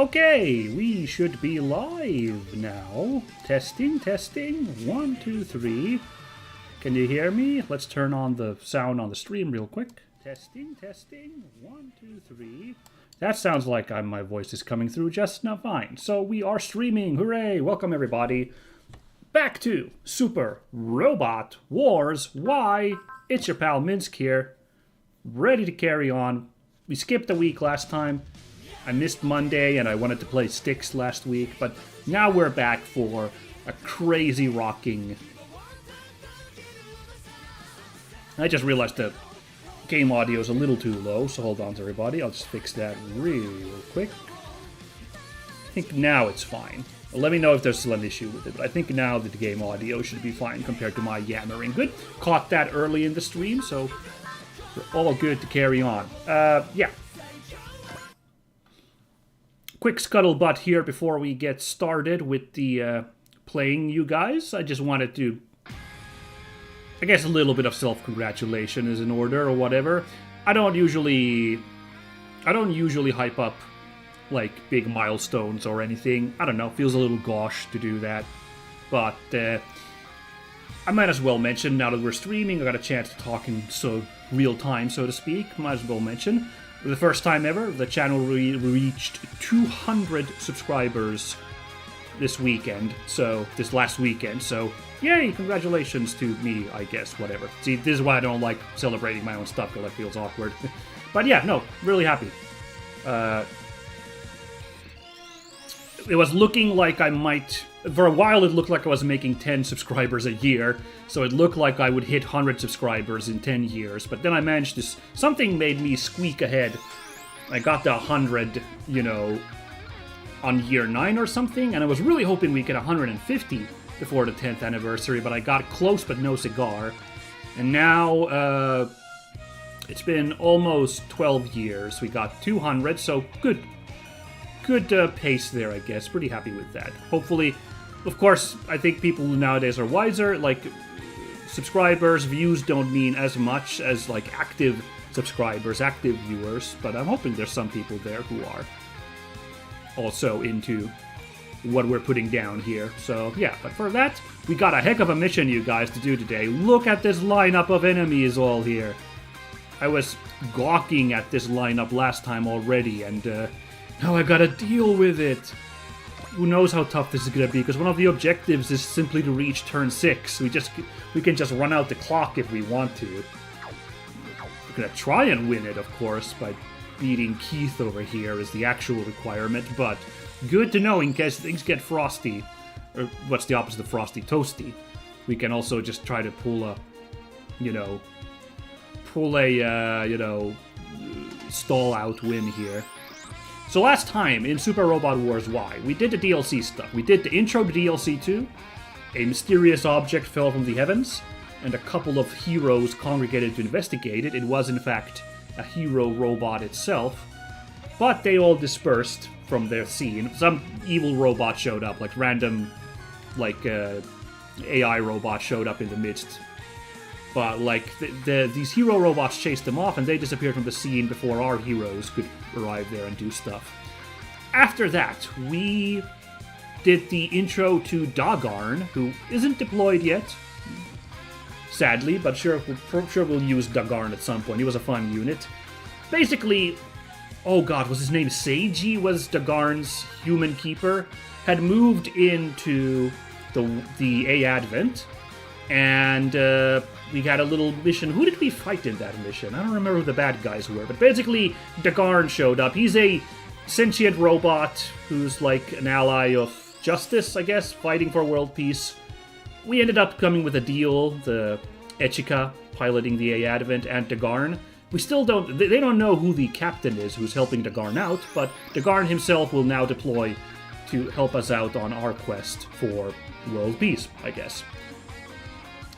Okay, we should be live now. Testing, testing. 1, 2, 3. Can you hear me? Let's turn on the sound on the stream real quick. Testing, testing. 1, 2, 3. That sounds like my voice is coming through just now fine. So we are streaming. Hooray! Welcome everybody back to Super Robot Wars Y. It's your pal Minsk here, ready to carry on. We skipped a week last time. I missed Monday and I wanted to play Styx last week, but now we're back for a crazy rocking... I just realized the game audio is a little too low, so hold on to everybody. I'll just fix that real quick. I think now it's fine. Let me know if there's still an issue with it, but I think now the game audio should be fine compared to my yammering. Good. Caught that early in the stream, so we're all good to carry on. Yeah. Quick scuttlebutt here before we get started with the playing, you guys. I just wanted to... I guess a little bit of self-congratulation is in order or whatever. I don't usually hype up like big milestones or anything. I don't know, feels a little gauche to do that. But I might as well mention, now that we're streaming, I got a chance to talk in real time, so to speak. Might as well mention, for the first time ever, the channel reached 200 subscribers this last weekend, so yay, congratulations to me, I guess, whatever. See, this is why I don't like celebrating my own stuff, because it feels awkward. But yeah, no, really happy. It was looking like I might... For a while, it looked like I was making 10 subscribers a year, so it looked like I would hit 100 subscribers in 10 years, but then I managed to... Something made me squeak ahead. I got to 100, you know, on year 9 or something, and I was really hoping we'd get 150 before the 10th anniversary, but I got close but no cigar. And now, it's been almost 12 years. We got 200, so good pace there, I guess. Pretty happy with that. Hopefully, of course, I think people nowadays are wiser. Like, subscribers, views don't mean as much as, like, active subscribers, active viewers, but I'm hoping there's some people there who are also into what we're putting down here. So, yeah, but for that, we got a heck of a mission, you guys, to do today. Look at this lineup of enemies all here. I was gawking at this lineup last time already, and now I gotta deal with it. Who knows how tough this is gonna be, because one of the objectives is simply to reach turn 6. We can just run out the clock if we want to. We're gonna try and win it, of course, by beating Keith over here is the actual requirement, but good to know in case things get frosty. Or what's the opposite of frosty? Toasty. We can also just try to pull a stall out win here. So last time in Super Robot Wars Y, we did the DLC stuff. We did the intro to DLC 2, a mysterious object fell from the heavens, and a couple of heroes congregated to investigate it. It was in fact a hero robot itself, but they all dispersed from their scene. Some evil robot showed up, like random, AI robot showed up in the midst. But, these hero robots chased them off, and they disappeared from the scene before our heroes could arrive there and do stuff. After that, we did the intro to Dagarn, who isn't deployed yet, sadly, but sure we'll use Dagarn at some point. He was a fun unit. Basically, oh god, was his name Seiji? Was Dagarn's human keeper? Had moved into the A-Advent, and we got a little mission. Who did we fight in that mission? I don't remember who the bad guys were, but basically Dagarn showed up. He's a sentient robot who's like an ally of justice, I guess, fighting for world peace. We ended up coming with a deal, the Echika piloting the A-Advent and Dagarn. We still don't... They don't know who the captain is who's helping Dagarn out, but Dagarn himself will now deploy to help us out on our quest for world peace, I guess.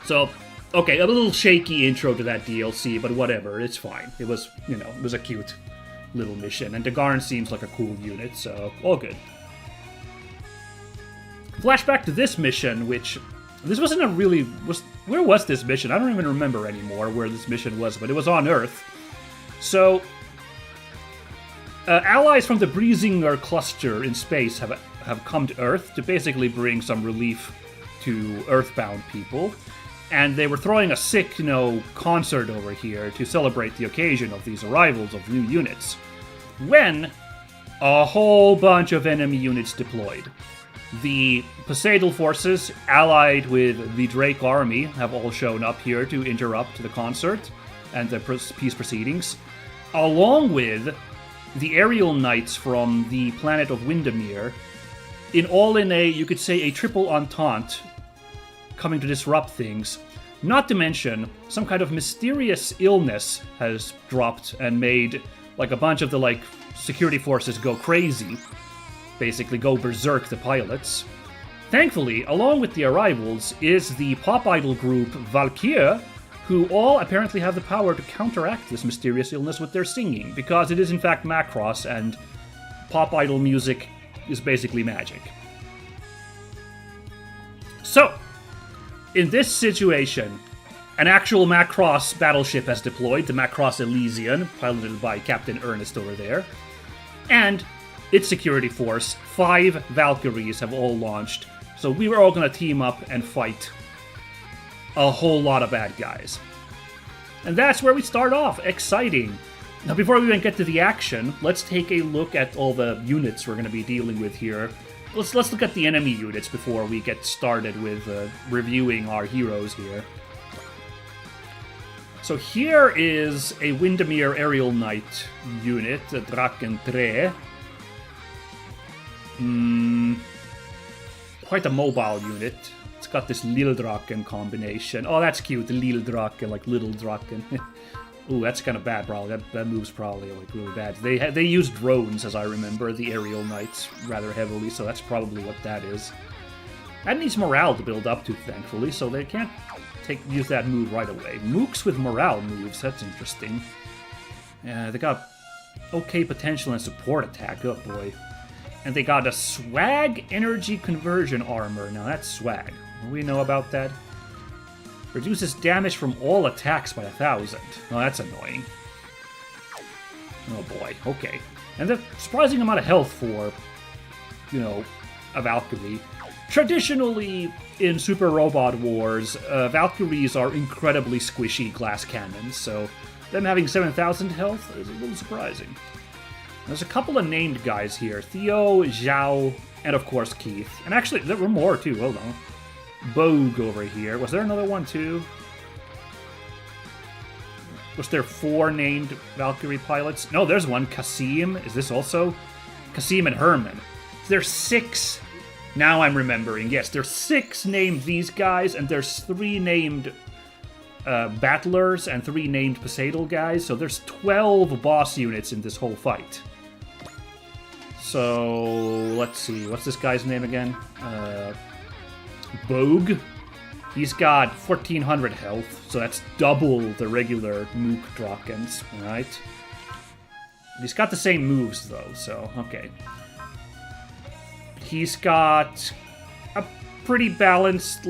So, okay, a little shaky intro to that DLC, but whatever, it's fine. It was, it was a cute little mission, and Dagarn seems like a cool unit, so all good. Flashback to this mission, which... This wasn't a really... Where was this mission? I don't even remember anymore where this mission was, but it was on Earth. So, Allies from the Breezinger cluster in space have come to Earth to basically bring some relief to Earthbound people. And they were throwing a sick, concert over here to celebrate the occasion of these arrivals of new units. When a whole bunch of enemy units deployed. The Poseidal forces, allied with the Drake army, have all shown up here to interrupt the concert and the peace proceedings, along with the aerial knights from the planet of Windermere, in you could say, a triple entente coming to disrupt things. Not to mention, some kind of mysterious illness has dropped and made a bunch of the security forces go crazy, basically go berserk the pilots. Thankfully, along with the arrivals, is the pop idol group Valkyrie, who all apparently have the power to counteract this mysterious illness with their singing, because it is in fact Macross, and pop idol music is basically magic. So, in this situation, an actual Macross battleship has deployed, the Macross Elysian, piloted by Captain Ernest over there, and its security force, 5 Valkyries, have all launched, so we were all going to team up and fight a whole lot of bad guys. And that's where we start off. Exciting. Now, before we even get to the action, let's take a look at all the units we're going to be dealing with here. Let's look at the enemy units before we get started with reviewing our heroes here. So here is a Windermere Aerial Knight unit, the Draken 3. Quite a mobile unit. It's got this Lil Draken combination. Oh, that's cute, the Lil Draken, like Little Draken. Ooh, that's kind of bad, probably. That move's probably really bad. They use drones, as I remember, the Aerial Knights, rather heavily, so that's probably what that is. That needs morale to build up to, thankfully, so they can't use that move right away. Mooks with morale moves, that's interesting. They got okay potential and support attack, oh boy. And they got a swag energy conversion armor. Now that's swag. What do we know about that? Reduces damage from all attacks by 1,000. Oh, that's annoying. Oh boy, okay. And the surprising amount of health for, a Valkyrie. Traditionally, in Super Robot Wars, Valkyries are incredibly squishy glass cannons, so them having 7,000 health is a little surprising. There's a couple of named guys here. Theo, Zhao, and of course Keith. And actually, there were more too, hold on. Bogue over here. Was there another one too? Was there 4 named Valkyrie pilots? No, there's one. Kasim. Is this also? Kasim and Herman. There's 6. Now I'm remembering. Yes, there's 6 named these guys, and there's 3 named battlers and 3 named Poseidal guys. So there's 12 boss units in this whole fight. So, let's see. What's this guy's name again? Bogue. He's got 1,400 health, so that's double the regular Mook Drakens, alright? He's got the same moves, though, so, okay. He's got a pretty balanced,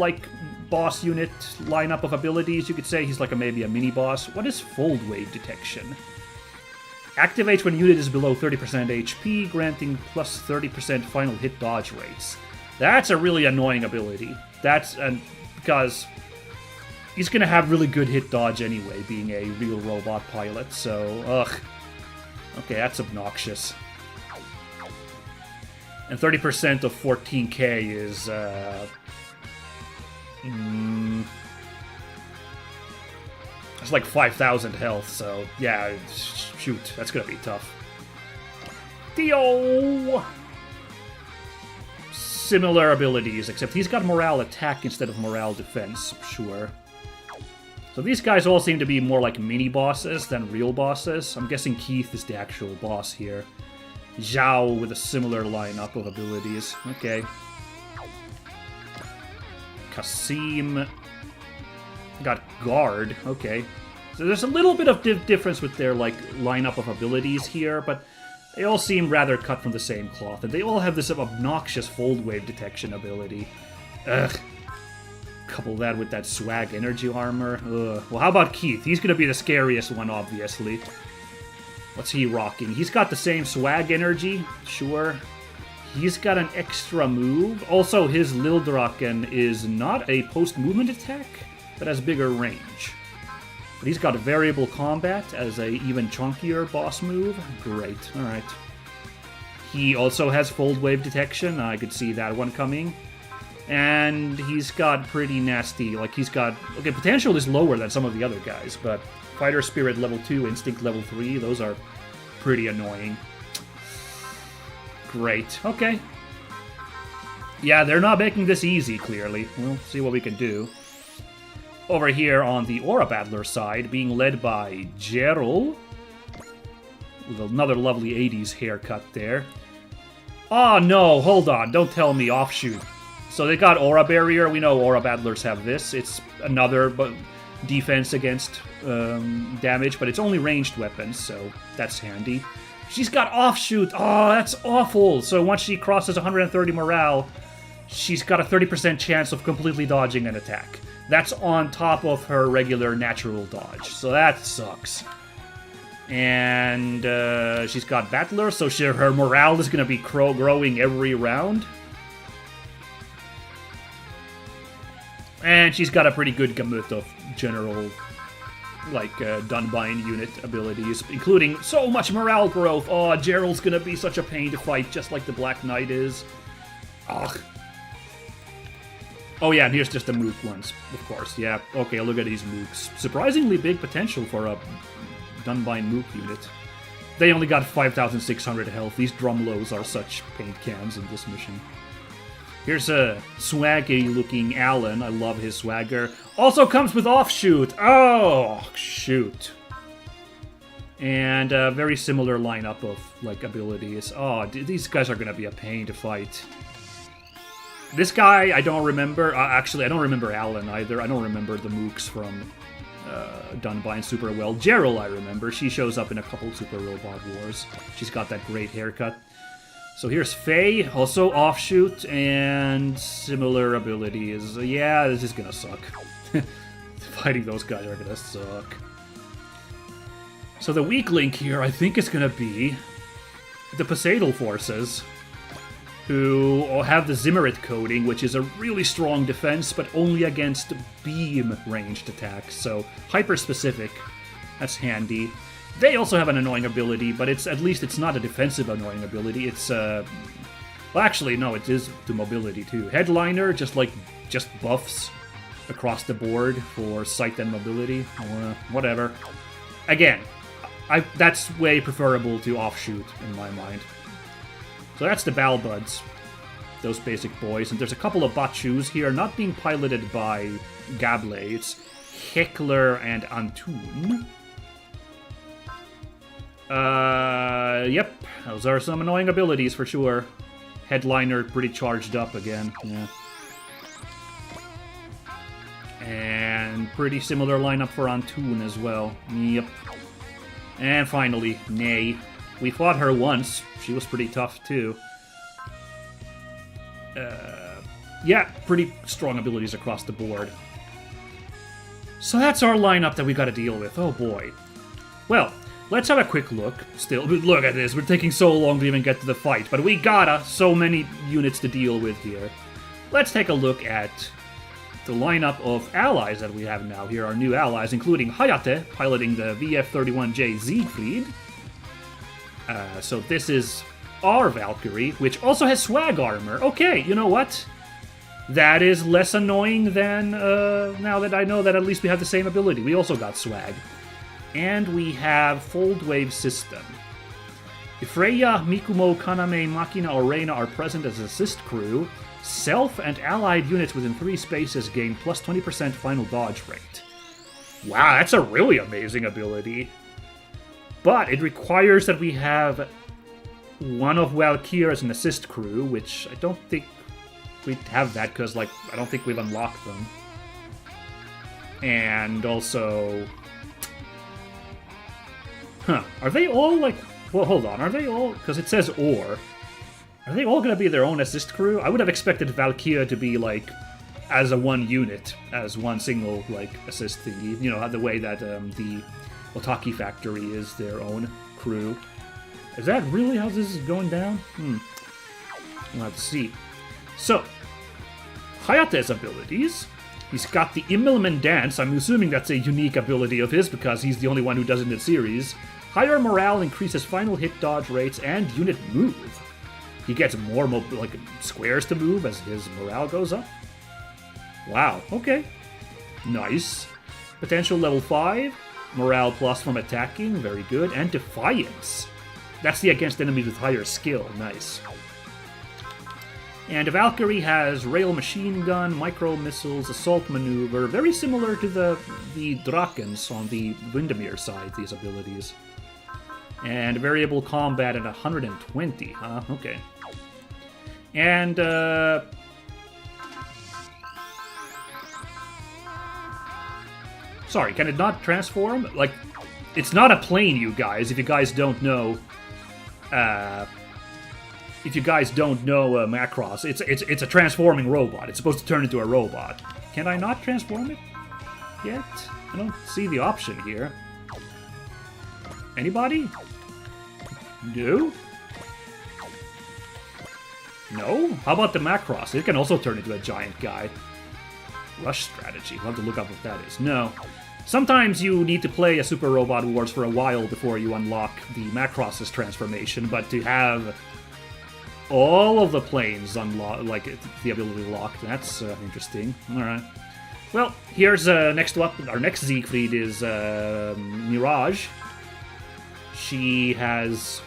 boss unit lineup of abilities. You could say he's maybe a mini-boss. What is Fold Wave Detection? Activates when unit is below 30% HP, granting plus 30% final hit dodge rates. That's a really annoying ability. Because he's going to have really good hit dodge anyway, being a real robot pilot, so, ugh. Okay, that's obnoxious. And 30% of 14k is, it's like 5,000 health, so yeah, shoot, that's gonna be tough. Theo! Similar abilities, except he's got morale attack instead of morale defense, sure. So these guys all seem to be more like mini-bosses than real bosses. I'm guessing Keith is the actual boss here. Zhao with a similar lineup of abilities. Okay. Kasim got guard. Okay. So there's a little bit of difference with their lineup of abilities here, but they all seem rather cut from the same cloth, and they all have this obnoxious fold wave detection ability. Ugh. Couple that with that swag energy armor. Ugh. Well, how about Keith? He's gonna be the scariest one, obviously. What's he rocking? He's got the same swag energy, sure. He's got an extra move. Also, his Lildraken is not a post-movement attack, but has bigger range. But he's got variable combat as a even chunkier boss move. Great, alright. He also has fold wave detection. I could see that one coming. And he's got pretty nasty, like he's got... Okay, potential is lower than some of the other guys, but Fighter Spirit level 2, Instinct level 3, those are pretty annoying. Great. Okay. Yeah, they're not making this easy, clearly. We'll see what we can do. Over here on the Aura Battler side, being led by Gerald. With another lovely 80s haircut there. Oh no, hold on. Don't tell me Offshoot. So they got Aura Barrier. We know Aura Battlers have this. It's another defense against damage, but it's only ranged weapons, so that's handy. She's got Offshoot. Oh, that's awful. So once she crosses 130 morale, she's got a 30% chance of completely dodging an attack. That's on top of her regular natural dodge. So that sucks. And she's got Battler, so her morale is going to be growing every round. And she's got a pretty good gamut of general... like, Dunbine unit abilities, including so much morale growth. Oh, Gerald's gonna be such a pain to fight, just like the Black Knight is. Ugh. Oh yeah, and here's just the Mook ones, of course. Yeah, okay, look at these Mooks. Surprisingly big potential for a Dunbine Mook unit. They only got 5,600 health. These Drumlows are such paint cans in this mission. Here's a swaggy-looking Alan. I love his swagger. Also comes with Offshoot. Oh, shoot. And a very similar lineup of, like, abilities. Oh, these guys are gonna be a pain to fight. This guy, I don't remember. Actually, I don't remember Alan either. I don't remember the Mooks from Dunbine super well. Gerald, I remember. She shows up in a couple Super Robot Wars. She's got that great haircut. So here's Faye, also Offshoot, and similar abilities. Yeah, this is gonna suck. Fighting those guys are gonna suck. So the weak link here, I think, is gonna be the Poseidal forces, who have the Zimmerit coding, which is a really strong defense, but only against beam-ranged attacks, so hyper-specific. That's handy. They also have an annoying ability, but at least it's not a defensive annoying ability. It's, well, actually, no, it is to mobility, too. Headliner just buffs across the board for sight and mobility, or whatever. Again, that's way preferable to Offshoot, in my mind. So that's the Balbuds, those basic boys. And there's a couple of Bachus here, not being piloted by Gable. It's Heckler and Antoon. Yep, those are some annoying abilities for sure. Headliner pretty charged up again, yeah. And pretty similar lineup for Antoon as well, yep. And finally, Nay. We fought her once, she was pretty tough too. Yeah, pretty strong abilities across the board. So that's our lineup that we gotta deal with, oh boy. Well, let's have a quick look. Still, look at this. We're taking so long to even get to the fight, but we gotta. So many units to deal with here. Let's take a look at the lineup of allies that we have now. Here are new allies, including Hayate, piloting the VF-31J Siegfried. So this is our Valkyrie, which also has swag armor. Okay, you know what? That is less annoying than, now that I know that at least we have the same ability. We also got swag. And we have Fold Wave System. If Freya, Mikumo, Kaname, Makina, or Reina are present as assist crew, self and allied units within 3 spaces gain plus 20% final dodge rate. Wow, that's a really amazing ability. But it requires that we have one of Valkyr as an assist crew, which I don't think we'd have that, because, like, I don't think we've unlocked them. And also... Huh, are they all, like... Well, hold on, are they all... Because it says or. Are they all going to be their own assist crew? I would have expected Valkyr to be, like, as a one unit, as one single, like, assist thingy. You know, the way that the Otaki Factory is their own crew. Is that really how this is going down? We'll have to see. So, Hayate's abilities. He's got the Immelman Dance. I'm assuming that's a unique ability of his because he's the only one who does it in the series. Higher morale increases final hit dodge rates and unit move. He gets more squares to move as his morale goes up. Wow, okay. Nice. Potential level 5. Morale plus from attacking, very good. And Defiance. That's the against enemies with higher skill, nice. And Valkyrie has Rail Machine Gun, Micro Missiles, Assault Maneuver, very similar to the Drakens on the Windermere side, these abilities. And Variable Combat at 120, huh? Okay. And, sorry, can it not transform? Like, it's not a plane, you guys, if you guys don't know. Macross, it's a transforming robot. It's supposed to turn into a robot. Can I not transform it yet? I don't see the option here. Anybody? No? No? How about the Macross? It can also turn into a giant guy. Rush strategy. We'll have to look up what that is. No. Sometimes you need to play a Super Robot Wars for a while before you unlock the Macross's transformation, but to have all of the planes unlocked, like the ability locked, that's interesting. Alright. Well, here's next up. Our next Siegfried is Mirage. She has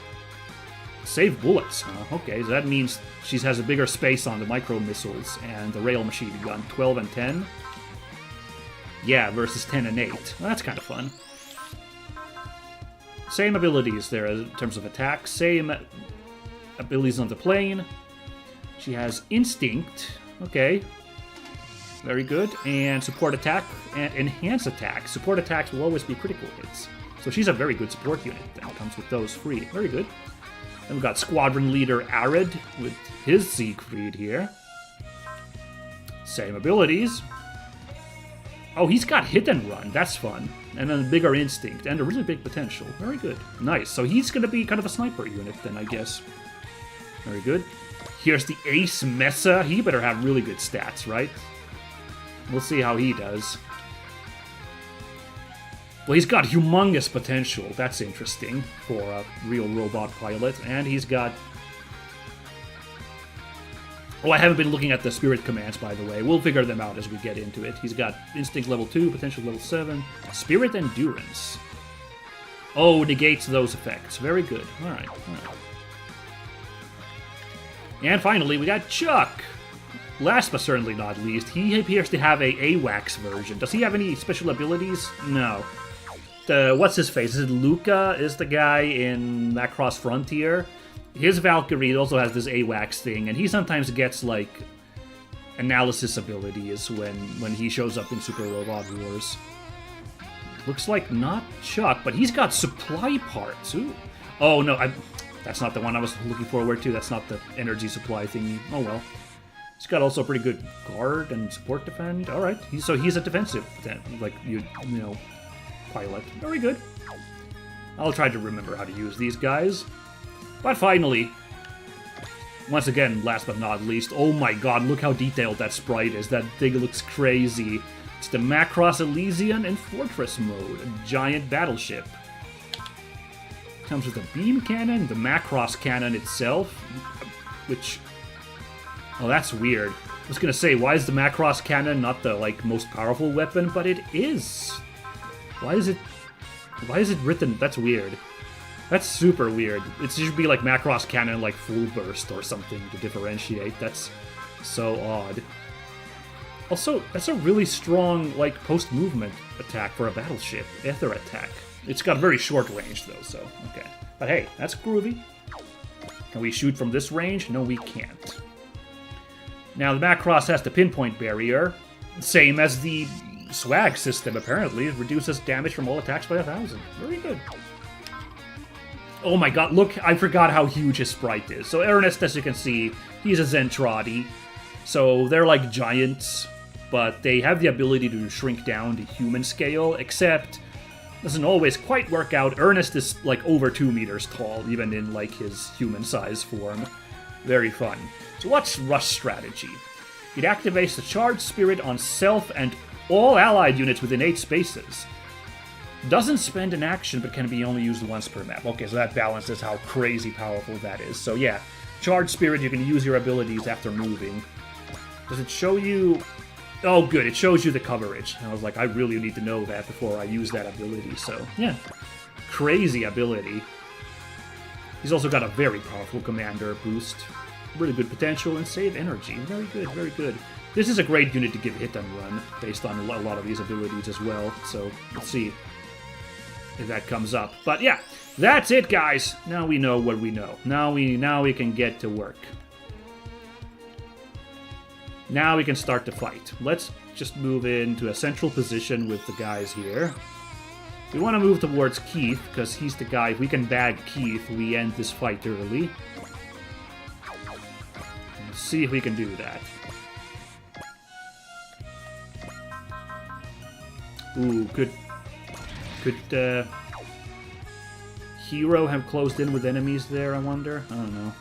save bullets. Okay, so that means she has a bigger space on the micro missiles and the rail machine gun. 12 and 10. Yeah, versus 10 and 8. Well, that's kind of fun. Same abilities there in terms of attack. Same abilities on the plane. She has Instinct. Okay. Very good. And support attack and enhance attack. Support attacks will always be critical hits. So she's a very good support unit that comes with those free. Very good. Then we've got Squadron Leader Arid with his Siegfried here. Same abilities. Oh, he's got Hit and Run. That's fun. And then bigger Instinct and a really big potential. Very good. Nice. So he's going to be kind of a sniper unit then, I guess. Very good. Here's the Ace Mesa. He better have really good stats, right? We'll see how he does. Well, he's got humongous potential. That's interesting for a real robot pilot. And he's got... Oh, I haven't been looking at the spirit commands, by the way. We'll figure them out as we get into it. He's got Instinct level 2, Potential level 7, Spirit Endurance. Oh, negates those effects. Very good. Alright. And finally, we got Chuck. Last but certainly not least, he appears to have a AWACS version. Does he have any special abilities? No. What's his face? Is it Luca? Is the guy in Macross Frontier? His Valkyrie also has this AWACS thing, and he sometimes gets, like, analysis abilities when he shows up in Super Robot Wars. Looks like not Chuck, but he's got supply parts. Ooh. Oh, no, that's not the one I was looking forward to. That's not the energy supply thingy. Oh, well. He's got also pretty good guard and support defend. All right, he's a defensive, like, you know, pilot. Very good. I'll try to remember how to use these guys. But finally, once again, last but not least, oh my god, look how detailed that sprite is. That thing looks crazy. It's the Macross Elysian in Fortress mode, a giant battleship. Comes with a beam cannon, the Macross cannon itself, which... Oh, that's weird. I was gonna say, why is the Macross cannon not the, like, most powerful weapon? But it is. Why is it written? That's weird. That's super weird. It should be like Macross cannon, like full burst or something to differentiate. That's so odd. Also, that's a really strong, like, post-movement attack for a battleship. Ether attack. It's got very short range, though, so, okay. But hey, that's groovy. Can we shoot from this range? No, we can't. Now, the Macross has the pinpoint barrier. Same as the swag system, apparently. It reduces damage from all attacks by 1,000. Very good. Oh my god, look, I forgot how huge his sprite is. So Ernest, as you can see, he's a Zentradi. So they're like giants, but they have the ability to shrink down to human scale, except Doesn't always quite work out. Ernest is like over 2 meters tall, even in like his human size form. Very fun. So what's Rush strategy? It activates the Charged Spirit on self and all allied units within 8 spaces. Doesn't spend an action, but can be only used once per map. Okay, so that balances how crazy powerful that is. So yeah, Charged Spirit, you can use your abilities after moving. Does it show you... Oh, good, it shows you the coverage. I was like, I really need to know that before I use that ability, so yeah. Crazy ability. He's also got a very powerful commander boost. Really good potential and save energy. Very good, very good. This is a great unit to give hit and run, based on a lot of these abilities as well, so let's see if that comes up. But yeah, that's it, guys. Now we know what we know. Now we can get to work. Now we can start the fight. Let's just move into a central position with the guys here. We want to move towards Keith, because he's the guy. If we can bag Keith, we end this fight early. Let's see if we can do that. Ooh, could Hero have closed in with enemies there, I wonder? I don't know.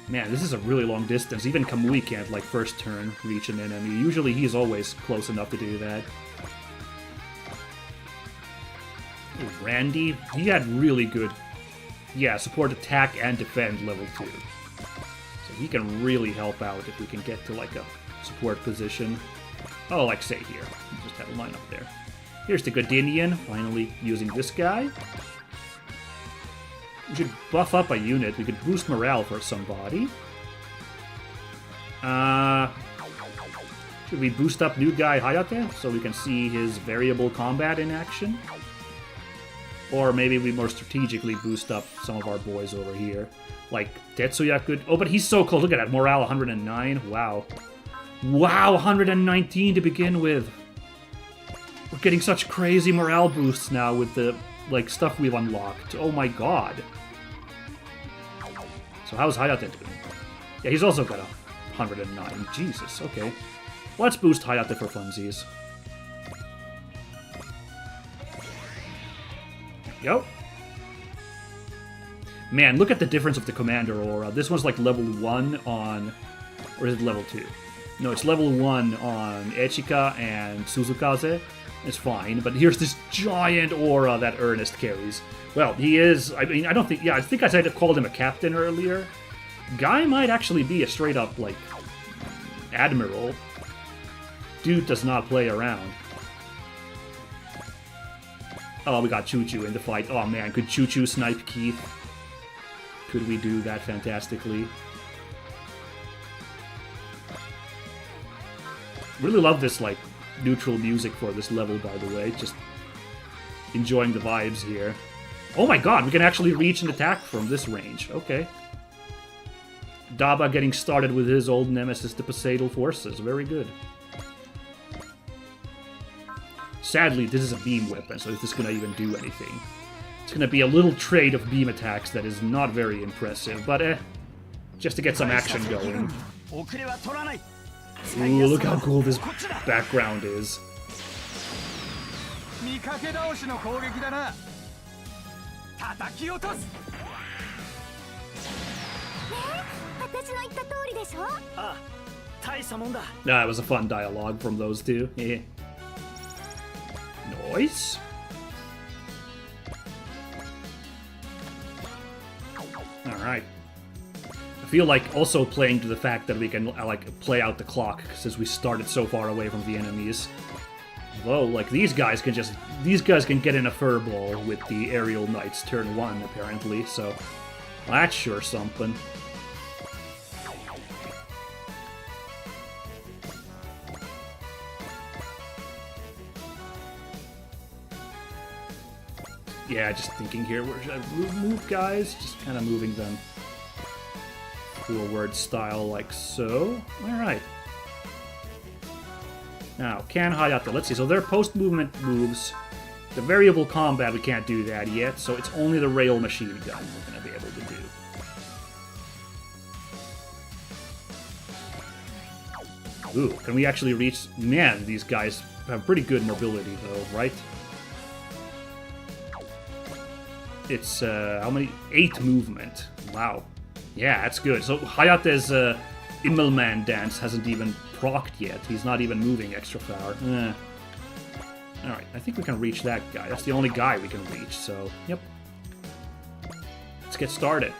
Man, this is a really long distance. Even Kamui can't, like, first turn reach an enemy. Usually he's always close enough to do that. Ooh, Randy, he had really good, yeah, support attack and defend level 2. So he can really help out if we can get to, like, a support position. Oh, like, say here. Just have a line up there. Here's the Godinian, finally using this guy. We should buff up a unit. We could boost morale for somebody. Should we boost up new guy Hayate so we can see his variable combat in action? Or maybe we more strategically boost up some of our boys over here. Like Tetsuya could... Oh, but he's so close. Look at that. Morale 109. Wow. Wow, 119 to begin with. We're getting such crazy morale boosts now with the, like, stuff we've unlocked. Oh my god. So how's Hayate doing? Yeah, he's also got 109. Jesus, okay. Let's boost Hayate for funsies. Yo. Man, look at the difference of the commander aura. This one's like level 1 on... Or is it level 2? No, it's level 1 on Echika and Suzukaze. It's fine, but here's this giant aura that Ernest carries. Well, he is... I mean, I don't think... Yeah, I think I said I called him a captain earlier. Guy might actually be a straight-up, like, admiral. Dude does not play around. Oh, we got Choo-Choo in the fight. Oh, man, could Choo-Choo snipe Keith? Could we do that fantastically? Really love this, like, neutral music for this level, by the way. Just enjoying the vibes here. Oh my god, we can actually reach an attack from this range. Okay. Daba getting started with his old nemesis, the Poseidal Forces. Very good. Sadly, this is a beam weapon, so if this is going to even do anything. It's going to be a little trade of beam attacks that is not very impressive, but just to get some action going. Ooh, look how cool this background is. Nah, it was a fun dialogue from those two. Yeah. Noise? Alright. I feel like also playing to the fact that we can like play out the clock since we started so far away from the enemies. Although, like these guys can get in a furball with the aerial knights turn 1 apparently, so that's sure something. Yeah, just thinking here, where should I move guys? Just kind of moving them forward style like so. Alright. Now, can Hayate, let's see, so their post-movement moves, the variable combat, we can't do that yet, so it's only the rail machine gun we're going to be able to do. Ooh, can we actually reach... Man, these guys have pretty good mobility though, right? It's, how many? 8 movement. Wow. Yeah, that's good. So Hayate's Immelman dance hasn't even procced yet. He's not even moving extra far. Alright, I think we can reach that guy. That's the only guy we can reach, so, yep. Let's get started.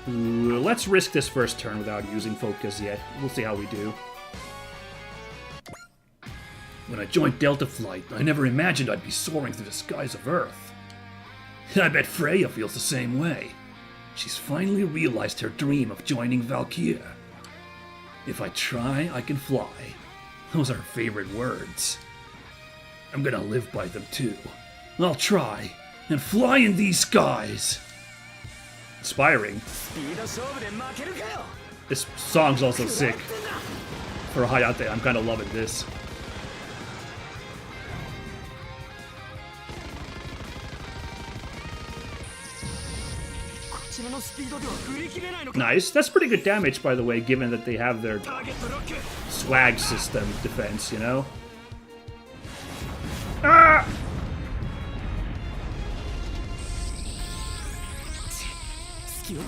Ooh, let's risk this first turn without using focus yet. We'll see how we do. When I joined Delta Flight, I never imagined I'd be soaring through the skies of Earth. I bet Freya feels the same way. She's finally realized her dream of joining Valkyria. If I try, I can fly. Those are her favorite words. I'm gonna live by them too. I'll try and fly in these skies. Inspiring. This song's also sick. For Hayate, I'm kind of loving this. Nice. That's pretty good damage, by the way, given that they have their swag system defense, you know? Ah!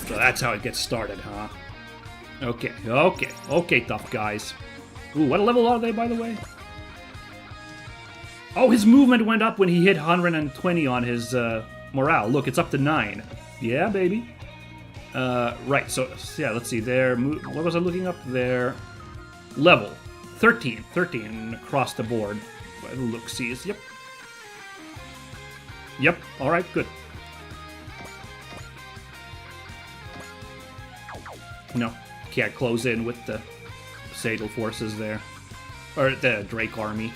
So that's how it gets started, huh? Okay, tough guys. Ooh, what level are they, by the way? Oh, his movement went up when he hit 120 on his morale. Look, it's up to 9. Yeah, baby. Right, so yeah, let's see. There, what was I looking up there? Level 13 across the board. Look-sees. Yep. All right, good. No, can't close in with the Sadal forces there, or the Drake army.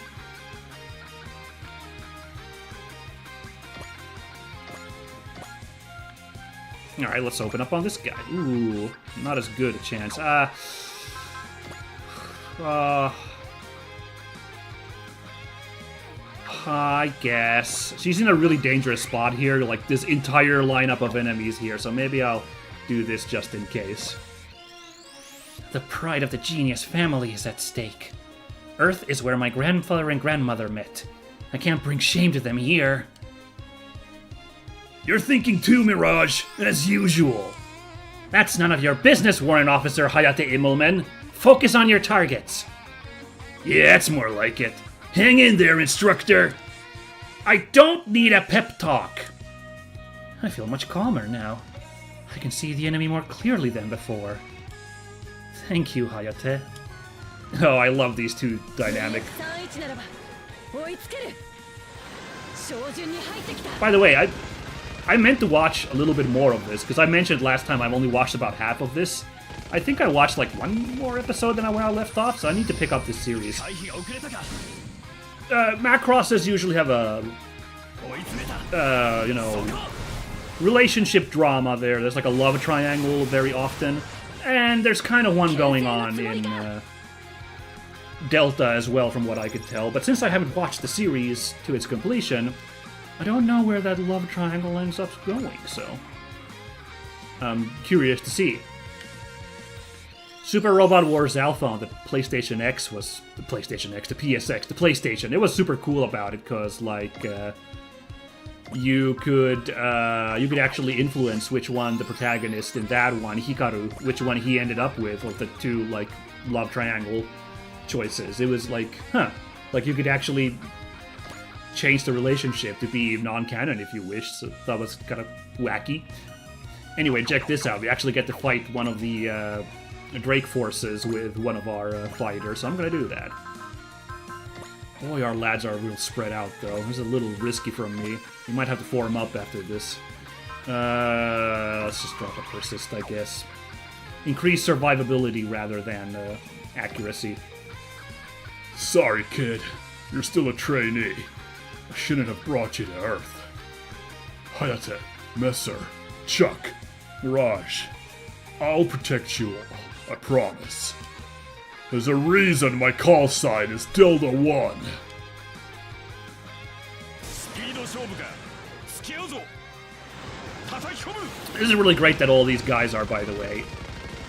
Alright, let's open up on this guy. Ooh, not as good a chance. I guess. She's in a really dangerous spot here, like this entire lineup of enemies here, so maybe I'll do this just in case. The pride of the genius family is at stake. Earth is where my grandfather and grandmother met. I can't bring shame to them here. You're thinking too, Mirage, as usual. That's none of your business, Warrant Officer Hayate Immelman. Focus on your targets. Yeah, that's more like it. Hang in there, Instructor. I don't need a pep talk. I feel much calmer now. I can see the enemy more clearly than before. Thank you, Hayate. Oh, I love these two dynamic. By the way, I meant to watch a little bit more of this, because I mentioned last time I've only watched about half of this. I think I watched like one more episode than when I left off, so I need to pick up this series. Macrosses usually have a, you know, relationship drama there. There's like a love triangle very often. And there's kind of one going on in Delta as well, from what I could tell. But since I haven't watched the series to its completion, I don't know where that love triangle ends up going, so I'm curious to see. Super Robot Wars Alpha on the PlayStation X was the PlayStation X, the PSX, the PlayStation. It was super cool about it because, like, you could actually influence which one the protagonist in that one, Hikaru, which one he ended up with the two, like, love triangle choices. It was like, like you could actually change the relationship to be non-canon if you wish, so that was kind of wacky. Anyway, check this out. We actually get to fight one of the Drake forces with one of our fighters, so I'm gonna do that. Boy, our lads are real spread out, though. It's a little risky from me. We might have to form up after this. Let's just drop a persist, I guess. Increase survivability rather than accuracy. Sorry, kid. You're still a trainee. I shouldn't have brought you to Earth. Hayate, Messer, Chuck, Mirage. I'll protect you all, I promise. There's a reason my call sign is Dildo 1. This is really great that all these guys are, by the way,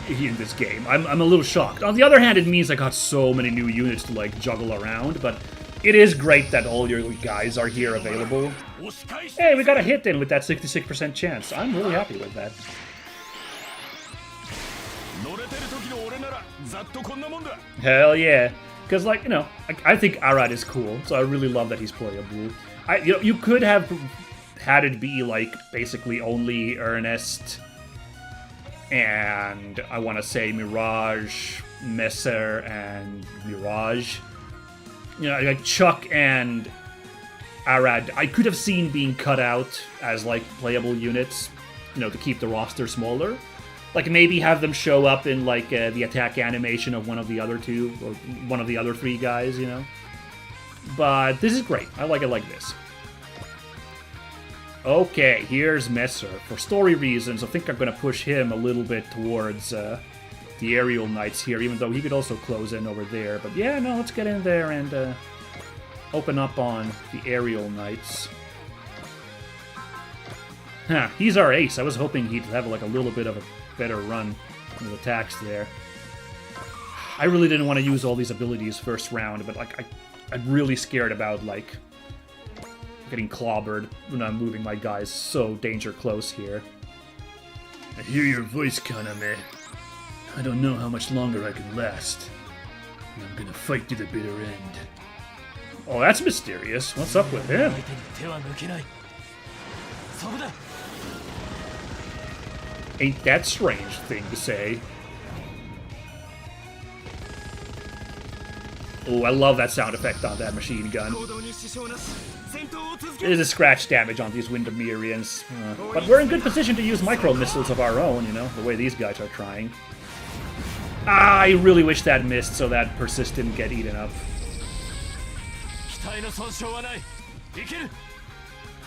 in this game. I'm a little shocked. On the other hand, it means I got so many new units to, like, juggle around, but It is great that all your guys are here available. Hey, we got a hit in with that 66% chance. I'm really happy with that. Hell yeah. Because, like, you know, I think Arad is cool, so I really love that he's playable. You know, you could have had it be, like, basically only Ernest and, I want to say, Mirage, Messer, and Mirage. You know, like, Chuck and Arad, I could have seen being cut out as, like, playable units, you know, to keep the roster smaller. Like, maybe have them show up in, like, the attack animation of one of the other two, or one of the other three guys, you know? But this is great. I like it like this. Okay, here's Messer. For story reasons, I think I'm going to push him a little bit towards the aerial knights here, even though he could also close in over there. But yeah, no, let's get in there and open up on the aerial knights. Huh, he's our ace. I was hoping he'd have, like, a little bit of a better run with attacks there. I really didn't want to use all these abilities first round, but, like, I'm really scared about, like, getting clobbered when I'm moving my guys so danger close here. I hear your voice, Kaname. I don't know how much longer I can last. And I'm gonna fight to the bitter end. Oh, that's mysterious. What's up with him? Ain't that strange thing to say. Oh, I love that sound effect on that machine gun. There's a scratch damage on these Windermerians. But we're in good position to use micro missiles of our own, you know, the way these guys are trying. Ah, I really wish that missed so that Persist didn't get eaten up.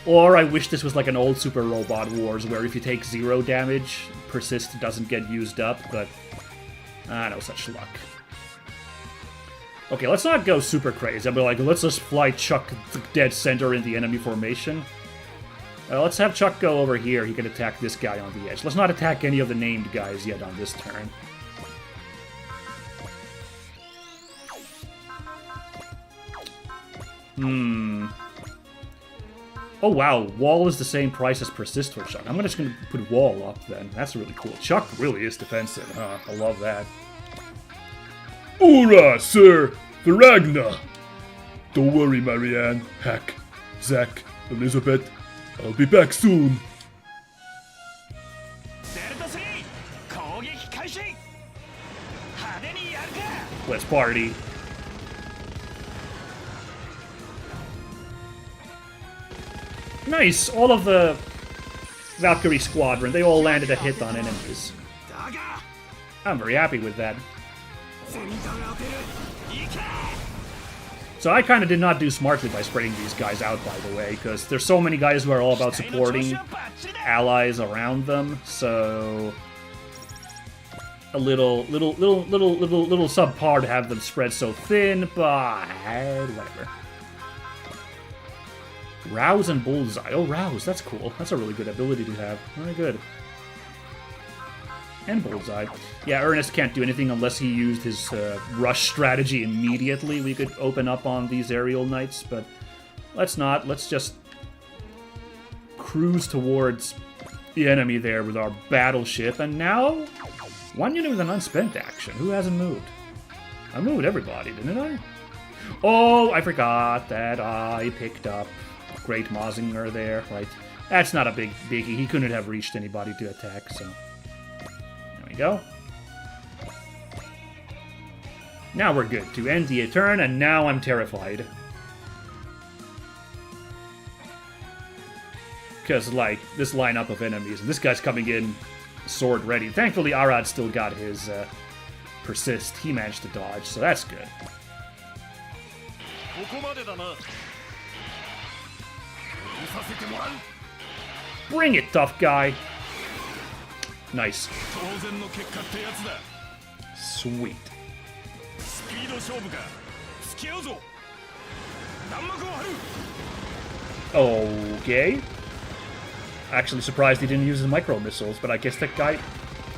Or I wish this was like an old Super Robot Wars where if you take 0 damage, Persist doesn't get used up, but no such luck. Okay, let's not go super crazy. I'll be like, let's just fly Chuck dead center in the enemy formation. Let's have Chuck go over here. He can attack this guy on the edge. Let's not attack any of the named guys yet on this turn. Oh wow, Wall is the same price as Persist for Chuck. I'm just gonna put Wall up then. That's really cool. Chuck really is defensive, huh? I love that. Ora, sir! Viragna! Don't worry, Marianne, Hack, Zack, Elizabeth. I'll be back soon. Let's party. Nice! All of the Valkyrie squadron, they all landed a hit on enemies. I'm very happy with that. So I kind of did not do smartly by spreading these guys out, by the way, because there's so many guys who are all about supporting allies around them, so a little subpar to have them spread so thin, but whatever. Rouse and Bullseye. Oh, Rouse, that's cool. That's a really good ability to have. Very good. And Bullseye. Yeah, Ernest can't do anything unless he used his rush strategy immediately. We could open up on these aerial knights, but let's not. Let's just cruise towards the enemy there with our battleship. And now, one unit with an unspent action. Who hasn't moved? I moved everybody, didn't I? Oh, I forgot that I picked up Great Mazinger there. Right. That's not a biggie. He couldn't have reached anybody to attack, so... There we go. Now we're good to end the turn, and now I'm terrified. Because, like, this lineup of enemies, and this guy's coming in sword ready. Thankfully, Arad still got his Persist. He managed to dodge, so that's good. Bring it, tough guy. Nice. Sweet. Okay. Actually surprised he didn't use his micro missiles, but I guess that guy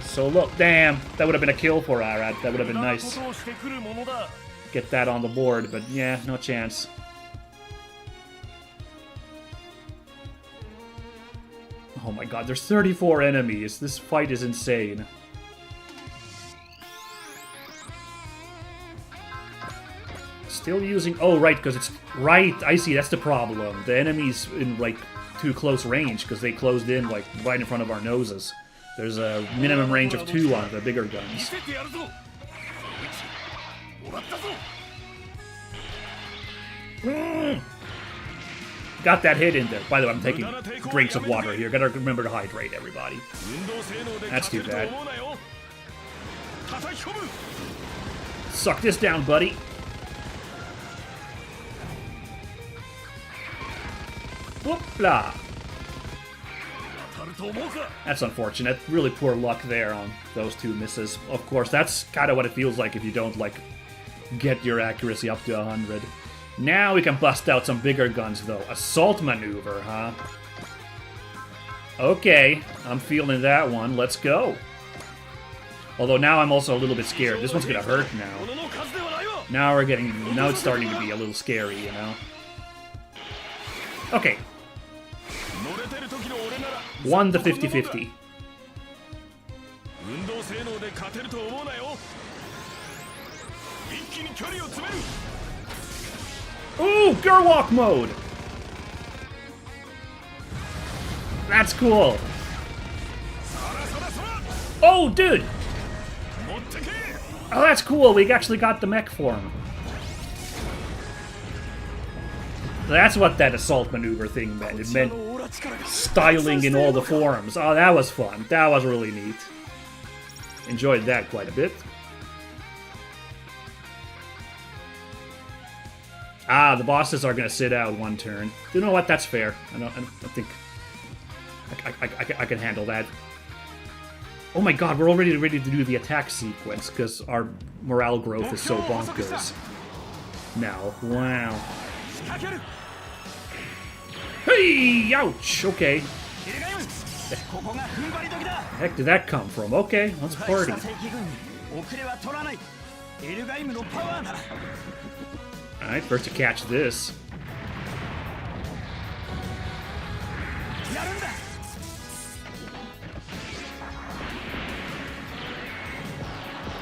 so low. Damn, that would have been a kill for Arad. That would have been nice. Get that on the board, but yeah, no chance. Oh my god, there's 34 enemies. This fight is insane. Still using... Oh, right, because it's... Right, I see, that's the problem. The enemies in, like, too close range, because they closed in, like, right in front of our noses. There's a minimum range of 2 on the bigger guns. Got that hit in there. By the way, I'm taking drinks of water here. Gotta remember to hydrate, everybody. That's too bad. Suck this down, buddy. Whoopla! That's unfortunate. Really poor luck there on those 2 misses. Of course, that's kind of what it feels like if you don't, like, get your accuracy up to 100. Now we can bust out some bigger guns, though. Assault maneuver, huh? Okay, I'm feeling that one. Let's go. Although now I'm also a little bit scared. This one's gonna hurt now. Now it's starting to be a little scary, you know? Okay. 1 to 50-50. Ooh, Gerwalk mode! That's cool. Oh, dude! Oh, that's cool. We actually got the mech form. That's what that assault maneuver thing meant. It meant styling in all the forms. Oh, that was fun. That was really neat. Enjoyed that quite a bit. Ah, the bosses are gonna sit out 1 turn. You know what? That's fair. I think I can handle that. Oh my god, we're already ready to do the attack sequence because our morale growth is so bonkers. Now, wow. Hey, ouch. Okay. Heck did that come from? Okay, let's party. Alright, first to catch this.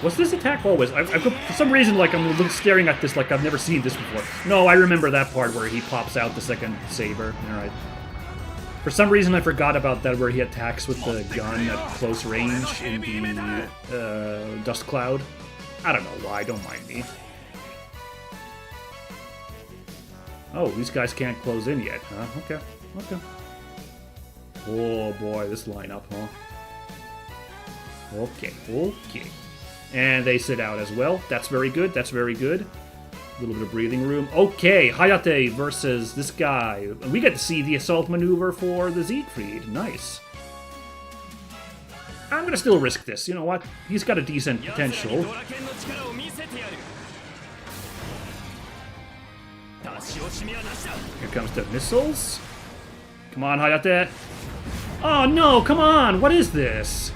Was this attack always? For some reason, like, I'm staring at this like I've never seen this before. No, I remember that part where he pops out the second saber. Alright. For some reason, I forgot about that where he attacks with the gun at close range in the dust cloud. I don't know why, don't mind me. Oh, these guys can't close in yet, huh? Okay, okay. Oh boy, this lineup, huh? Okay, okay. And they sit out as well. That's very good, that's very good. A little bit of breathing room. Okay, Hayate versus this guy. We get to see the assault maneuver for the Siegfried. Nice. I'm gonna still risk this. You know what? He's got a decent potential. Here comes the missiles. Come on, Hayate. Oh no, come on! What is this?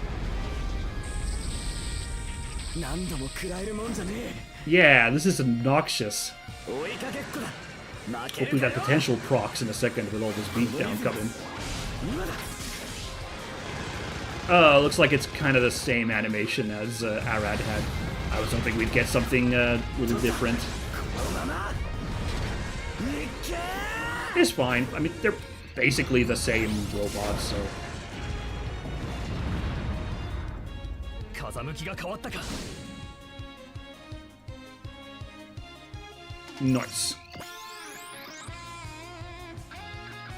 Yeah, this is obnoxious. Hopefully that potential procs in a second with all this beatdown coming. Oh, looks like it's kind of the same animation as Arad had. I was hoping we'd get something a little different. It's fine. I mean, they're basically the same robots, so... Nice.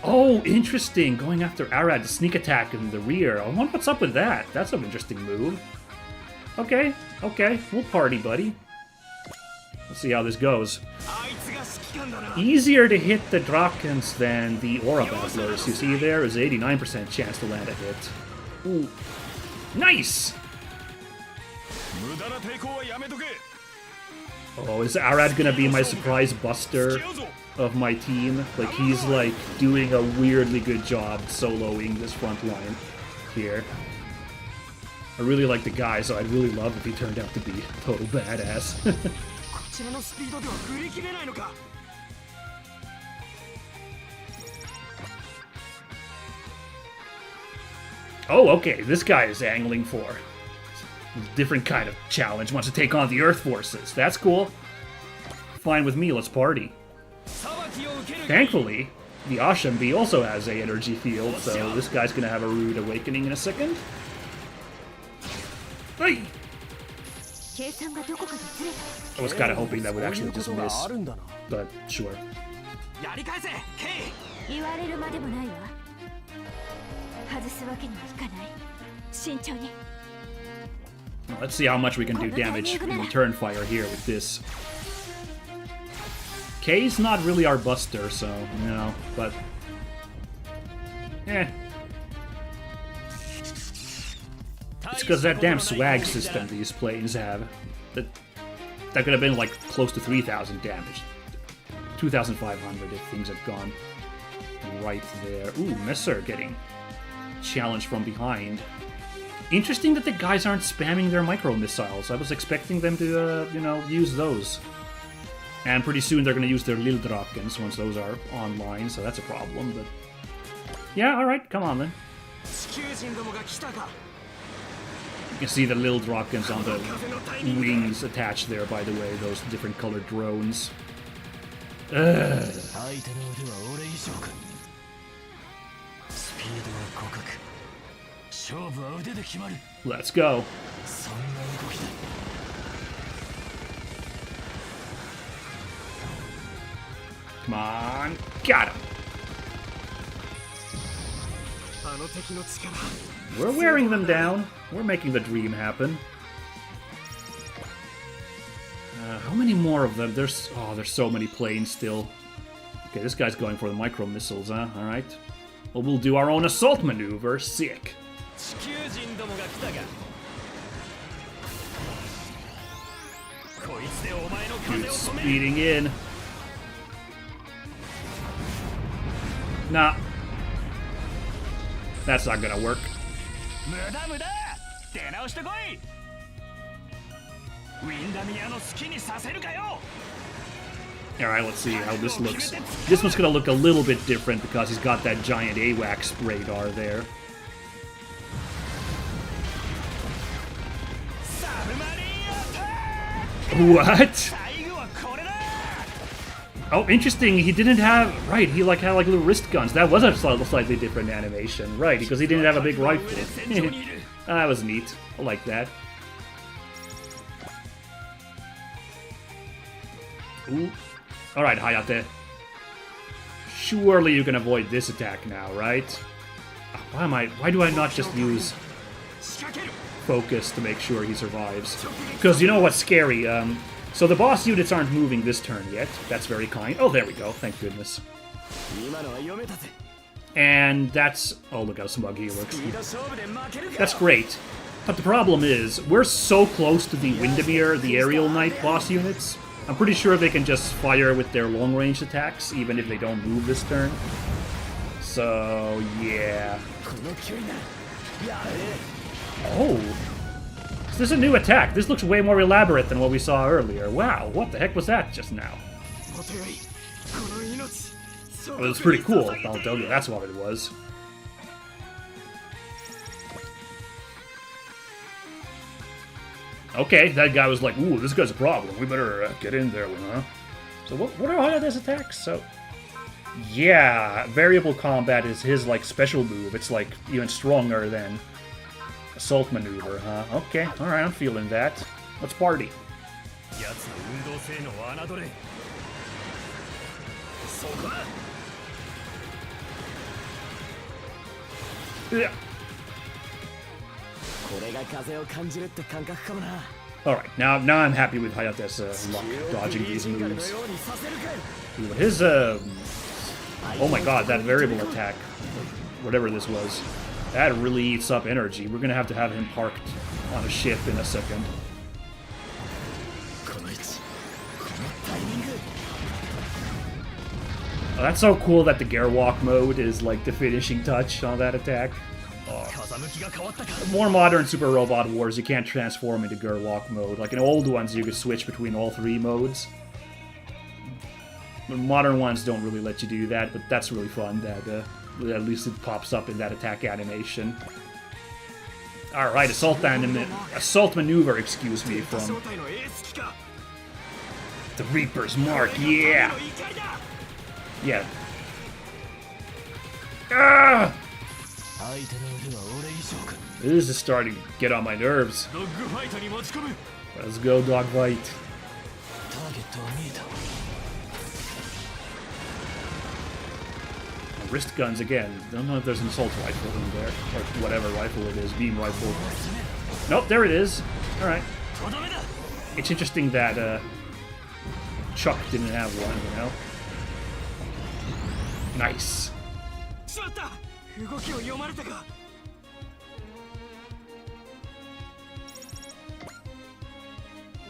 Oh, interesting. Going after Arad, the sneak attack in the rear. I wonder what's up with that. That's an interesting move. Okay, okay. We'll party, buddy. Let's see how this goes. Easier to hit the Drakens than the Aura Battlers. You see there is 89% chance to land a hit. Ooh. Nice! Oh, is Arad gonna be my surprise buster of my team? Like, he's like doing a weirdly good job soloing this front line here. I really like the guy, so I'd really love if he turned out to be a total badass. Oh, okay, this guy is angling for a different kind of challenge. Wants to take on the Earth Forces. That's cool. Fine with me, let's party. Thankfully, the Ashambi also has a energy field, so this guy's gonna have a rude awakening in a second. Hey! I was kind of hoping that would actually just miss, but sure. Let's see how much we can do damage in return fire here with this. K's not really our buster, so, no, but... eh. It's because that damn swag system these planes have. That could have been like close to 3,000 damage. 2,500 if things had gone right there. Ooh, Messer getting challenged from behind. Interesting that the guys aren't spamming their micro missiles. I was expecting them to, you know, use those. And pretty soon they're going to use their Lildrakens once those are online, so that's a problem, but... yeah, alright, come on then. You can see the Lildrakens on the wings attached there, by the way, those different colored drones. Ugh. Let's go. Come on, got him. We're wearing them down. We're making the dream happen. How many more of them? There's so many planes still. Okay, this guy's going for the micro missiles, huh? All right. Well, we'll do our own assault maneuver. Sick. Dude's speeding in. Nah. That's not gonna work. Alright, let's see how this looks. This one's gonna look a little bit different because he's got that giant AWACS radar there. What? Oh, interesting. He didn't have... right, he like had like little wrist guns. That was a slightly different animation. Right, because he didn't have a big rifle. That was neat. I like that. Ooh. Alright, Hayate. Surely you can avoid this attack now, right? Why do I not just use focus to make sure he survives? Because you know what's scary? So the boss units aren't moving this turn yet. That's very kind. Oh, there we go. Thank goodness. And that's... oh, look how smug he looks. That's great. But the problem is, we're so close to the Windermere, the Aerial Knight boss units. I'm pretty sure they can just fire with their long-range attacks, even if they don't move this turn. So, yeah. Oh! This is a new attack. This looks way more elaborate than what we saw earlier. Wow, what the heck was that just now? Well, it was pretty cool, I'll tell you. That's what it was. Okay, that guy was like, ooh, this guy's a problem. We better get in there, huh? So what are his attacks? So, yeah, variable combat is his, like, special move. It's, like, even stronger than assault maneuver, huh? Okay, alright, I'm feeling that. Let's party. Yeah. Alright, now I'm happy with Hayate's luck dodging these moves. His, oh my god, that variable attack, whatever this was, that really eats up energy. We're gonna have him parked on a ship in a second. Oh, that's so cool that the Gearwalk mode is like the finishing touch on that attack. More modern Super Robot Wars, you can't transform into Gearwalk mode. Like in old ones, you could switch between all three modes. But modern ones don't really let you do that, but that's really fun that at least it pops up in that attack animation. Alright, assault maneuver, excuse me, from the Reaper's Mark, yeah! Yeah. Ah! This is starting to get on my nerves. Let's go, dogfight. Wrist guns again. Don't know if there's an assault rifle in there, or whatever rifle it is, beam rifle. Nope, there it is. Alright. It's interesting that Chuck didn't have one, you know? Nice.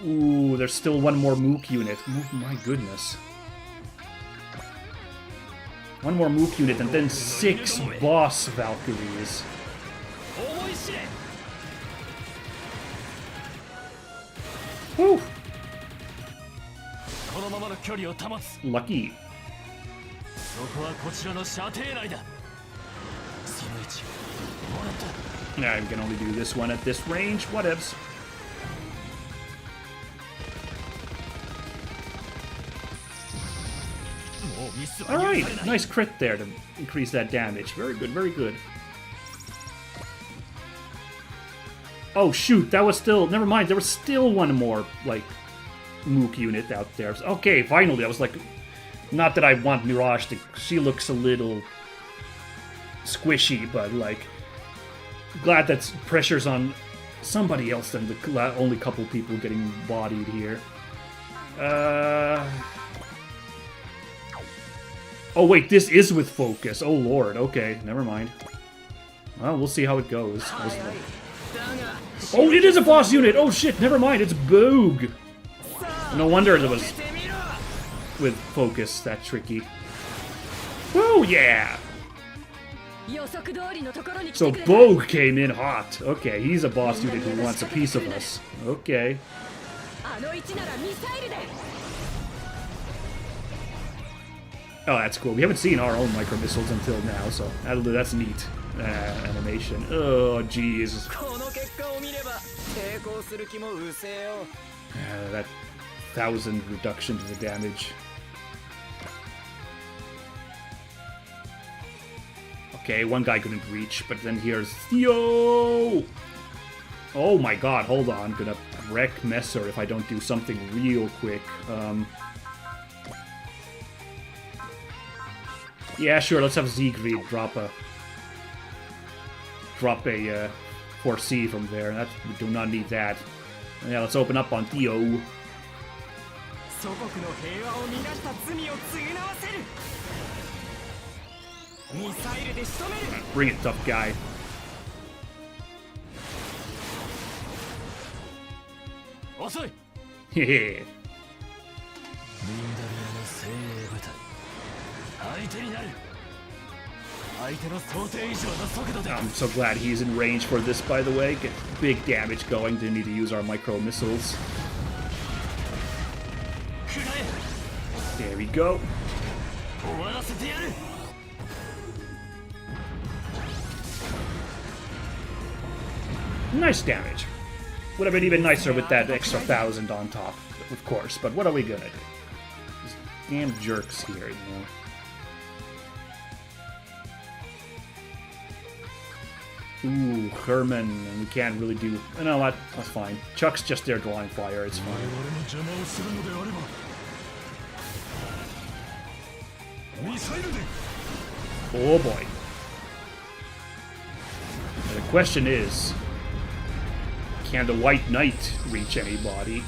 Ooh, there's still one more Mook unit. Oh my goodness. One more Mook unit and then 6 boss Valkyries. Whew. Lucky. Nah, I can only do this one at this range. Whatevs. Alright, nice crit there to increase that damage. Very good, very good. Oh shoot, that was still... Never mind, there was still one more, like, Mook unit out there. Okay, finally, I was like... Not that I want Mirage to... She looks a little... squishy, but, like... Glad that pressure's on somebody else than the only couple people getting bodied here. Oh wait, this is with focus. Oh lord, okay, never mind. Well, we'll see how it goes. Oh, it is a boss unit! Oh shit, never mind, it's Boog! No wonder it was with focus that tricky. Woo, yeah! So Boog came in hot. Okay, he's a boss unit who wants a piece of us. Okay. Oh, that's cool. We haven't seen our own micro missiles until now, so that's neat animation. Oh, jeez. That 1,000 reduction to the damage. Okay, one guy couldn't reach, but then here's Theo! Oh my god, hold on. Gonna wreck Messer if I don't do something real quick. Yeah, sure, let's have Siegfried drop a 4C from there. We do not need that. Yeah, let's open up on Theo. Bring it, tough guy. Hehe. I'm so glad he's in range for this, by the way. Get big damage going. Didn't need to use our micro missiles. There we go. Nice damage. Would have been even nicer with that extra 1,000 on top, of course. But what are we gonna do? These damn jerks here, you know. Ooh, Herman, and we can't really do... You know what? That's fine. Chuck's just there drawing fire, it's fine. Oh boy. Now the question is... Can the White Knight reach anybody?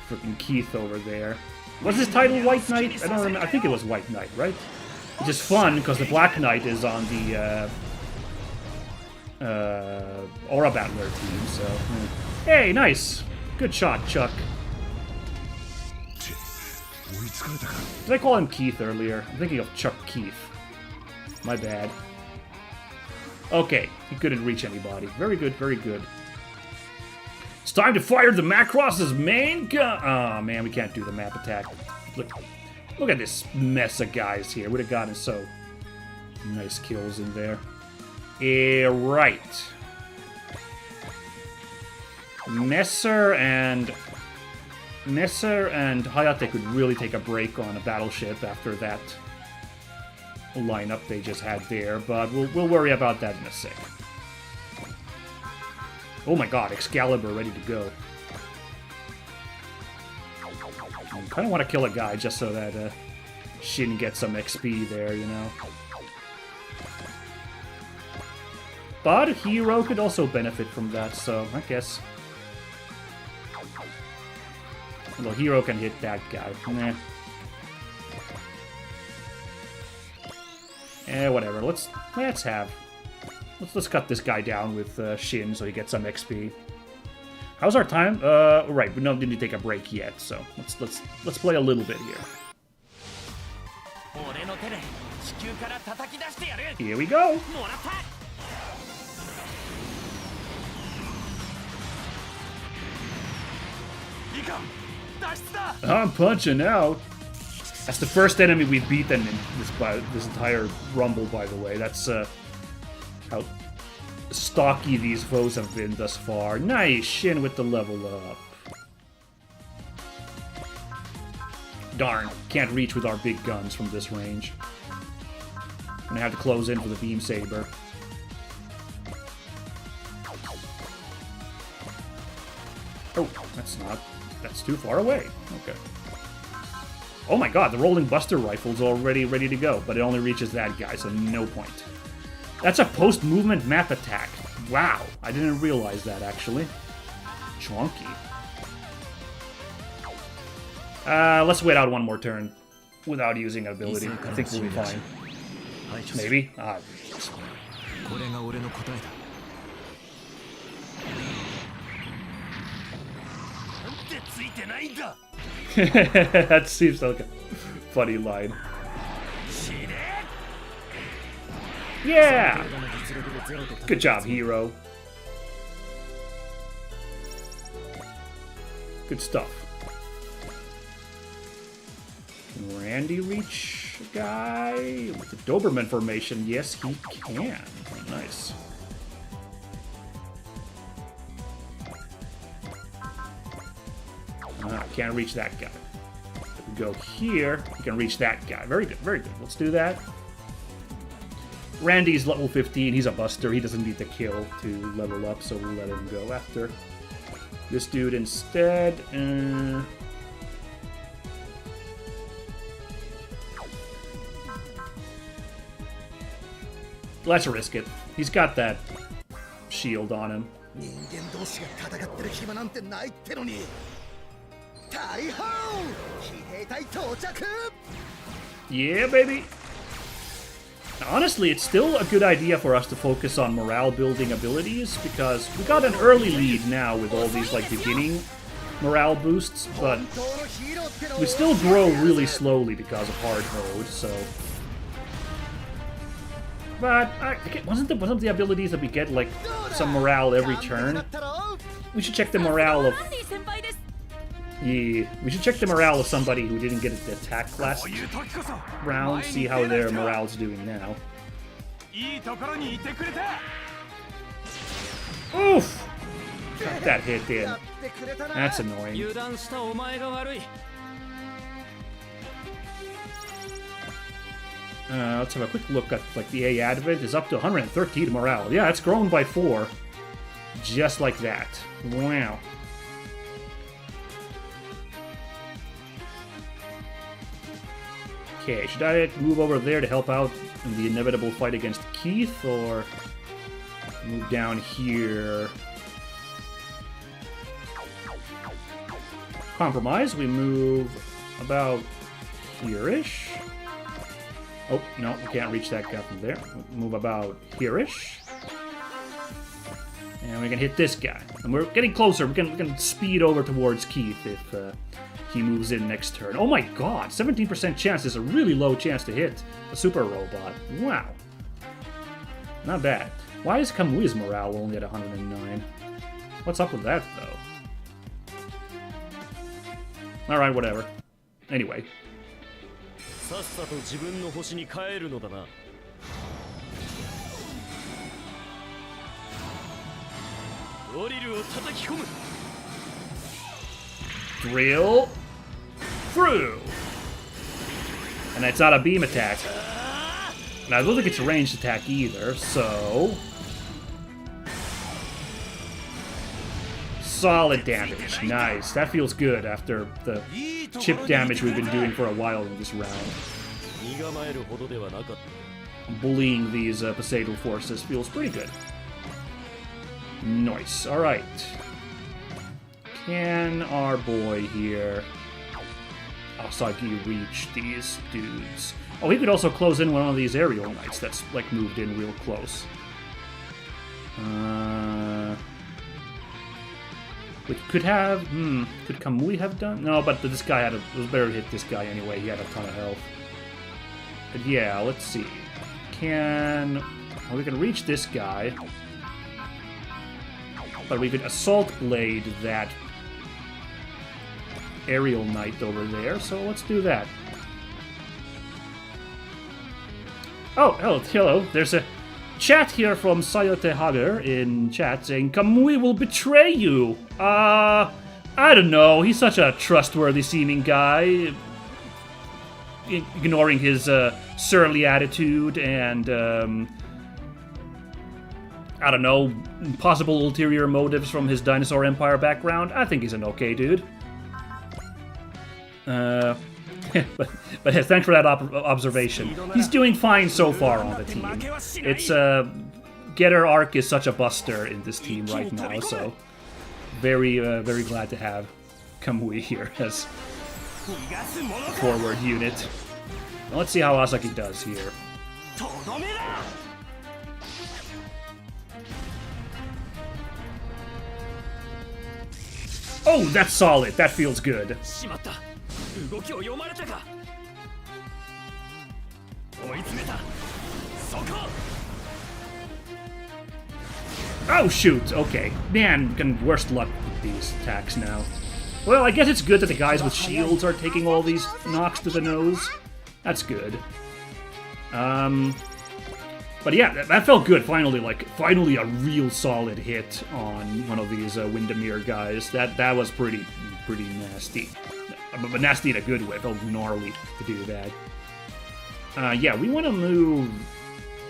Freaking Keith over there. Was his title White Knight? I don't remember. I think it was White Knight, right? Which is fun, because the Black Knight is on the Aura Battler team, so... Hey, nice! Good shot, Chuck. Did I call him Keith earlier? I'm thinking of Chuck Keith. My bad. Okay, he couldn't reach anybody. Very good, very good. It's time to fire the Macross's main gun! Oh man, we can't do the map attack. Look at this mess of guys here. Would have gotten so nice kills in there. Right. Messer and Hayate could really take a break on a battleship after that lineup they just had there, but we'll worry about that in a sec. Oh my god, Excalibur ready to go. I kind of want to kill a guy just so that Shin gets some XP there, you know. But Hero could also benefit from that, so I guess. Although Hero can hit that guy. Nah. Whatever. Let's cut this guy down with Shin so he gets some XP. How's our time? Right, we don't need to take a break yet, so let's play a little bit here. Here we go. I'm punching out. That's the first enemy we've beaten in this entire rumble, by the way. That's how stocky these foes have been thus far. Nice, Shin with the level up. Darn, can't reach with our big guns from this range. Gonna have to close in for the beam saber. Oh, that's too far away. Okay. Oh my god, the rolling buster rifle's already ready to go, but it only reaches that guy, so no point. That's a post-movement map attack. Wow, I didn't realize that, actually. Chonky. Let's wait out one more turn without using an ability. I think we'll be fine. Maybe? That seems like a funny line. Yeah! Good job, Hero. Good stuff. Can Randy reach a guy with the Doberman formation? Yes, he can. Oh, nice. Can't reach that guy. If we go here, we can reach that guy. Very good, very good. Let's do that. Randy's level 15. He's a buster. He doesn't need to kill to level up, so we'll let him go after this dude instead. Let's risk it. He's got that shield on him. Yeah, baby! Honestly, it's still a good idea for us to focus on morale-building abilities, because we got an early lead now with all these, like, beginning morale boosts, but we still grow really slowly because of hard mode, so... But, wasn't the abilities that we get, like, some morale every turn? We should check the morale of... Yeah, we should check the morale of somebody who didn't get the attack last round, see how their morale's doing now. Oof! Got that hit in. That's annoying. Let's have a quick look at, like, the A Advent is up to 113 morale. Yeah, it's grown by 4. Just like that. Wow. Okay, should I move over there to help out in the inevitable fight against Keith, or move down here? Compromise, we move about here-ish. Oh, no, we can't reach that guy from there. Move about here-ish. And we can hit this guy. And we're getting closer. We can speed over towards Keith if he moves in next turn. Oh my god, 17% chance is a really low chance to hit a super robot. Wow. Not bad. Why is Kamui's morale only at 109? What's up with that, though? Alright, whatever. Anyway. Drill through. And it's not a beam attack. And I don't think it's a ranged attack either, so... Solid damage. Nice. That feels good after the chip damage we've been doing for a while in this round. Bullying these Poseidon forces feels pretty good. Nice. Alright. Can our boy here... Asagi reach these dudes? Oh, he could also close in one of these aerial knights that's, like, moved in real close. We could have... could Kamui have done? No, but this guy had a... It was better to hit this guy anyway. He had a ton of health. But yeah, let's see. Can... Well, we can reach this guy. But we could Assault Blade that aerial knight over there, so let's do that. Oh, hello. There's a chat here from Sayote Hager in chat saying, Kamui will betray you. I don't know. He's such a trustworthy seeming guy. Ignoring his surly attitude and, I don't know, possible ulterior motives from his Dinosaur Empire background. I think he's an okay dude. But thanks for that observation. He's doing fine so far on the team. It's Getter Arc is such a buster in this team right now, so very very glad to have Kamui here as forward unit. Well, let's see how Asaki does here. Oh, that's solid. That feels good. Oh shoot, okay. Man, getting worse luck with these attacks now. Well, I guess it's good that the guys with shields are taking all these knocks to the nose. That's good. But yeah, that felt good, finally, finally a real solid hit on one of these Windermere guys. That was pretty nasty. But nasty in a good way. It felt gnarly to do that. Yeah, we want to move...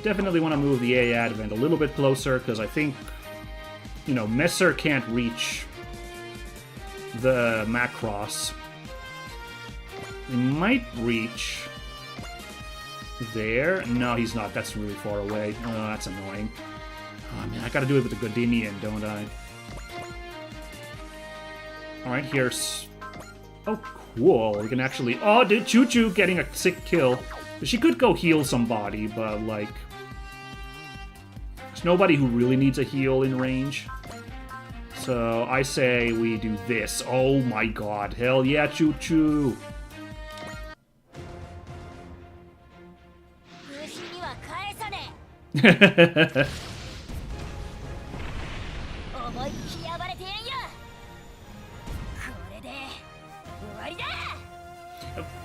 Definitely want to move the A Advent a little bit closer, because I think, you know, Messer can't reach the Macross. He might reach there. No, he's not. That's really far away. Oh, that's annoying. Oh, man, I gotta do it with the Godinian, don't I? Alright, here's... Oh, cool. We can actually... Oh, dude, Choo-Choo getting a sick kill. She could go heal somebody, but, like... There's nobody who really needs a heal in range. So, I say we do this. Oh my god. Hell yeah, Choo-Choo!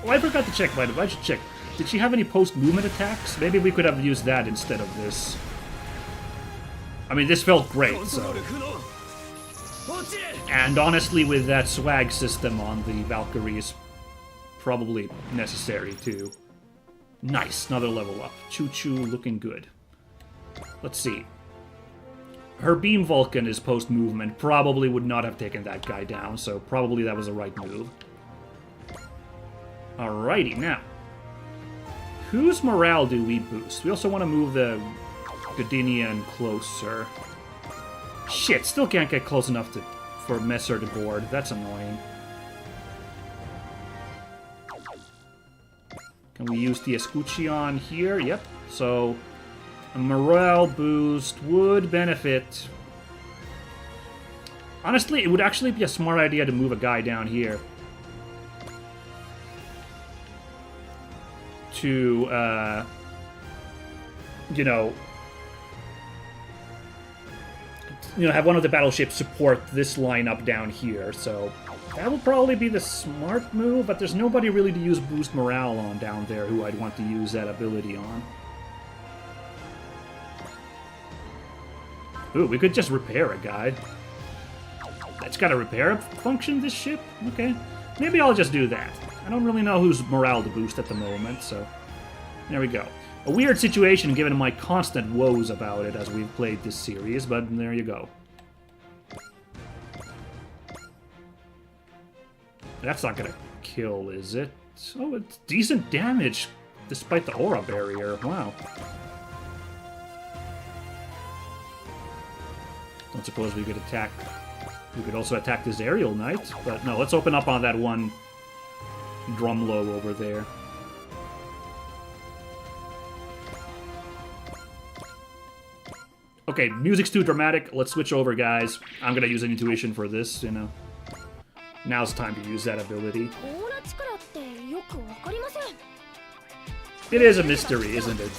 Oh, I forgot to check, by the way. I should check. Did she have any post-movement attacks? Maybe we could have used that instead of this. I mean, this felt great, so... And honestly, with that swag system on the Valkyries, probably necessary, too. Nice, another level up. Choo-Choo looking good. Let's see. Her Beam Vulcan is post-movement. Probably would not have taken that guy down, so probably that was the right move. Alrighty, now. Whose morale do we boost? We also want to move the Godinian closer. Shit, still can't get close enough for Messer to board. That's annoying. Can we use the Escuchion here? Yep. So, a morale boost would benefit. Honestly, it would actually be a smart idea to move a guy down here. To, you know, have one of the battleships support this lineup down here, so that will probably be the smart move, but there's nobody really to use boost morale on down there who I'd want to use that ability on. Ooh, we could just repair a guy. It's got a repair function, this ship? Okay. Maybe I'll just do that. I don't really know whose morale to boost at the moment, so... There we go. A weird situation given my constant woes about it as we've played this series, but there you go. That's not gonna kill, is it? Oh, it's decent damage, despite the aura barrier. Wow. Don't suppose we could attack... We could also attack this aerial knight, but no, let's open up on that one drumlow over there. Okay, music's too dramatic. Let's switch over, guys. I'm gonna use an intuition for this, you know. Now's the time to use that ability. It is a mystery, isn't it?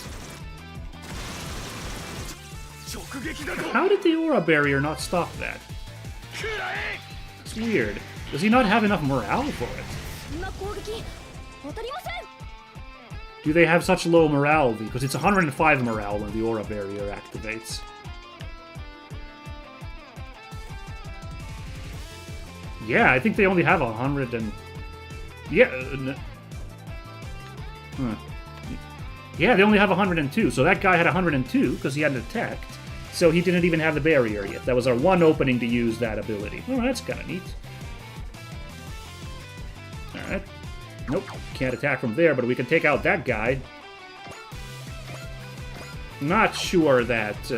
How did the aura barrier not stop that? It's weird. Does he not have enough morale for it? Do they have such low morale? Because it's 105 morale when the aura barrier activates. Yeah, I think they only have 100 and... Yeah. Yeah, they only have 102. So that guy had 102 because he hadn't attacked. So he didn't even have the barrier yet. That was our one opening to use that ability. Oh, that's kind of neat. Alright. Nope, can't attack from there, but we can take out that guy. Not sure that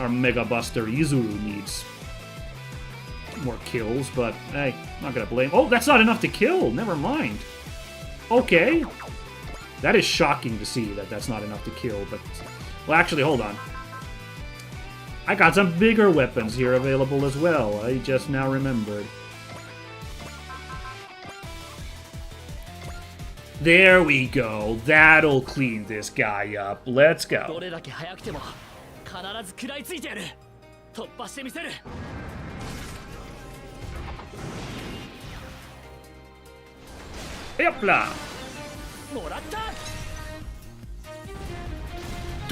our Mega Buster Izuru needs more kills, but hey, not gonna blame... Oh, that's not enough to kill! Never mind. Okay. That is shocking to see that that's not enough to kill, but... Well, actually, hold on. I got some bigger weapons here available as well. I just now remembered. There we go. That'll clean this guy up. Let's go. Yepla!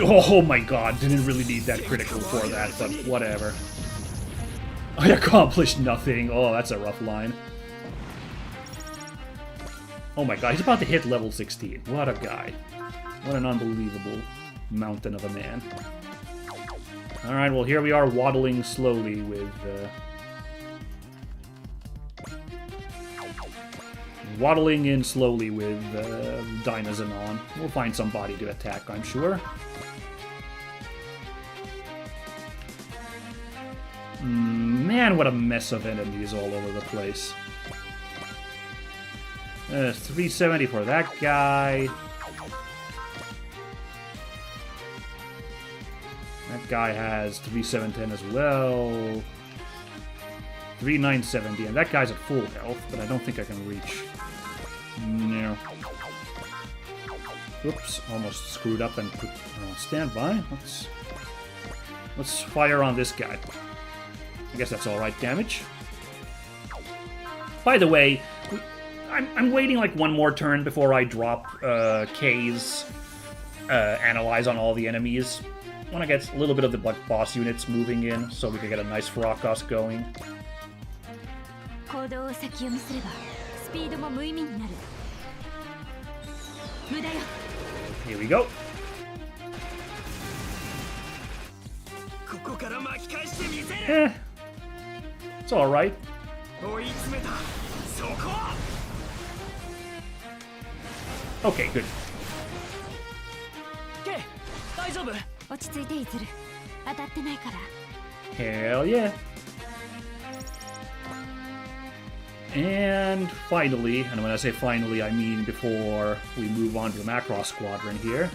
Oh my god, didn't really need that critical for that, but whatever. I accomplished nothing. Oh, that's a rough line. Oh my god, he's about to hit level 16. What a guy. What an unbelievable mountain of a man. Alright, well here we are waddling slowly with... waddling in slowly with Dynazenon. We'll find somebody to attack, I'm sure. Man, what a mess of enemies all over the place. 370 for that guy. That guy has 3710 as well. 3970, and that guy's at full health, but I don't think I can reach. No. Oops, almost screwed up and put on standby. Let's fire on this guy. I guess that's alright damage. By the way, I'm waiting like one more turn before I drop K's Analyze on all the enemies. I want to get a little bit of the boss units moving in so we can get a nice Fracas going. Here we go. It's alright. Okay, good. Hell yeah. And finally, and when I say finally, I mean before we move on to the Macross Squadron here.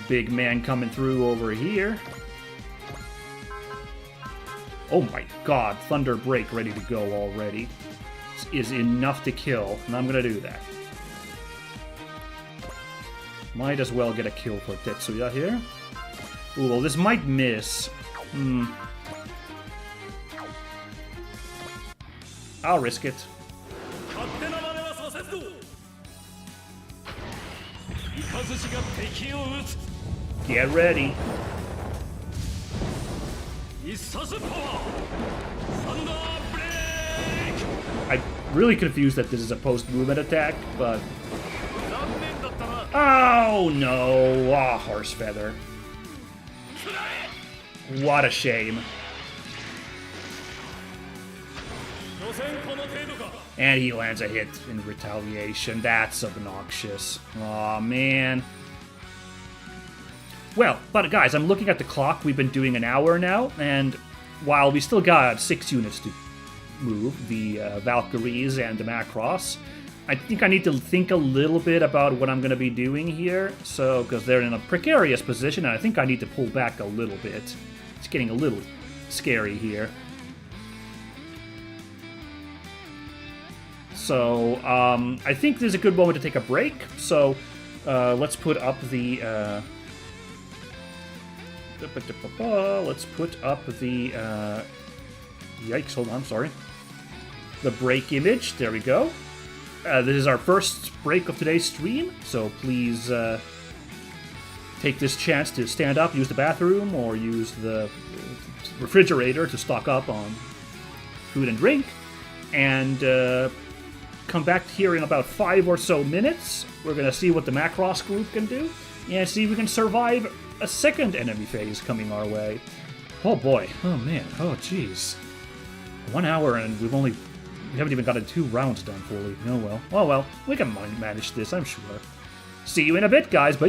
Big man coming through over here. Oh my god, Thunder Break ready to go already. This is enough to kill, and I'm gonna do that. Might as well get a kill for Tetsuya here. Ooh, well, this might miss. I'll risk it. Get ready. I'm really confused that this is a post-movement attack, but... Oh, no. Ah, horse feather. What a shame. And he lands a hit in retaliation. That's obnoxious. Aw, man. Well, but guys, I'm looking at the clock. We've been doing an hour now, and while we still got 6 units to move, the Valkyries and the Macross, I think I need to think a little bit about what I'm going to be doing here. So, because they're in a precarious position, and I think I need to pull back a little bit. It's getting a little scary here. So, I think this is a good moment to take a break. So, let's put up the... let's put up the... yikes, hold on, sorry. The break image, there we go. This is our first break of today's stream, so please take this chance to stand up, use the bathroom, or use the refrigerator to stock up on food and drink. And... come back here in about 5 or so minutes. We're going to see what the Macross group can do, and see if we can survive a second enemy phase coming our way. Oh boy. Oh man. Oh jeez. 1 hour and we haven't even gotten 2 rounds done fully. Oh well. Oh well. We can manage this, I'm sure. See you in a bit, guys. Bye.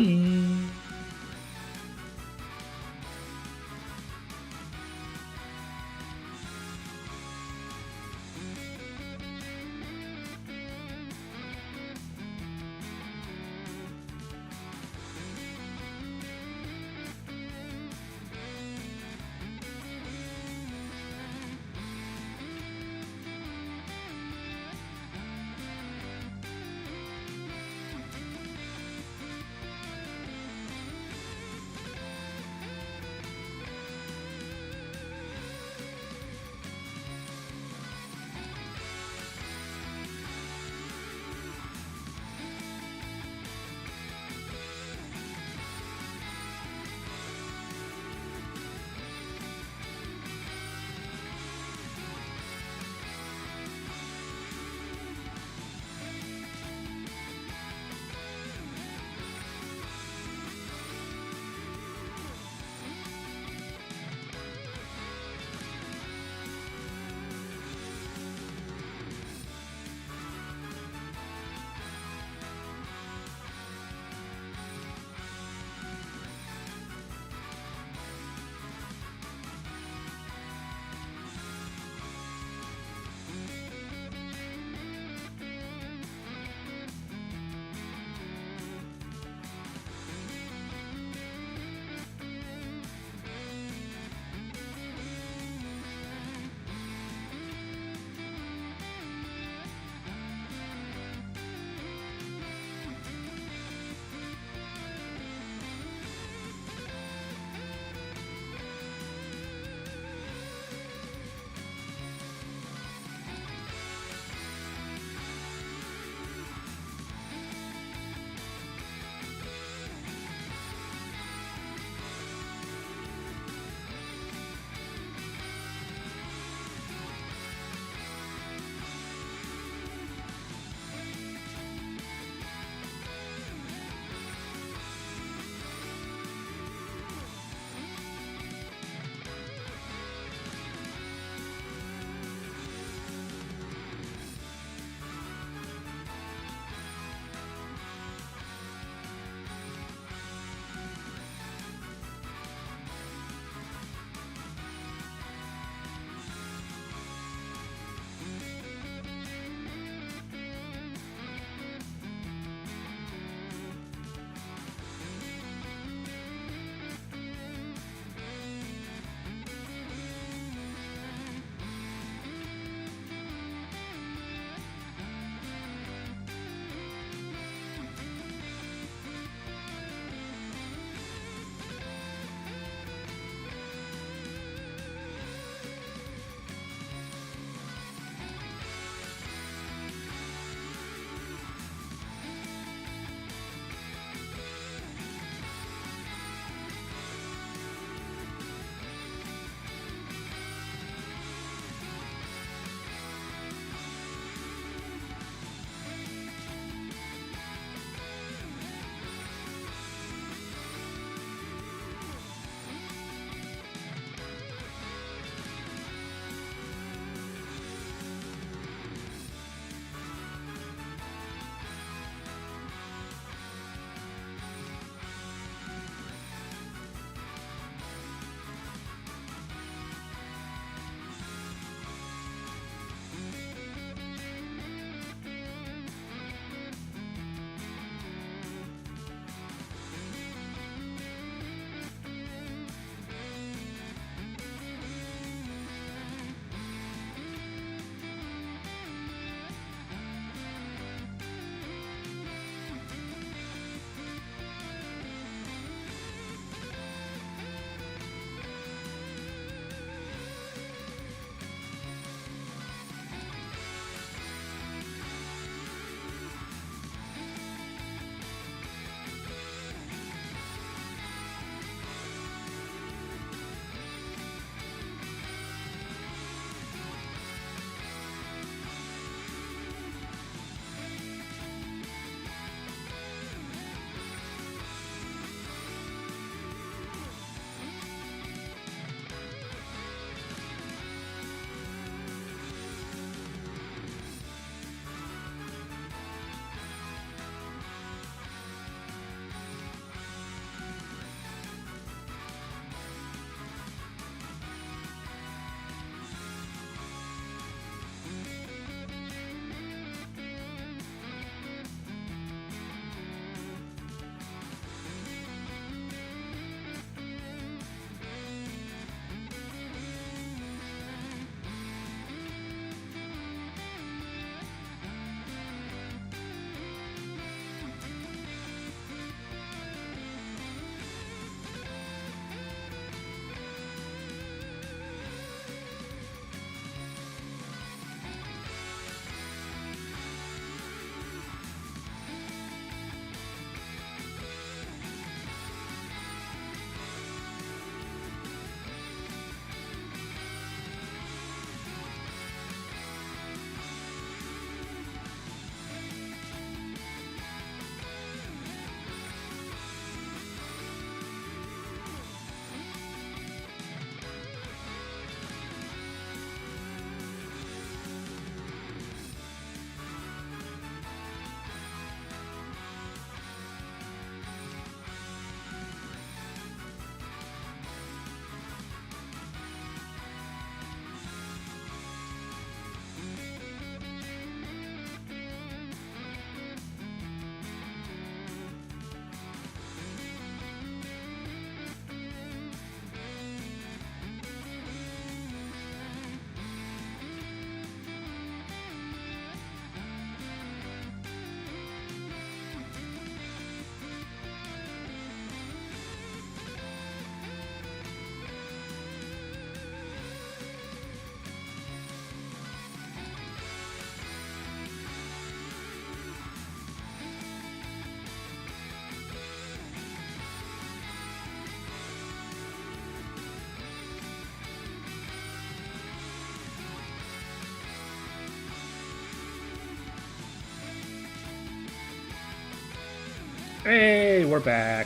Hey, we're back.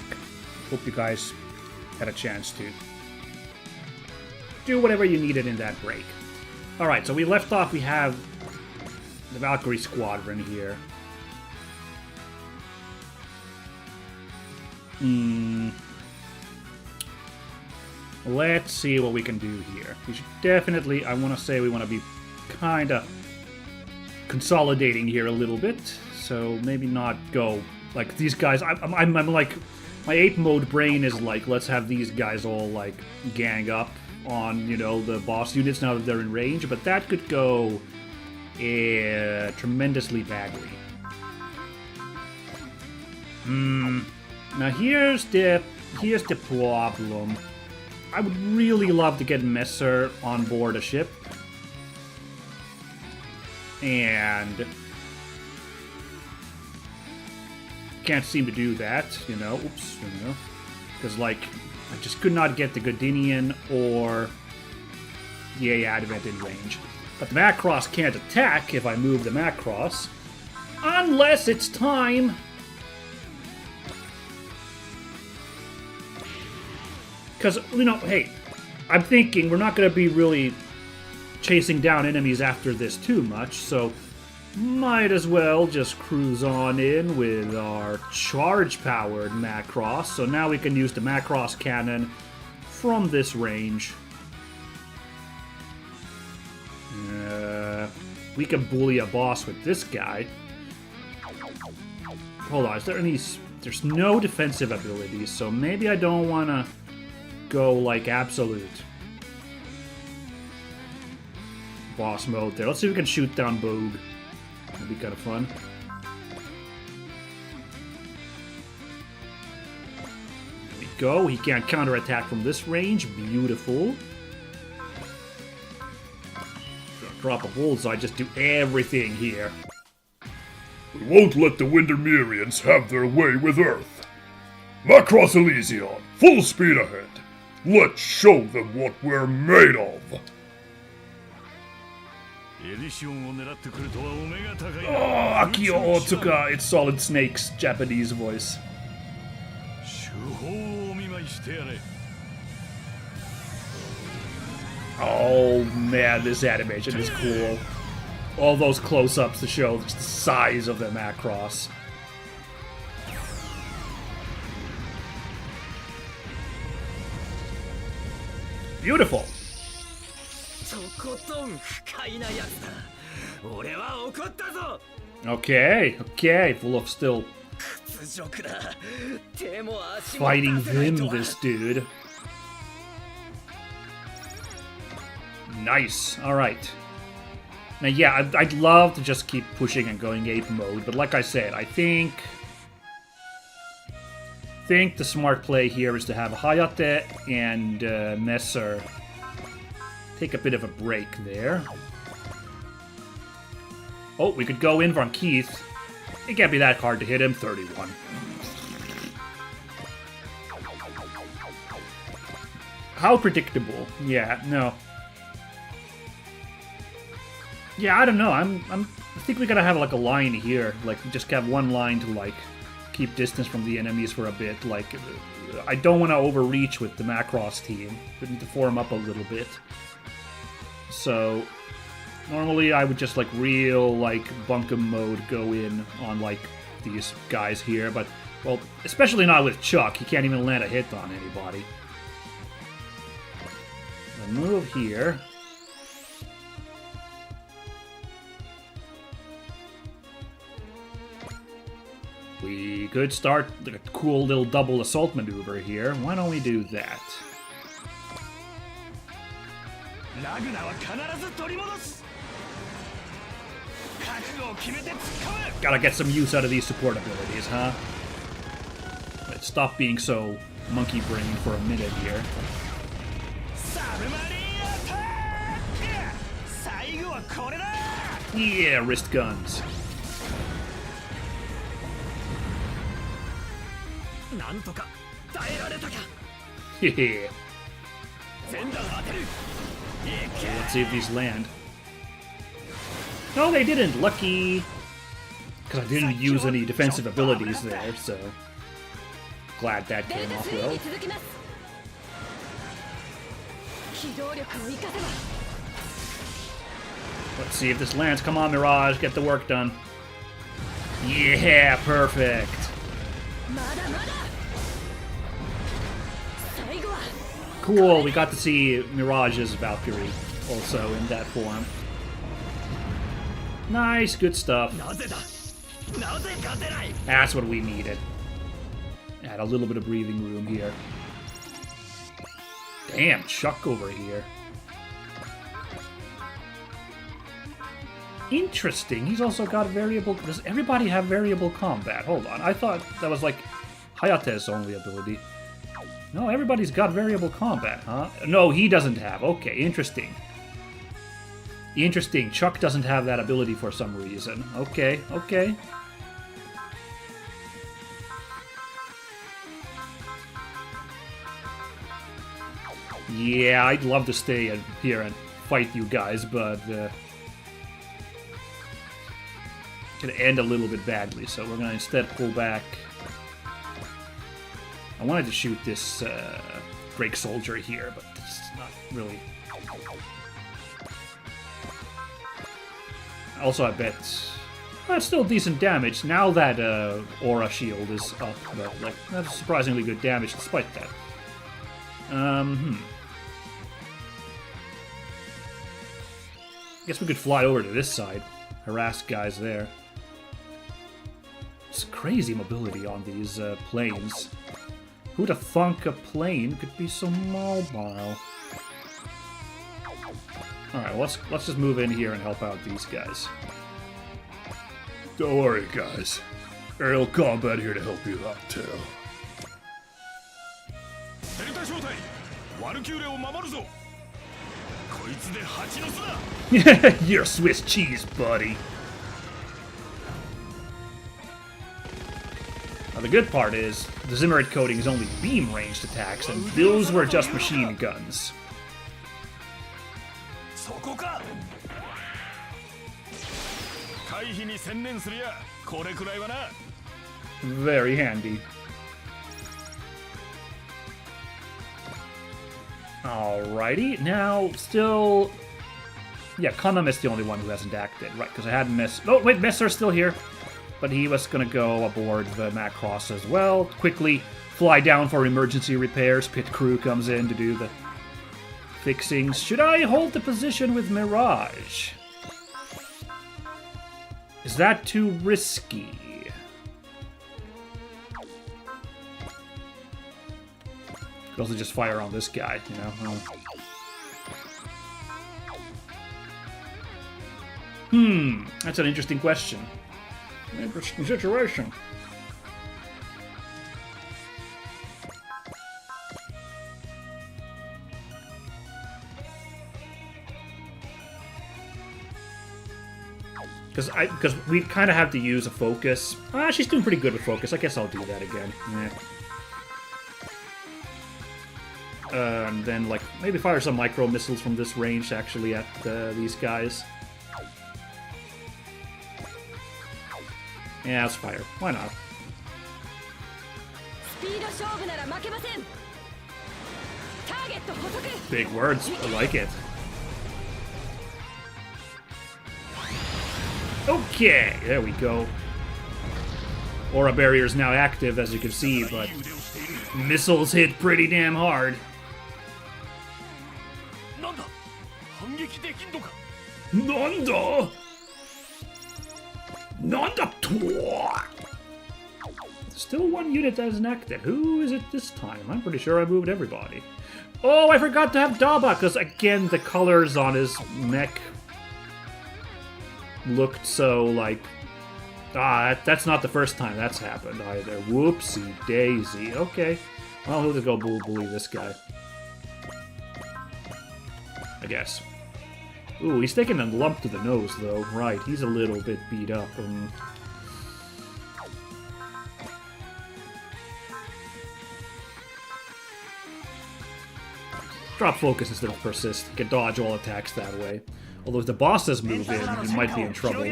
Hope you guys had a chance to do whatever you needed in that break. Alright, so we left off, we have the Valkyrie Squadron here. Let's see what we can do here. We should definitely, I want to say we want to be kind of consolidating here a little bit. So maybe not go like these guys. I'm like, my ape mode brain is like, let's have these guys all like gang up on, you know, the boss units now that they're in range. But that could go tremendously badly. Now here's the problem. I would really love to get Messer on board a ship. And can't seem to do that, you know. Oops, you know. Because, like, I just could not get the Godinian or the A Advent in range. But the Macross can't attack if I move the Macross. Unless it's time. Because, you know, hey, I'm thinking we're not going to be really chasing down enemies after this too much, so might as well just cruise on in with our charge-powered Macross. So now we can use the Macross cannon from this range. We can bully a boss with this guy. Hold on, is there any... There's no defensive abilities, so maybe I don't want to go like absolute boss mode there. Let's see if we can shoot down Bogue. That'd be kind of fun. There we go. He can't counterattack from this range. Beautiful. Drop a bullseye. Just do everything here. We won't let the Windermerians have their way with Earth. Macross Elysion, full speed ahead. Let's show them what we're made of. Oh, Akio Otsuka, it's Solid Snake's Japanese voice. Oh man, this animation is cool. All those close-ups to show just the size of the Macross. Beautiful. Okay, full of still fighting him, this dude. Nice. Alright. Now, yeah, I'd love to just keep pushing and going ape mode, but like I said, I think the smart play here is to have Hayate and Messer take a bit of a break there. Oh, we could go in from Keith. It can't be that hard to hit him. 31. How predictable. Yeah, no. Yeah, I don't know. I think we gotta have like a line here. Like, we just have one line to like keep distance from the enemies for a bit. Like, I don't want to overreach with the Macross team. We need to form up a little bit. So normally I would just like real like bunkum mode go in on like these guys here, but well, especially not with Chuck. He can't even land a hit on anybody. I'll move here. We could start a cool little double assault maneuver here. Why don't we do that? Gotta get some use out of these support abilities, huh? Let's stop being so monkey brain for a minute here. Yeah, wrist guns. Yeah. Let's see if these land. No, they didn't. Lucky. Because I didn't use any defensive abilities there, so... Glad that came off well. Let's see if this lands. Come on, Mirage, get the work done. Yeah, perfect. Cool, we got to see Mirage's Valkyrie also in that form. Nice, good stuff. That's what we needed. Add a little bit of breathing room here. Damn, Chuck over here. Interesting, he's also got variable... Does everybody have variable combat? Hold on, I thought that was like Hayate's only ability. No, everybody's got variable combat, huh? No, he doesn't have. Okay, interesting. Interesting, Chuck doesn't have that ability for some reason. Okay, okay. Yeah, I'd love to stay here and fight you guys, but gonna end a little bit badly, so we're gonna instead pull back. I wanted to shoot this Drake Soldier here, but it's not really. Also, I bet that's still decent damage now that Aura Shield is up, but like that's surprisingly good damage despite that. Guess we could fly over to this side, harass guys there. It's crazy mobility on these planes. Who'd have thunk a plane could be so mobile? Alright, let's just move in here and help out these guys. Don't worry, guys. Aerial combat here to help you out, too. You're Swiss cheese, buddy. Now, the good part is, the Zimmerit coating is only beam-ranged attacks, and those were just machine guns. Very handy. Alrighty, now, still... Yeah, Kanam is the only one who hasn't acted, right, because I had Mess... Oh, wait, Messer's still here. But he was going to go aboard the Macross as well. Quickly fly down for emergency repairs. Pit crew comes in to do the fixings. Should I hold the position with Mirage? Is that too risky? Could also just fire on this guy, you know? That's an interesting question. Interesting situation. Because we kind of have to use a focus. She's doing pretty good with focus. I guess I'll do that again. And then, like, maybe fire some micro missiles from this range actually at these guys. Yeah, let's fire. Why not? Big words. I like it. Okay, there we go. Aura barrier is now active, as you can see, but missiles hit pretty damn hard. Nanda! Nanda! Still one unit that isn't active. Who is it this time? I'm pretty sure I moved everybody. Oh, I forgot to have Daba, because again, the colors on his mech looked so like... that's not the first time that's happened either. Whoopsie daisy. Okay. Well, he'll just go bully this guy. I guess. Ooh, he's taking a lump to the nose, though. Right, he's a little bit beat up. Drop focus instead of persist. You can dodge all attacks that way. Although if the bosses move in, you might be in trouble.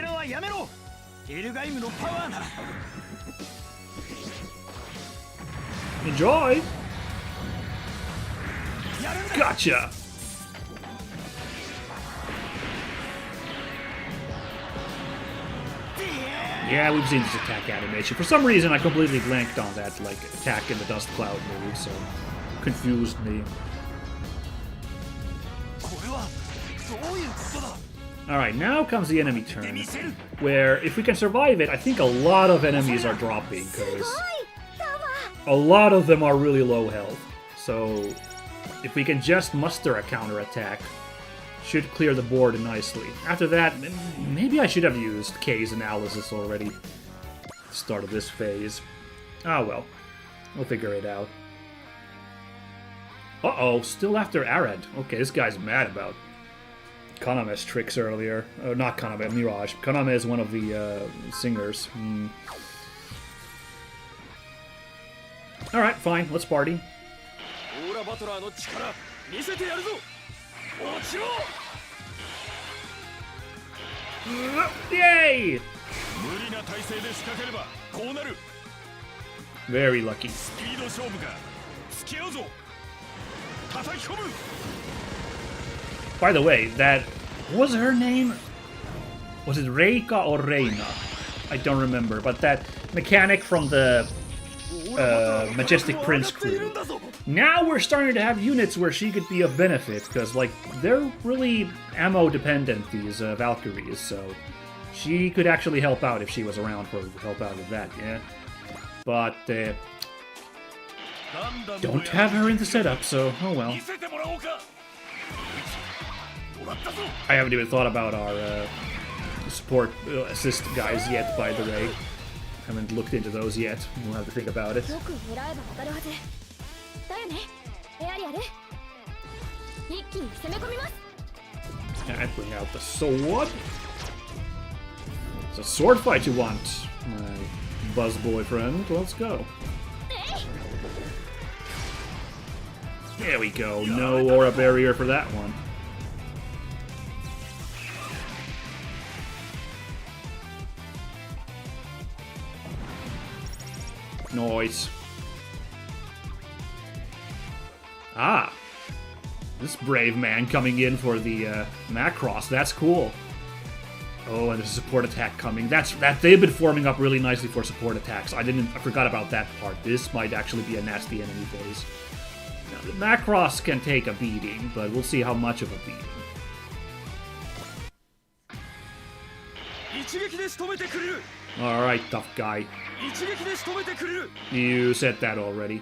Enjoy! Gotcha! Yeah, we've seen this attack animation. For some reason, I completely blanked on that, like, attack in the dust cloud move, so confused me. Alright, now comes the enemy turn, where if we can survive it, I think a lot of enemies are dropping, because a lot of them are really low health. So if we can just muster a counterattack, should clear the board nicely. After that, maybe I should have used K's analysis already at the start of this phase. Ah well, we'll figure it out. Uh-oh, still after Arad. Okay, this guy's mad about Kaname's tricks earlier. Not Kaname, Mirage. Kaname is one of the singers. Alright, fine, let's party. Yay! Very lucky. By the way, that... what was her name? Was it Reika or Reina? I don't remember, but that mechanic from the Majestic Prince crew. Now we're starting to have units where she could be of benefit, because, like, they're really ammo-dependent, these Valkyries, so she could actually help out if she was around for help out with that, yeah? But, don't have her in the setup, so oh well. I haven't even thought about our support assist guys yet, by the way. Haven't looked into those yet. We'll have to think about it. I bring out the sword. It's a sword fight you want, my buzz boyfriend. Let's go. There we go. No aura barrier for that one. Noise. Ah. This brave man coming in for the Macross. That's cool. Oh, and there's a support attack coming. They've been forming up really nicely for support attacks. I forgot about that part. This might actually be a nasty enemy phase. Now, the Macross can take a beating, but we'll see how much of a beating. Alright, tough guy. You said that already.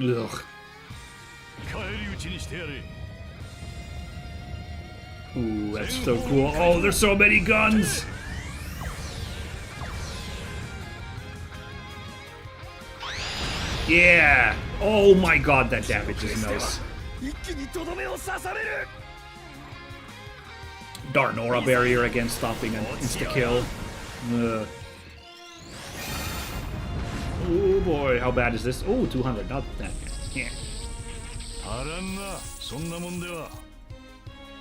Ugh. Ooh, that's so cool. Oh, there's so many guns! Yeah! Oh my god, that damage is nice. Darn aura barrier again, stopping an insta-kill. Oh boy, how bad is this? Oh, 200, not that bad. Yeah.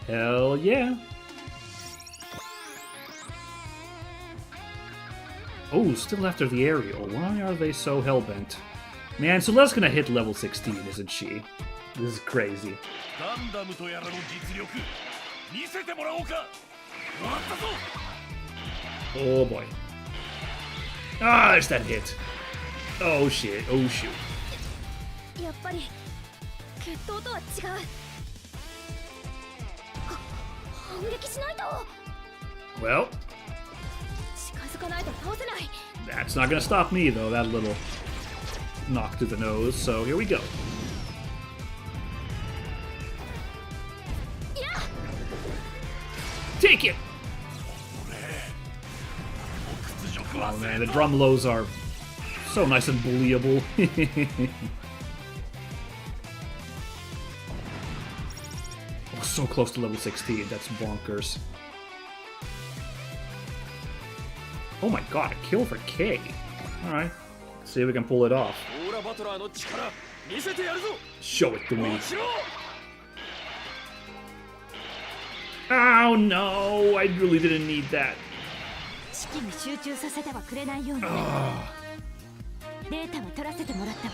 Hell yeah. Oh, still after the aerial. Why are they so hellbent? Man, Soleil's gonna hit level 16, isn't she? This is crazy. Oh boy. Ah, there's that hit. Oh shit, oh shoot. Well, that's not gonna stop me though, that little knock to the nose, so here we go. Take it! Oh man, the drum lows are so nice and bullyable. Oh, so close to level 16, that's bonkers. Oh my god, a kill for K. Alright, see if we can pull it off. Show it to me. Oh no, I really didn't need that. 気に集中させてはくれないように。データは取らせてもらったわ。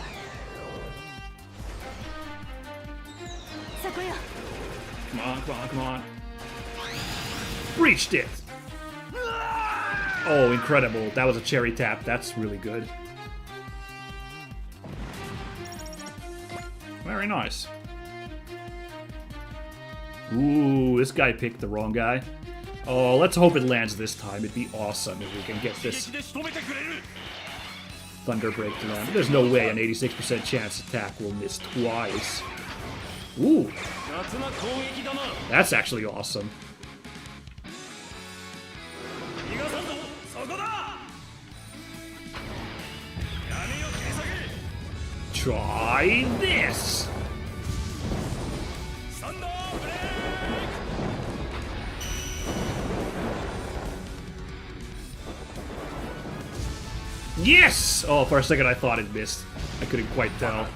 そこよ。Come on, come on, come on. Reached it! Oh, incredible. That was a cherry tap. That's really good. Very nice. Ooh, this guy picked the wrong guy. Oh, let's hope it lands this time. It'd be awesome if we can get this Thunder Break to land. There's no way an 86% chance attack will miss twice. Ooh. That's actually awesome. Try this! Yes! Oh, for a second I thought it missed. I couldn't quite tell.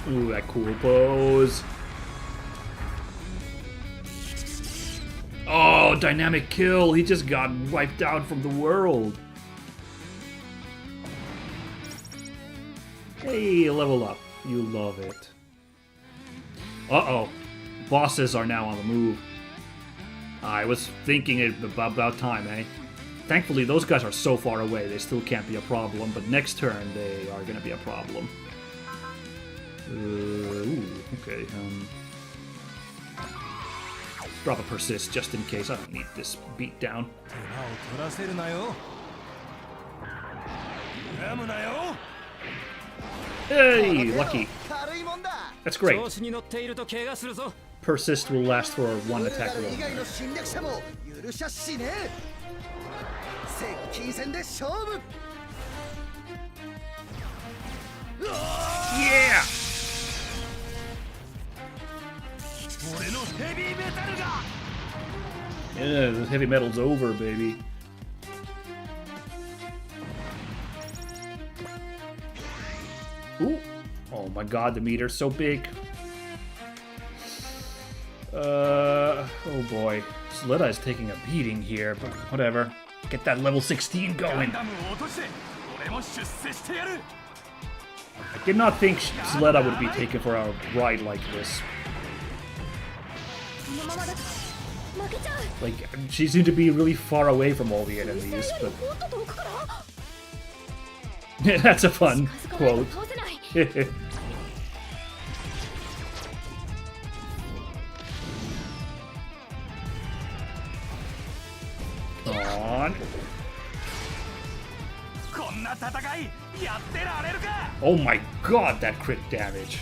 Ooh, that cool pose. Oh, dynamic kill. He just got wiped out from the world. Hey, level up. You love it. Uh-oh. Bosses are now on the move. I was thinking it about time, eh? Thankfully, those guys are so far away, they still can't be a problem, but next turn, they are gonna be a problem. Ooh, okay, drop a persist just in case. I don't need this beat down. Hey, lucky. That's great. Persist will last for one attack alone. Yeah! Yeah, the heavy metal's over, baby. Ooh! Oh my god, the meter's so big. Oh boy. Soletta is taking a beating here, but whatever. Get that level 16 going. I did not think Soletta would be taken for a ride like this. Like, she seemed to be really far away from all the enemies, but... That's a fun quote. Come on. Oh my god, that crit damage.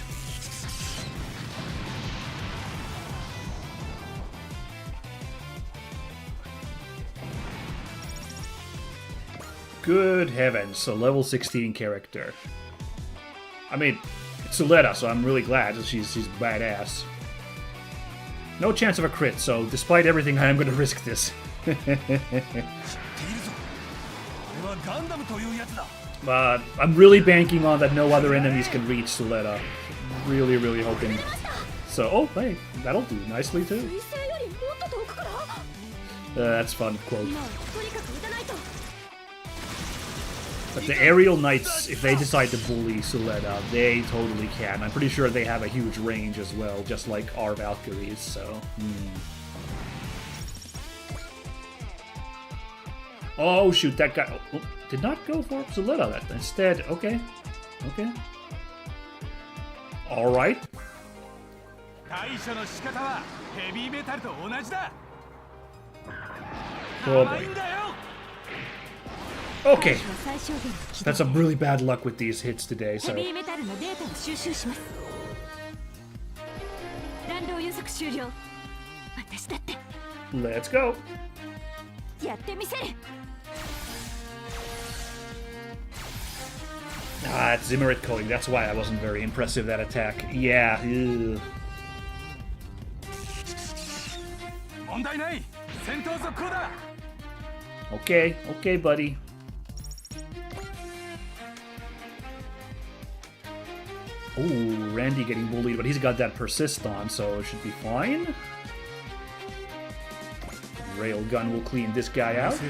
Good heavens, so level 16 character. I mean, it's Soletta, so I'm really glad that she's badass. No chance of a crit, so despite everything, I am going to risk this. But I'm really banking on that no other enemies can reach Soletta. Really, really hoping. So, oh, hey, that'll do nicely too. That's fun quote. But the aerial knights, if they decide to bully Soletta, they totally can. I'm pretty sure they have a huge range as well, just like our Valkyries, so... Oh, shoot, that guy... Oh, did not go for Soletta that instead. Okay. Okay. Alright. Oh boy. Okay. That's some really bad luck with these hits today, so... Let's go. Ah, it's Zimmerit coding. That's why I wasn't very impressive, that attack. Yeah. Ew. Okay, okay, buddy. Ooh, Randy getting bullied, but he's got that persist on, so it should be fine. Railgun will clean this guy out.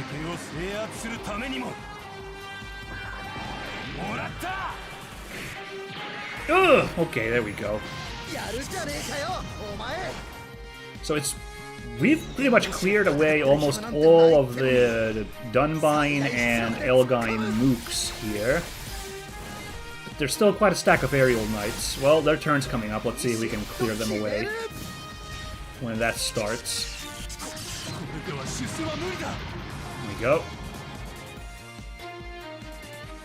Ugh! Okay, there we go. So we've pretty much cleared away almost all of the Dunbine and Elgine mooks here. But there's still quite a stack of aerial knights. Well, their turn's coming up. Let's see if we can clear them away when that starts. There we go.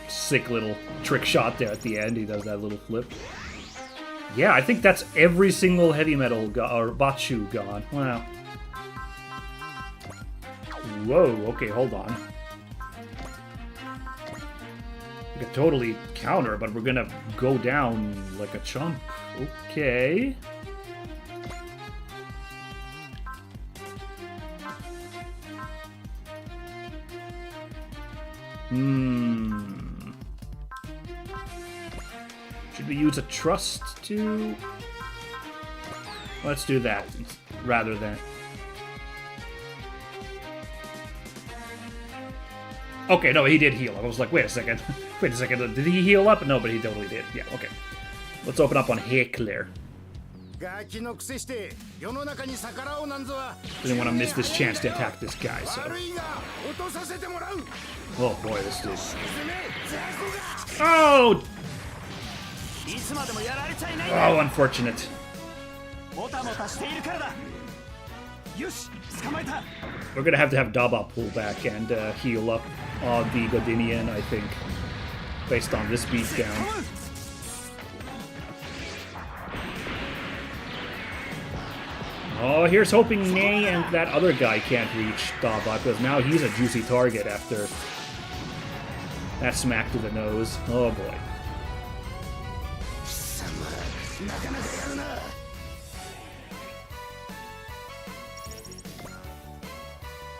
Sick little trick shot there at the end. He does that little flip. Yeah, I think that's every single heavy metal or Bachu gone. Wow. Whoa, okay, hold on. We could totally counter, but we're gonna go down like a chump. Okay. Should we use a trust to... Let's do that rather than... Okay, no, he did heal. I was like, wait a second. Wait a second, did he heal up? No, but he totally did. Yeah, okay. Let's open up on Heckler. Didn't want to miss this chance to attack this guy, so... Oh boy, this dude. Oh! Oh, unfortunate. We're gonna have to have Daba pull back and heal up on the Godinian, I think, based on this beatdown. Oh, here's hoping Nay and that other guy can't reach Daba, because now he's a juicy target after that smack to the nose. Oh boy.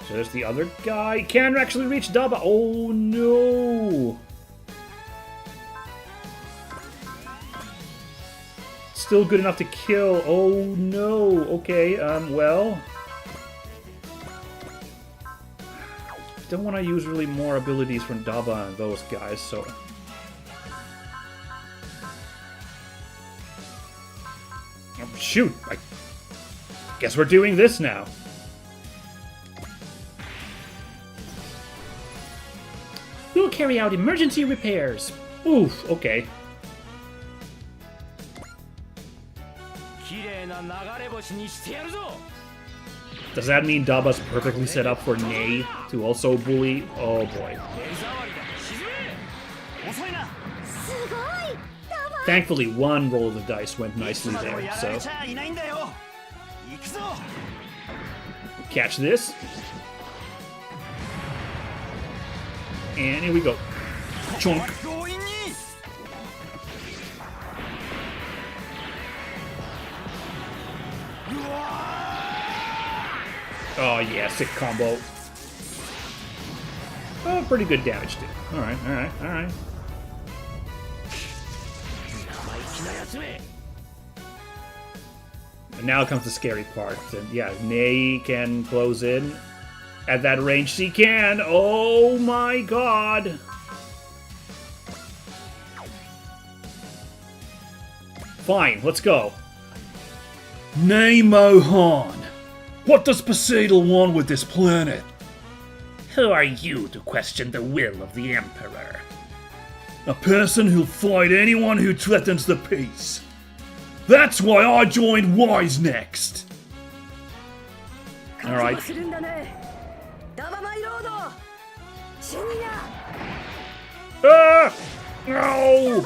So there's the other guy. Can actually reach Daba. Oh no! Still good enough to kill. Oh no. Okay, well. Don't want to use really more abilities from Daba and those guys, so. Oh, shoot! I guess we're doing this now. We'll carry out emergency repairs. Oof, okay. Does that mean Daba's perfectly set up for Nei to also bully? Oh boy. Thankfully, one roll of the dice went nicely there, so... Catch this. And here we go. Chunk. Oh yeah, sick combo. Oh, pretty good damage too. Alright, alright, alright. And now comes the scary part. And yeah, Nei can close in. At that range she can. Oh my god. Fine, let's go. Nei Mohan. What does Poseidon want with this planet? Who are you to question the will of the Emperor? A person who'll fight anyone who threatens the peace. That's why I joined Wise next. Alright. Ah! No!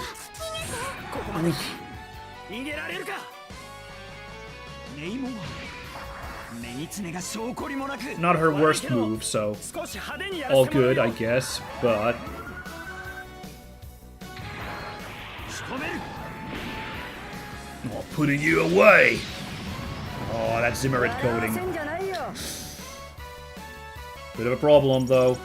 Not her worst move, so all good, I guess, but... Oh, putting you away! Oh, that Zimmerit coding. Bit of a problem, though.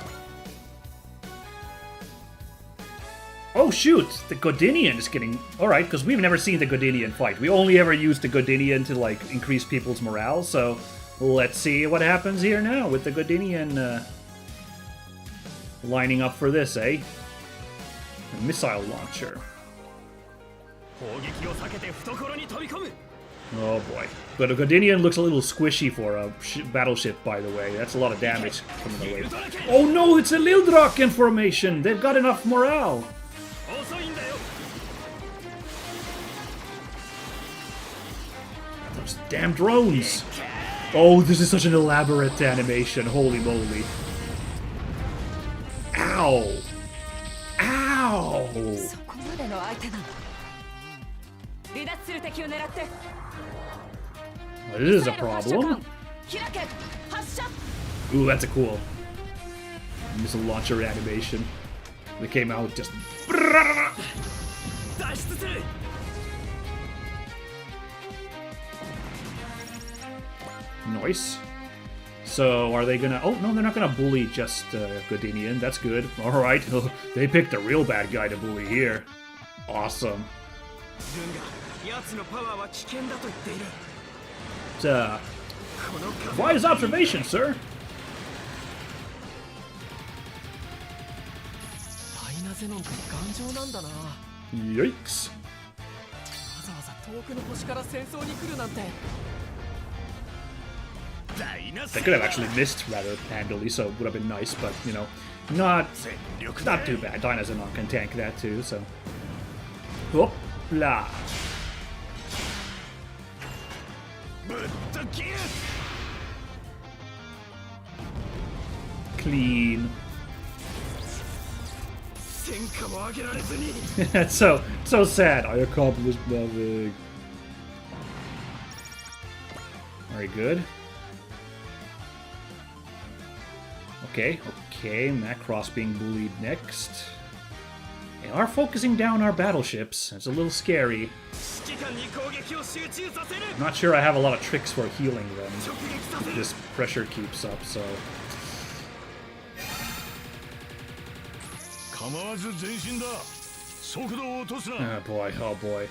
Oh, shoot! The Godinian is getting... Alright, because we've never seen the Godinian fight. We only ever used the Godinian to, like, increase people's morale, so... Let's see what happens here now with the Godinian lining up for this, eh? A missile launcher. Oh boy. But a Godinian looks a little squishy for a battleship, by the way. That's a lot of damage coming away. Oh no, it's a Lildraken formation! They've got enough morale! Those damn drones! Oh, this is such an elaborate animation. Holy moly. Ow! Ow! Oh, this is a problem. Ooh, that's a cool missile launcher animation. They came out just... Nice. So, are they gonna... Oh, no, they're not gonna bully just Godinian. That's good. Alright, they picked a real bad guy to bully here. Awesome. Wise observation, sir. Yikes. They could have actually missed rather handily, so it would have been nice, but, you know, not too bad. Dynazenon can tank that too, so... Hoopla. Clean. That's so sad. I accomplished nothing. Very good. Okay, Macross being bullied next. They are focusing down our battleships. It's a little scary. I'm not sure I have a lot of tricks for healing them if this pressure keeps up, so... Oh boy, oh boy.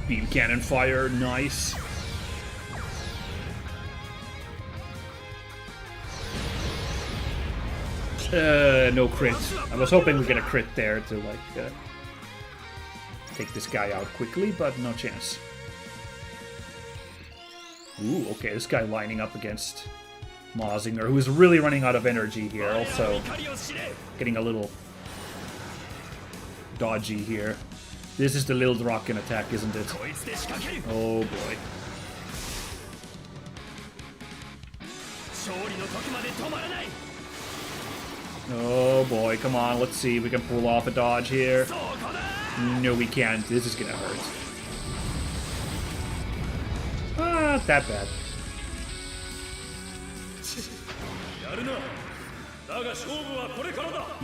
Beam cannon fire, nice. No crit. I was hoping we'd get a crit there to, like, take this guy out quickly, but no chance. Ooh, okay, this guy lining up against Mazinger, who's really running out of energy here. Also, getting a little dodgy here. This is the Lildraken attack, isn't it? Oh boy. Oh boy, come on, let's see if we can pull off a dodge here. No, we can't. This is gonna hurt. Not that bad.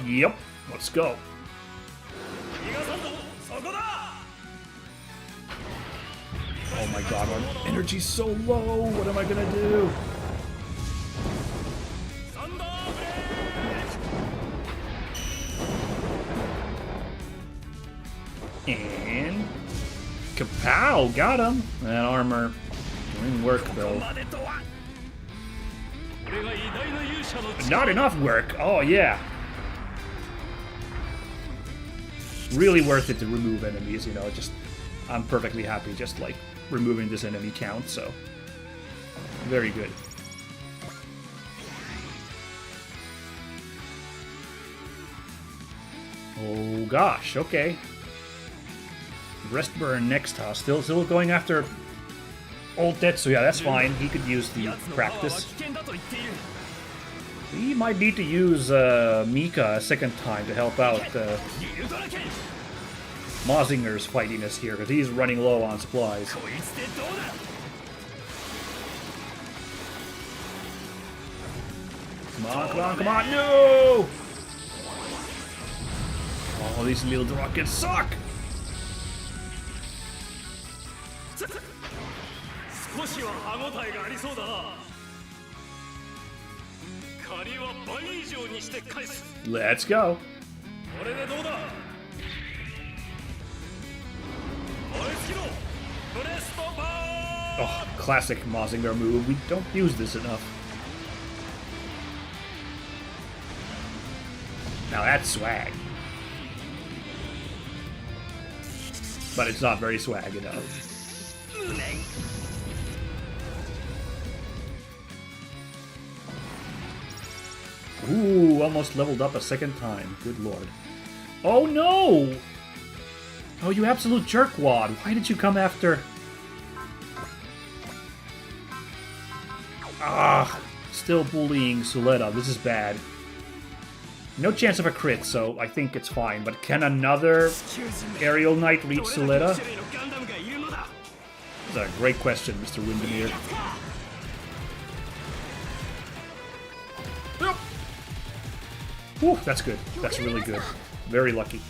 Yep, let's go. Oh my god, our energy's so low. What am I gonna do? And kapow! Got him. That armor didn't work though. Not enough work. Oh yeah. Really worth it to remove enemies. You know, just I'm perfectly happy just like removing this enemy count. So very good. Oh gosh. Okay. Rest burn next house. Still going after old Tetsuya. That's fine. He could use the practice. He might need to use Mika a second time to help out Mazinger's fightiness here, because he's running low on supplies. Come on, come on, come on! No! Oh, these little rockets suck! Let's go. Oh, classic Mazinger move. We don't use this enough. Now that's swag. But it's not very swag enough. Ooh, almost leveled up a second time. Good lord. Oh no! Oh, you absolute jerkwad. Why did you come after... Ah, still bullying Suleta. This is bad. No chance of a crit, so I think it's fine. But can another Aerial Knight reach Suleta? That's a great question, Mr. Windermere. Whew, that's good. That's really good. Very lucky.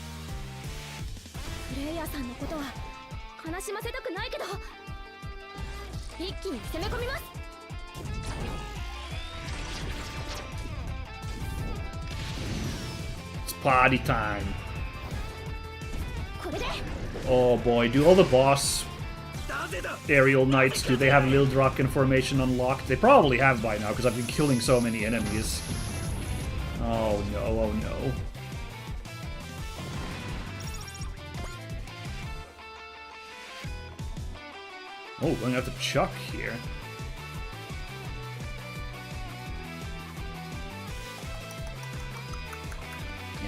It's party time. Oh boy, do all the boss Aerial Knights, do they have Lil Draken formation unlocked? They probably have by now, because I've been killing so many enemies. Oh no, oh no. Oh, going after Chuck here.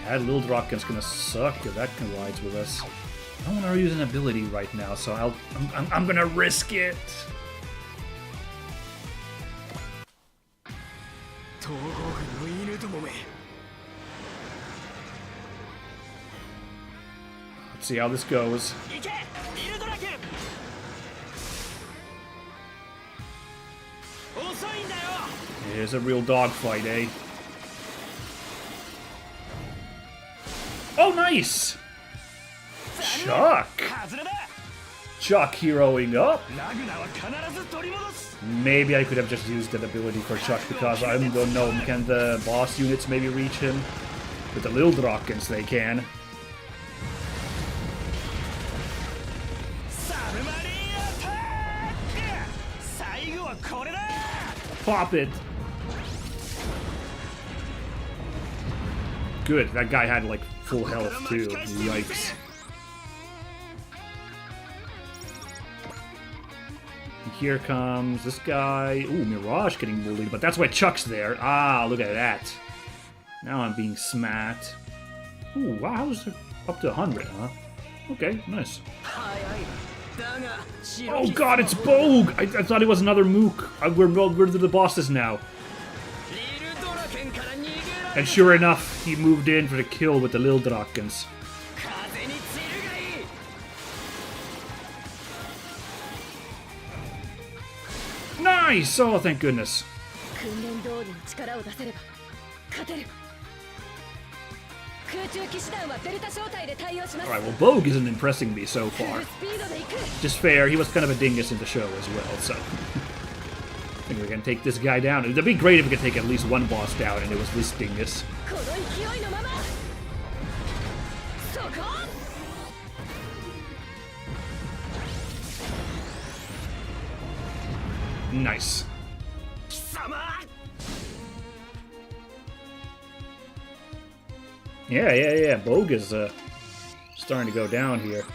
Yeah, Lil Draken's gonna suck if that collides with us. I don't want to use an ability right now, so I'm gonna risk it. Let's see how this goes. Here's a real dogfight, eh? Oh, nice! Chuck! Chuck heroing up. Maybe I could have just used that ability for Chuck because I don't know. Can the boss units maybe reach him? With the Lil Drakens, they can. Pop it! Good, that guy had like full health too. Yikes. And here comes this guy. Ooh, Mirage getting bullied, but that's why Chuck's there. Ah, look at that. Now I'm being smacked. Ooh, wow, how was it up to 100, huh? Okay, nice. Oh god, it's Bogue! I thought it was another Mook. We're to the bosses now. And sure enough, he moved in for the kill with the Lil Drakens. Nice! Oh, thank goodness. Alright, well, Bogue isn't impressing me so far. Just fair, he was kind of a dingus in the show as well, so... I think we can take this guy down. It'd be great if we could take at least one boss down and it was this dingus. Nice. Yeah. Bogue is starting to go down here.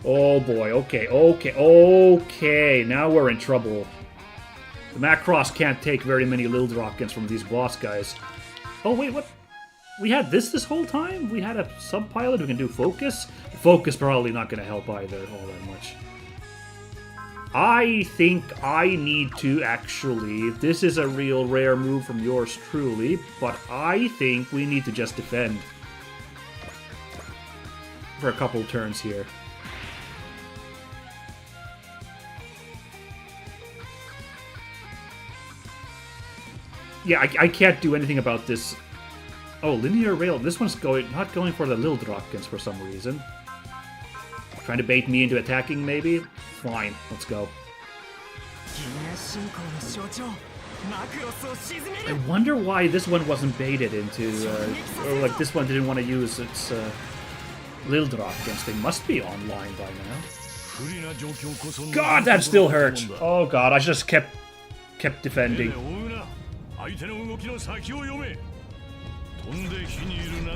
Oh boy, okay. Now we're in trouble. The Macross can't take very many Lil Drakens from these boss guys. Oh wait, what? We had this whole time? We had a sub-pilot who can do focus? Focus probably not going to help either all that much. I think I need to actually... This is a real rare move from yours truly, but I think we need to just defend. For a couple turns here. Yeah, I can't do anything about this. Oh, linear rail. This one's not going for the Lil Drakens for some reason. Trying to bait me into attacking, maybe? Fine, let's go. I wonder why this one wasn't baited into, or like this one didn't want to use its Lil Drakens. They must be online by now. God, that still hurt. Oh god, I just kept defending. I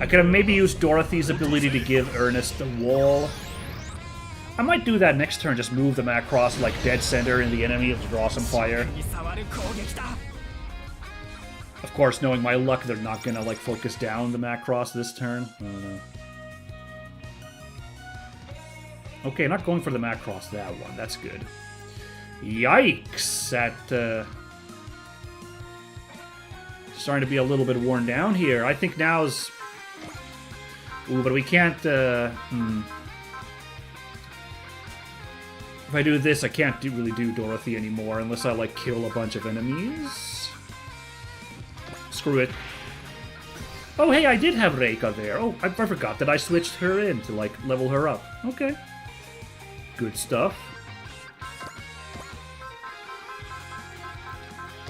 could have maybe used Dorothy's ability to give Ernest the wall. I might do that next turn, just move the Macross like dead center in the enemy and draw some fire. Of course, knowing my luck, they're not gonna like focus down the Macross this turn. I don't know. Okay, not going for the Macross that one. That's good. Yikes! That starting to be a little bit worn down here. I think now's... Ooh, but we can't... If I do this, I can't really do Dorothy anymore unless I, like, kill a bunch of enemies. Screw it. Oh, hey, I did have Reika there. Oh, I forgot that I switched her in to, like, level her up. Okay. Good stuff.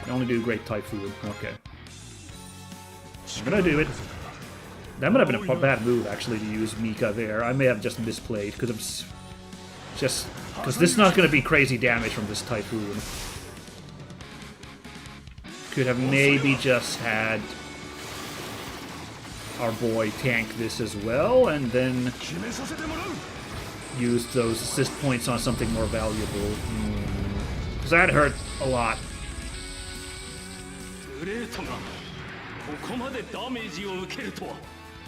I only do Great Typhoon. Okay. I'm gonna do it. That might have been a bad move, actually, to use Mika there. I may have just misplayed, because this is not gonna be crazy damage from this Typhoon. Could have maybe just had our boy tank this as well, and then use those assist points on something more valuable. Because that hurt a lot.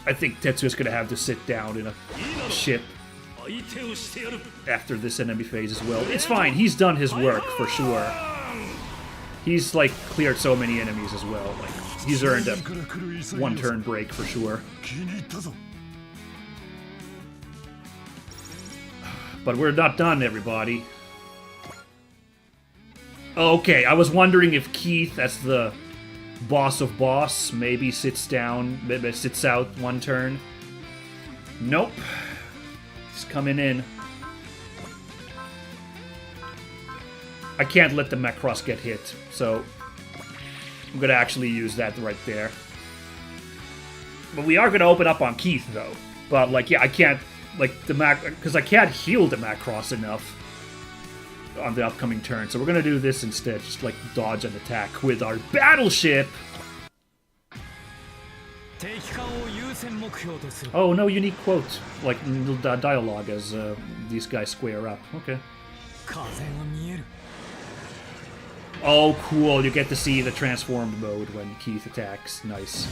I think Tetsuya's gonna have to sit down in a ship after this enemy phase as well. It's fine, he's done his work for sure. He's like cleared so many enemies as well. Like he's earned a one-turn break for sure. But we're not done, everybody. Okay, I was wondering if Keith, as the boss of boss, maybe sits out one turn. Nope. He's coming in. I can't let the Macross get hit, so I'm gonna actually use that right there. But we are gonna open up on Keith, though. But, like, yeah, I can't, like, because I can't heal the Macross enough on the upcoming turn. So we're gonna do this instead, just, like, dodge an attack with our battleship! Oh, no unique quote. Like, dialogue as these guys square up. Okay. Oh, cool. You get to see the transformed mode when Keith attacks. Nice.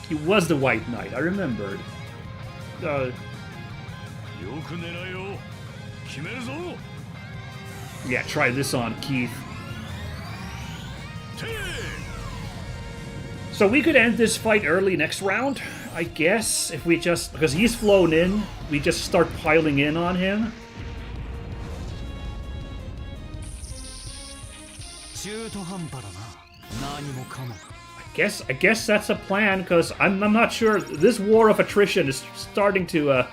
He was the White Knight, I remembered. Yeah, try this on Keith. So we could end this fight early next round, I guess, if we just... Because he's flown in, we just start piling in on him. I guess that's a plan, because I'm not sure. This war of attrition is starting to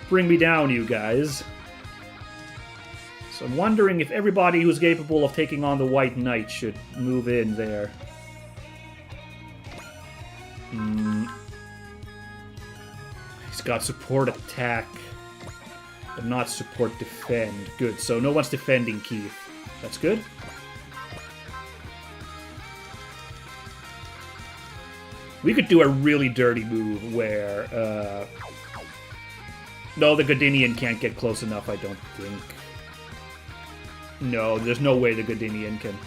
bring me down, you guys. So I'm wondering if everybody who's capable of taking on the White Knight should move in there. He's got support attack, but not support defend. Good, so no one's defending Keith. That's good. We could do a really dirty move where... no, the Godinian can't get close enough, I don't think. No, there's no way the Godinian can...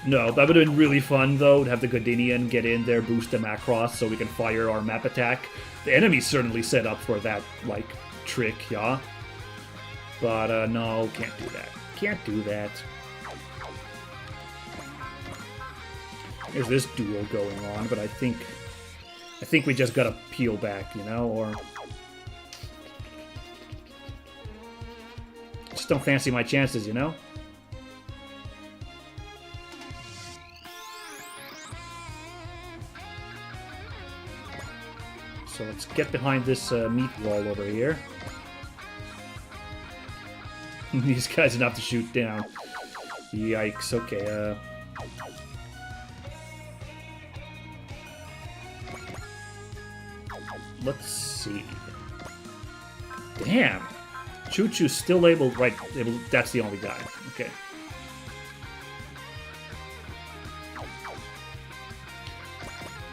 No, that would have been really fun, though, to have the Godinian get in there, boost the Macross, so we can fire our map attack. The enemy's certainly set up for that, like, trick, yeah? But, no, can't do that. Can't do that. There's this duel going on, but I think we just gotta peel back, you know, or... Just don't fancy my chances, you know? So let's get behind this meat wall over here. These guys enough to shoot down. Yikes, okay, let's see. Damn. Choo Choo's still able, right, that's the only guy. Okay.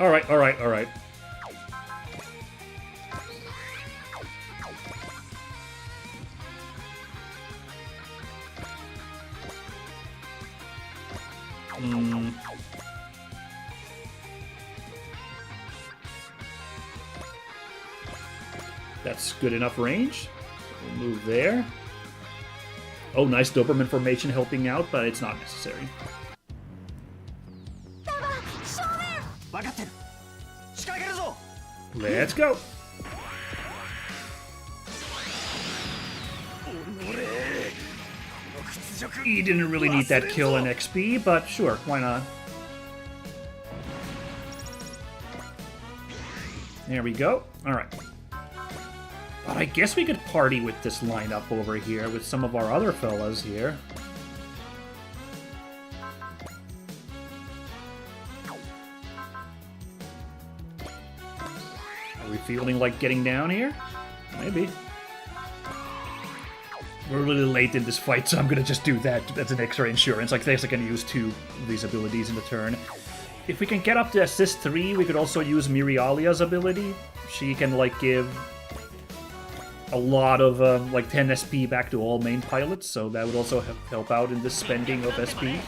Alright, alright, alright. That's good enough range. We'll move there. Oh, nice Doberman formation helping out, but it's not necessary. Let's go. He didn't really need that kill in XP, but sure, why not? There we go. Alright. But I guess we could party with this lineup over here with some of our other fellas here. Are we feeling like getting down here? Maybe. We're really late in this fight, so I'm gonna just do that as an extra insurance. Like this, I can use 2 of these abilities in a turn. If we can get up to assist 3, we could also use Mirialia's ability. She can, like, give a lot of, like, 10 SP back to all main pilots, so that would also help out in this spending of SP.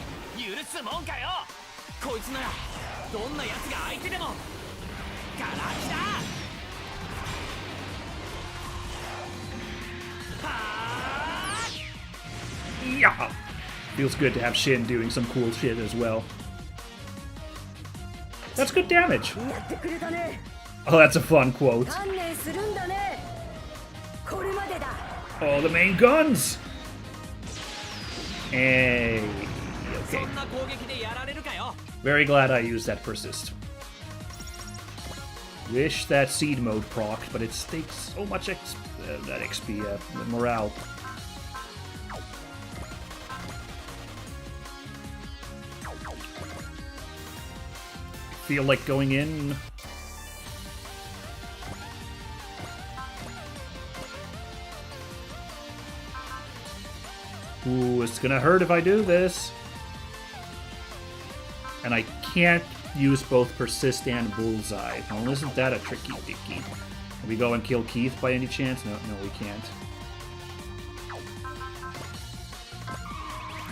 Yeah! Feels good to have Shin doing some cool shit as well. That's good damage. Oh, that's a fun quote. Oh, the main guns! Hey. Okay. Very glad I used that persist. Wish that seed mode procced, but it takes so much that XP, morale. Feel like going in. Ooh, it's gonna hurt if I do this. And I can't use both Persist and Bullseye. Well, isn't that a tricky dicky? Can we go and kill Keith by any chance? No, we can't.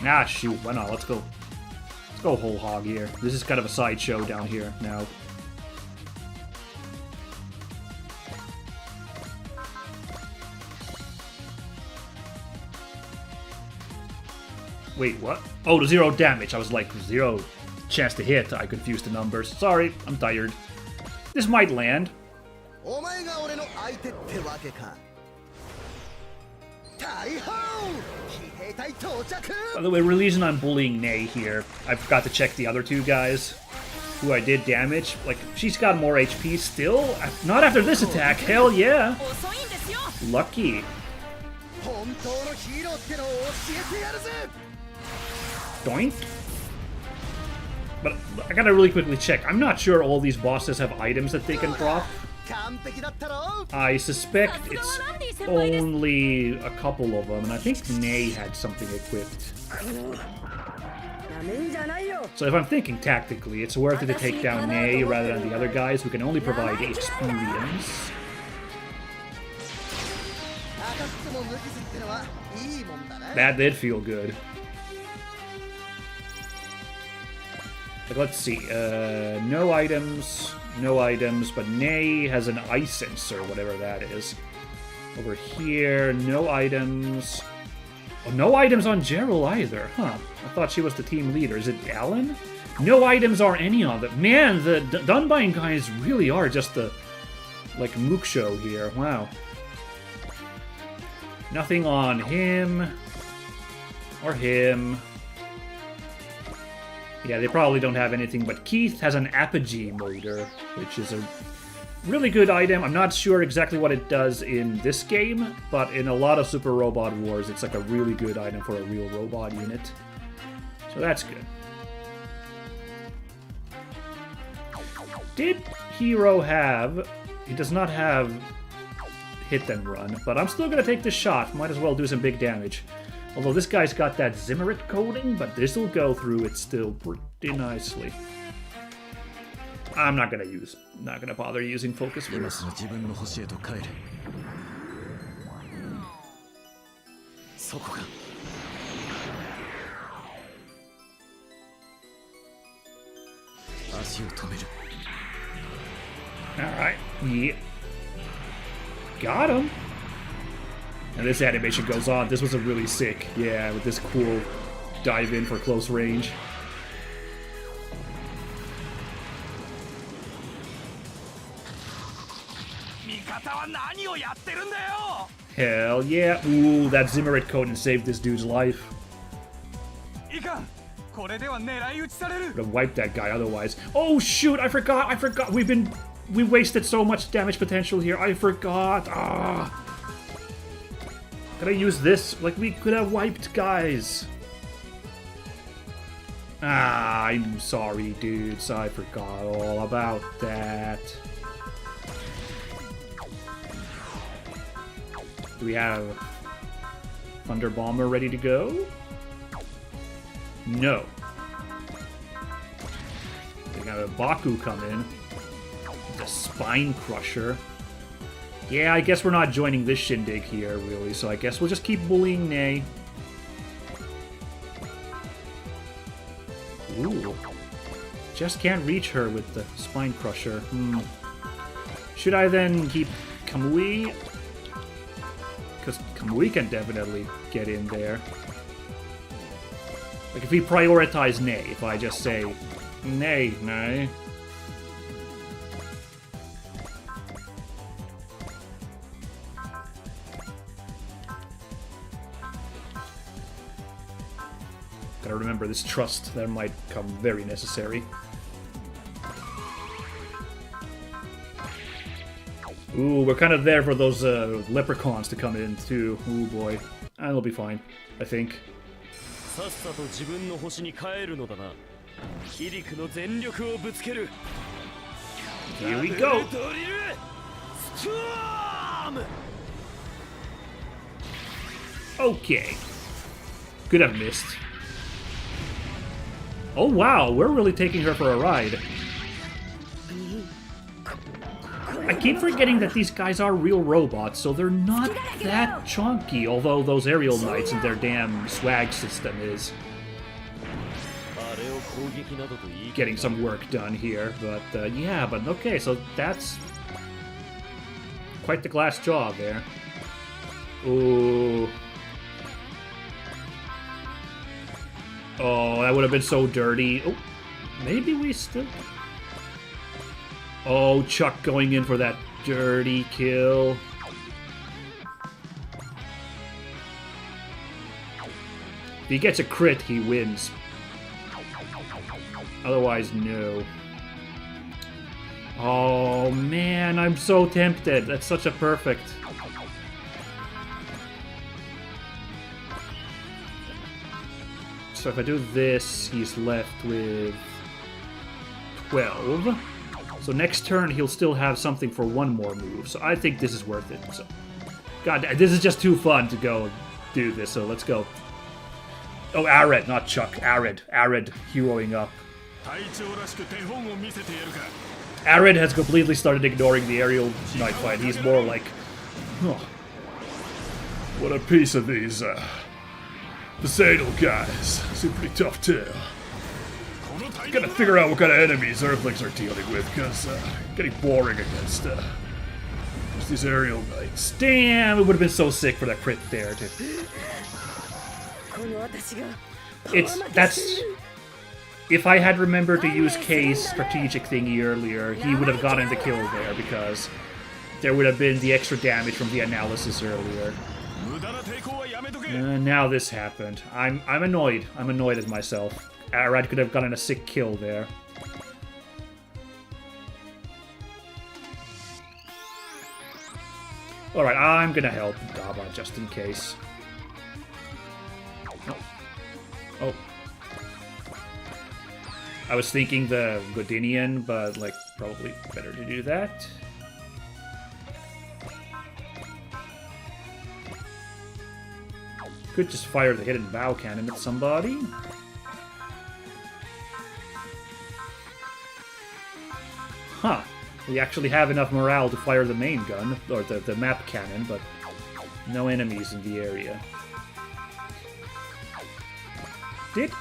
Ah, shoot. Why not? Let's go. Let's go whole hog here. This is kind of a sideshow down here now. Wait, what? Oh, 0 damage. I was like, 0 chance to hit. I confused the numbers. Sorry, I'm tired. This might land. By the way, reason I'm bullying Nei here, I forgot to check the other 2 guys who I did damage. Like, she's got more HP still. Not after this attack. Hell yeah. Lucky. Doink. But I gotta really quickly check. I'm not sure all these bosses have items that they can drop. I suspect it's only a couple of them, and I think Nei had something equipped. So if I'm thinking tactically, it's worth it to take down Nei rather than the other guys who can only provide experience. That did feel good. Like, let's see, no items, but Nei has an ice sensor, whatever that is. Over here, no items. Oh, no items on Gerald either, huh? I thought she was the team leader. Is it Alan? No items are any of it. Man, the Dunbine guys really are just the, like, mook show here. Wow. Nothing on him. Or him. Yeah, they probably don't have anything, but Keith has an apogee motor, which is a really good item. I'm not sure exactly what it does in this game, but in a lot of Super Robot Wars, it's like a really good item for a real robot unit. So that's good. Did Hero have He does not have hit and run, but I'm still gonna take this shot. Might as well do some big damage. Although this guy's got that Zimmerit coating, but this will go through it still pretty nicely. I'm not gonna bother using focus for this. Alright, yeah. Got him! And this animation goes on. This was a really sick, yeah, with this cool dive in for close range. Hell yeah. Ooh, that Zimmerit coating saved this dude's life. Would have wiped that guy otherwise. Oh shoot, I forgot. We wasted so much damage potential here. I forgot. Ah. Could I use this? Like, we could have wiped guys. Ah, I'm sorry, dudes. I forgot all about that. Do we have Thunder Bomber ready to go? No. We got a Baku come in. The Spine Crusher. Yeah, I guess we're not joining this shindig here, really, so I guess we'll just keep bullying Nay. Ooh. Just can't reach her with the Spine Crusher. Should I then keep Kamui? Because Kamui can definitely get in there. Like, if we prioritize Nay, if I just say, Nay. Gotta remember this trust that might come very necessary. Ooh, we're kind of there for those leprechauns to come in too. Ooh boy. That'll be fine, I think. Here we go! Okay. Could have missed. Oh wow, we're really taking her for a ride. I keep forgetting that these guys are real robots, so they're not that chunky, although those aerial knights and their damn swag system is getting some work done here. But yeah, but okay, so that's quite the glass jaw there. Ooh. Oh, that would have been so dirty. Oh, maybe we still... Oh, Chuck going in for that dirty kill. If he gets a crit, he wins. Otherwise, no. Oh, man, I'm so tempted. That's such a perfect... So if I do this, he's left with 12. So next turn, he'll still have something for one more move. So I think this is worth it. So, God, this is just too fun to go do this. So let's go. Oh, Arid, not Chuck. Arid heroing up. Arid has completely started ignoring the aerial knight fight. He's more like, oh, what a piece of these Poseidon guys. Seem pretty tough too. Gotta figure out what kind of enemies Earthlings are dealing with, because getting boring against these aerial knights. Damn, it would have been so sick for that crit there. That's... If I had remembered to use K's strategic thingy earlier, he would have gotten the kill there, because there would have been the extra damage from the analysis earlier. Now this happened. I'm annoyed. I'm annoyed at myself. Arad could have gotten a sick kill there. Alright, I'm gonna help Daba just in case. Oh. I was thinking the Godinian, but, like, probably better to do that. Could just fire the hidden bow cannon at somebody. Huh. We actually have enough morale to fire the main gun, or the map cannon, but no enemies in the area. Did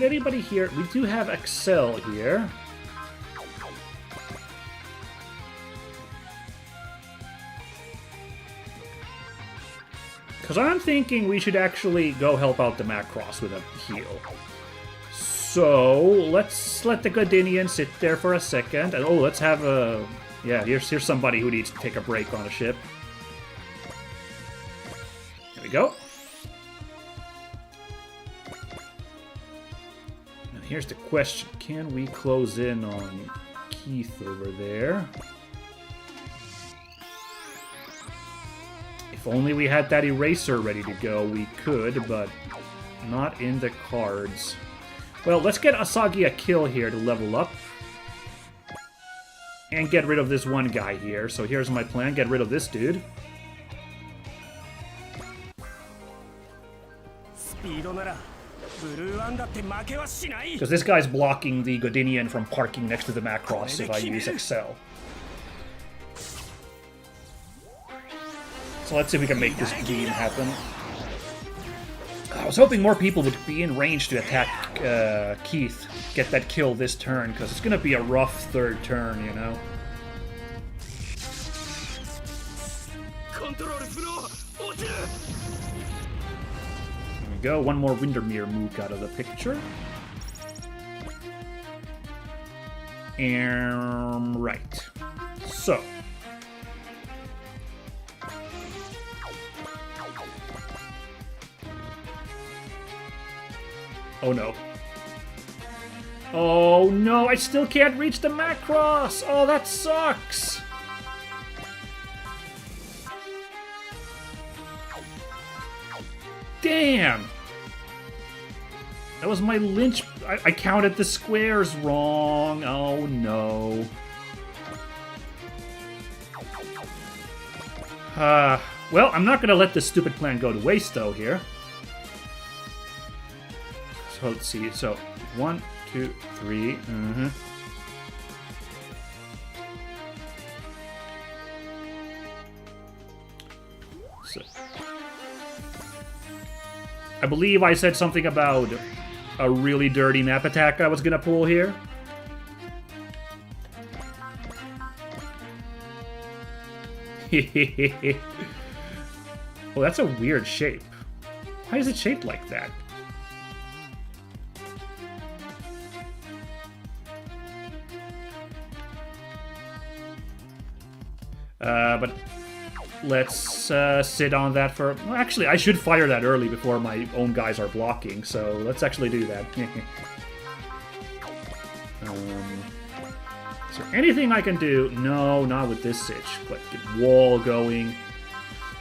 anybody here... We do have Excel here. Because I'm thinking we should actually go help out the Macross with a heal. So, let's let the Godinian sit there for a second. And, oh, let's have a... Yeah, here's somebody who needs to take a break on a ship. There we go. Now, here's the question. Can we close in on Keith over there? If only we had that eraser ready to go, we could, but not in the cards. Well, let's get Asagi a kill here to level up. And get rid of this one guy here. So here's my plan. Get rid of this dude. Because this guy's blocking the Godinian from parking next to the Macross if I use Excel. So let's see if we can make this beam happen. I was hoping more people would be in range to attack Keith, get that kill this turn, because it's going to be a rough third turn, you know? There we go, one more Windermere move out of the picture. Right. So... Oh no. Oh no, I still can't reach the Macross! Oh, that sucks! Damn! That was my lynch... I counted the squares wrong. Oh no. Well, I'm not gonna let this stupid plan go to waste though here. So let's see. So 1, 2, 3. So I believe I said something about a really dirty map attack I was gonna pull here. Well, that's a weird shape. Why is it shaped like that? But let's sit on that for... Well, actually, I should fire that early before my own guys are blocking, so let's actually do that. Is there anything I can do? No, not with this sitch. But get wall going.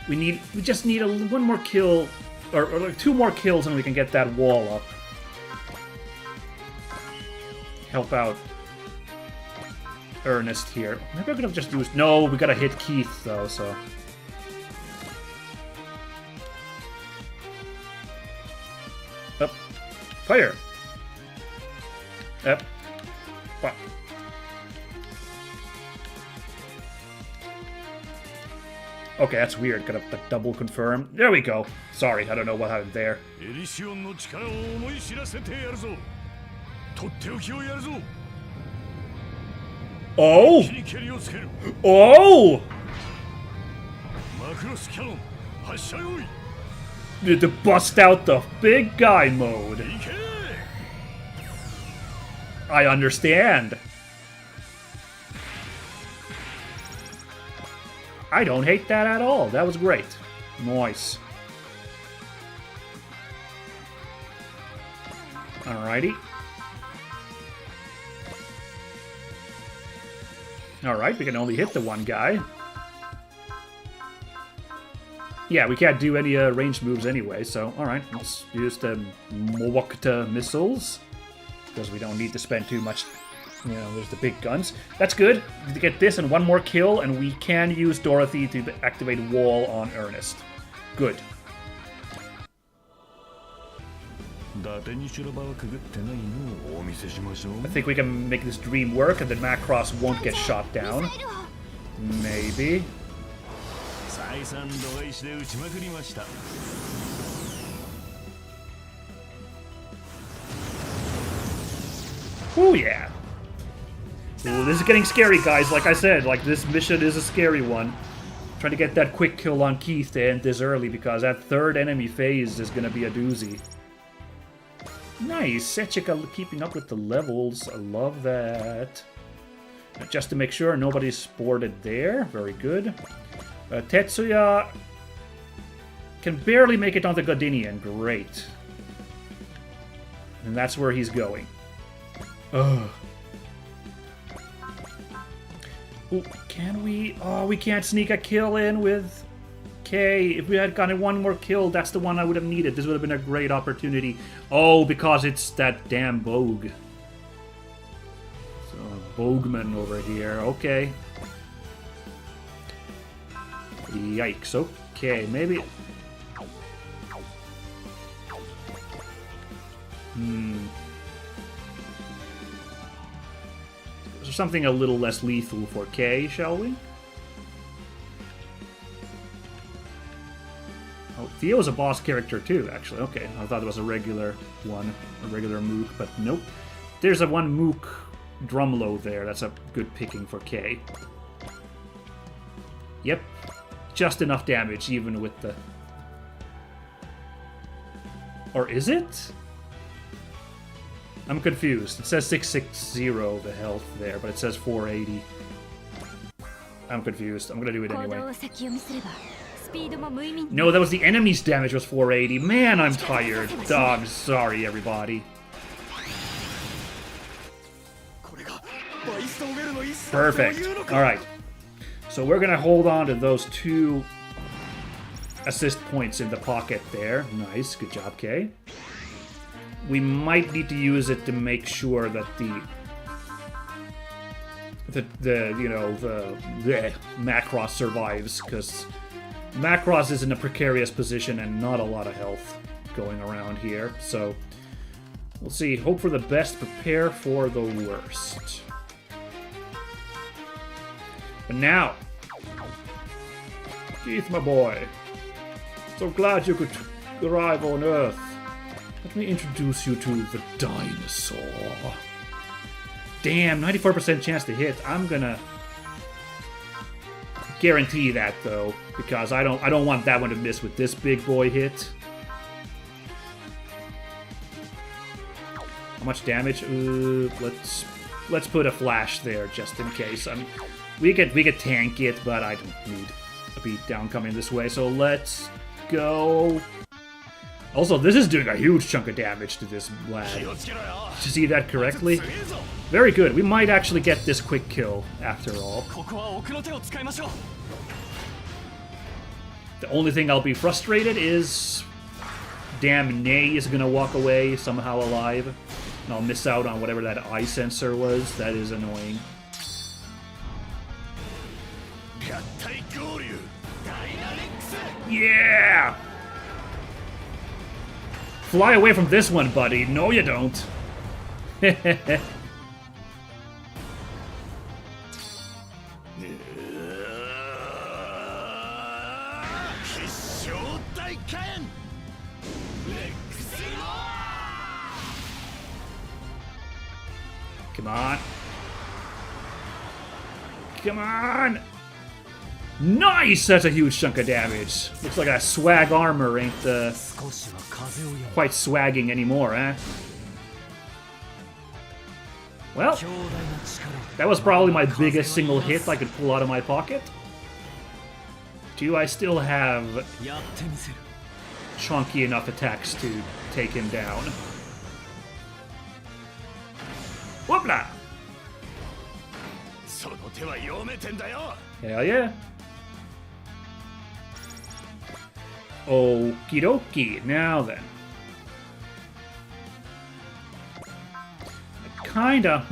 We just need one more kill, or like 2 more kills, and we can get that wall up. Help out Ernest here. Maybe I could have just used... No, we gotta hit Keith, though, so... Up. Fire! Up. Fuck. Okay, that's weird. Gotta double confirm. There we go. Sorry, I don't know what happened there. Oh! Oh! Need to bust out the big guy mode. I understand. I don't hate that at all. That was great. Nice. Alrighty. Alright, we can only hit the one guy. Yeah, we can't do any ranged moves anyway, so alright, let's use the Mwokta missiles. Because we don't need to spend too much, you know, there's the big guns. That's good. We get this and one more kill, and we can use Dorothy to activate Wall on Ernest. Good. I think we can make this dream work and then Macross won't get shot down. Maybe. Oh yeah. Ooh, this is getting scary, guys. Like I said, like this mission is a scary one. Trying to get that quick kill on Keith to end this early because that third enemy phase is gonna be a doozy. Nice, Sechika keeping up with the levels. I love that. Just to make sure nobody's sported there. Very good. Tetsuya can barely make it onto Godinian. Great. And that's where he's going. Ugh. Ooh, can we? Oh, we can't sneak a kill in with K. If we had gotten one more kill, that's the one I would have needed. This would have been a great opportunity. Oh, because it's that damn Bogue. So, Bogeman over here. Okay. Yikes. Okay, maybe... Something a little less lethal for K, shall we? Oh, Theo's a boss character too, actually. Okay, I thought it was a regular one, a regular Mook, but nope. There's a one Mook Drumlo there. That's a good picking for K. Yep, just enough damage, even with the... Or is it? I'm confused. It says 660 the health there, but it says 480. I'm confused. I'm gonna do it anyway. No, that was the enemy's damage was 480. Man, I'm tired. I'm sorry, everybody. Perfect. Alright. So we're gonna hold on to those 2 assist points in the pocket there. Nice. Good job, Kay. We might need to use it to make sure that the Macross survives, because Macross is in a precarious position and not a lot of health going around here. So we'll see. Hope for the best, prepare for the worst. But now, Keith, my boy, so glad you could arrive on Earth. Let me introduce you to the dinosaur. Damn, 94% chance to hit. I'm gonna guarantee that though, because I don't want that one to miss with this big boy hit. How much damage? Let's put a flash there just in case. We could tank it, but I don't need a beatdown coming this way. So let's go. Also, this is doing a huge chunk of damage to this lad. Did you see that correctly? Very good. We might actually get this quick kill, after all. The only thing I'll be frustrated is... Damn, Nay is gonna walk away somehow alive. And I'll miss out on whatever that eye sensor was. That is annoying. Yeah! Fly away from this one, buddy. No, you don't. Come on. Come on. Nice! That's a huge chunk of damage. Looks like that swag armor ain't quite swagging anymore, eh? Well, that was probably my biggest single hit I could pull out of my pocket. Do I still have chunky enough attacks to take him down? Whoopla! Hell yeah. Okie dokie. Now then. Kinda,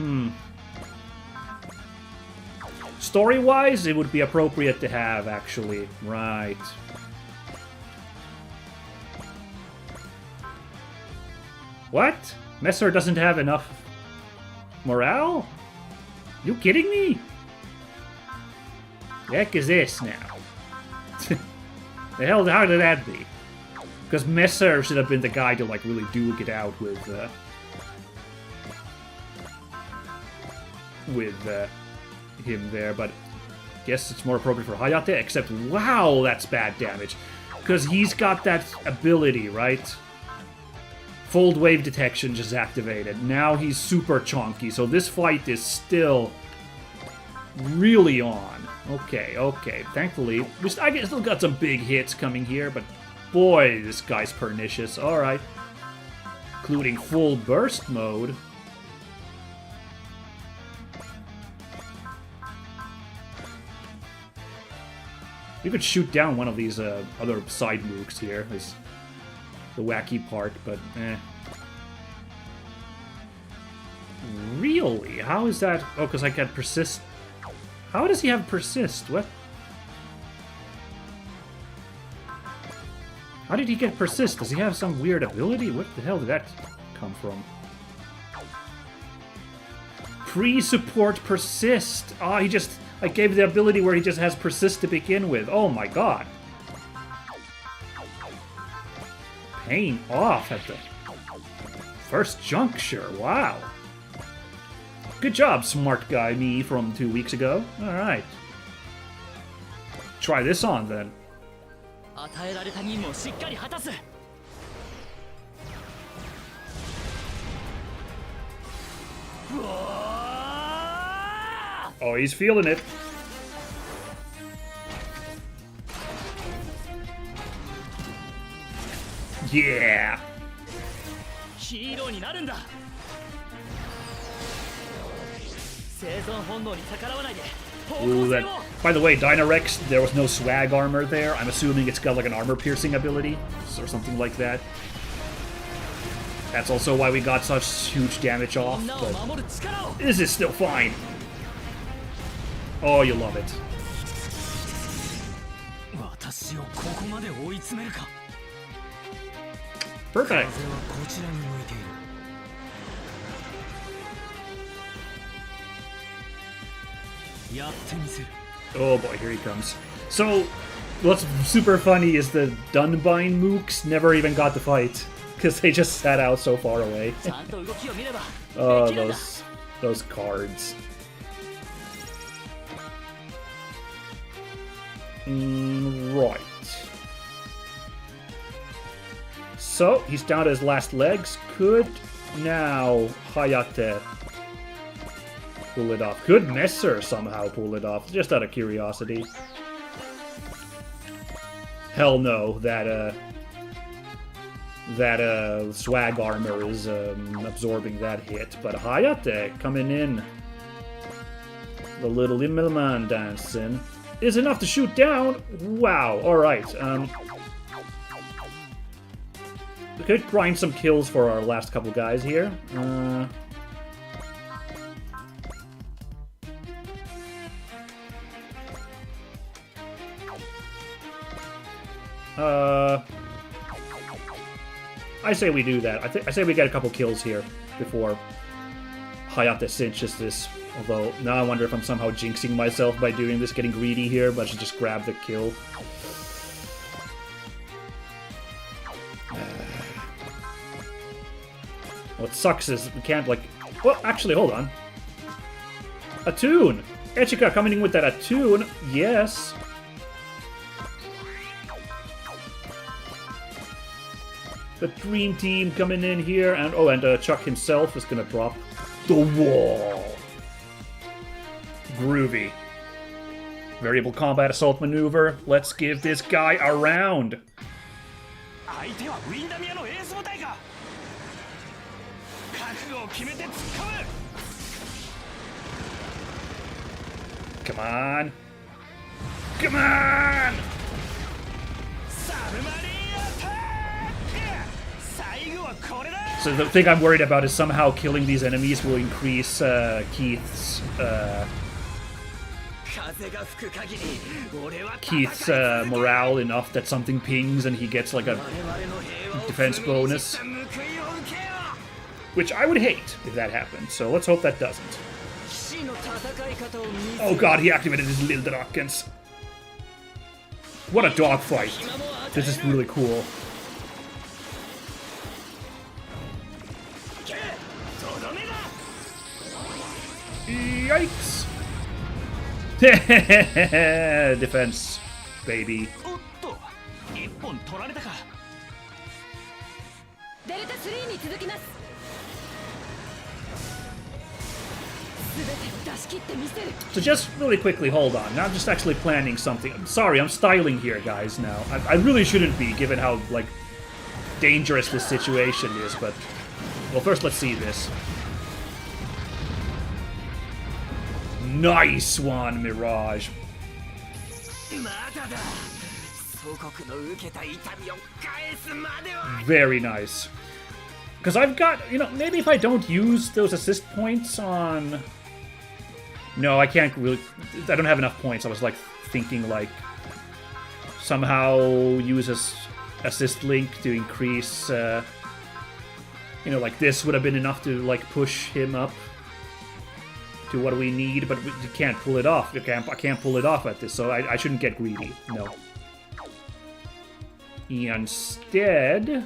Story-wise, it would be appropriate to have, actually. Right. What? Messer doesn't have enough morale? You kidding me? The heck is this now? The hell, how did that be? Because Messer should have been the guy to like really duke it out with him there, but guess it's more appropriate for Hayate, except wow, that's bad damage. Because he's got that ability, right? Fold wave detection just activated. Now he's super chunky, so this fight is still really on. Okay, okay. Thankfully, I still got some big hits coming here, but boy, this guy's pernicious. Alright. Including full burst mode. You could shoot down one of these other side mooks here. Is the wacky part, but eh. Really? How is that? Oh, because I can persist. How does he have persist? What? How did he get persist? Does he have some weird ability? What the hell did that come from? Pre-support persist. Ah, he just... I gave the ability where he just has persist to begin with. Oh my god. Paying off at the first juncture. Wow. Good job, smart guy me from 2 weeks ago. Alright. Try this on then. Oh, he's feeling it. Yeah. Ooh, that. By the way, Dynarex, there was no swag armor there. I'm assuming it's got like an armor-piercing ability or something like that. That's also why we got such huge damage off, but this is still fine. Oh, you love it. Perfect. Oh boy, here he comes. So, what's super funny is the Dunbine mooks never even got to fight, because they just sat out so far away. Oh, those cards. Right. So, he's down to his last legs. Could now Hayate pull it off? Could Messer somehow pull it off? Just out of curiosity. Hell no, that swag armor is absorbing that hit. But Hayate coming in. The little Immelman dancing. Is enough to shoot down. Wow, alright. We could grind some kills for our last couple guys here. I say we do that. I say we get a couple kills here before Hayate cinches this. Although, now I wonder if I'm somehow jinxing myself by doing this, getting greedy here, but I should just grab the kill. What sucks is we can't, like... Well, actually, hold on. Attune! Echika coming in with that Attune. Yes. The Dream Team coming in here. And oh, and Chuck himself is going to drop the wall. Groovy. Variable combat assault maneuver. Let's give this guy a round. Come on. Come on! So the thing I'm worried about is somehow killing these enemies will increase Keith's morale enough that something pings and he gets like a defense bonus. Which I would hate if that happened, so let's hope that doesn't. Oh god, he activated his little Drakens. What a dogfight. This is really cool. Yikes! Defense, baby. So just really quickly, hold on. Now I'm just actually planning something. I'm sorry, I'm styling here, guys, now. I really shouldn't be, given how, like, dangerous this situation is, but... Well, first let's see this. Nice one, Mirage. Very nice. Because I've got, you know, maybe if I don't use those assist points on... No, I can't really... I don't have enough points. I was, like, thinking, like, somehow use assist link to increase... you know, like, this would have been enough to, like, push him up to what we need, but we can't pull it off. I can't pull it off at this, so I shouldn't get greedy. No. Instead...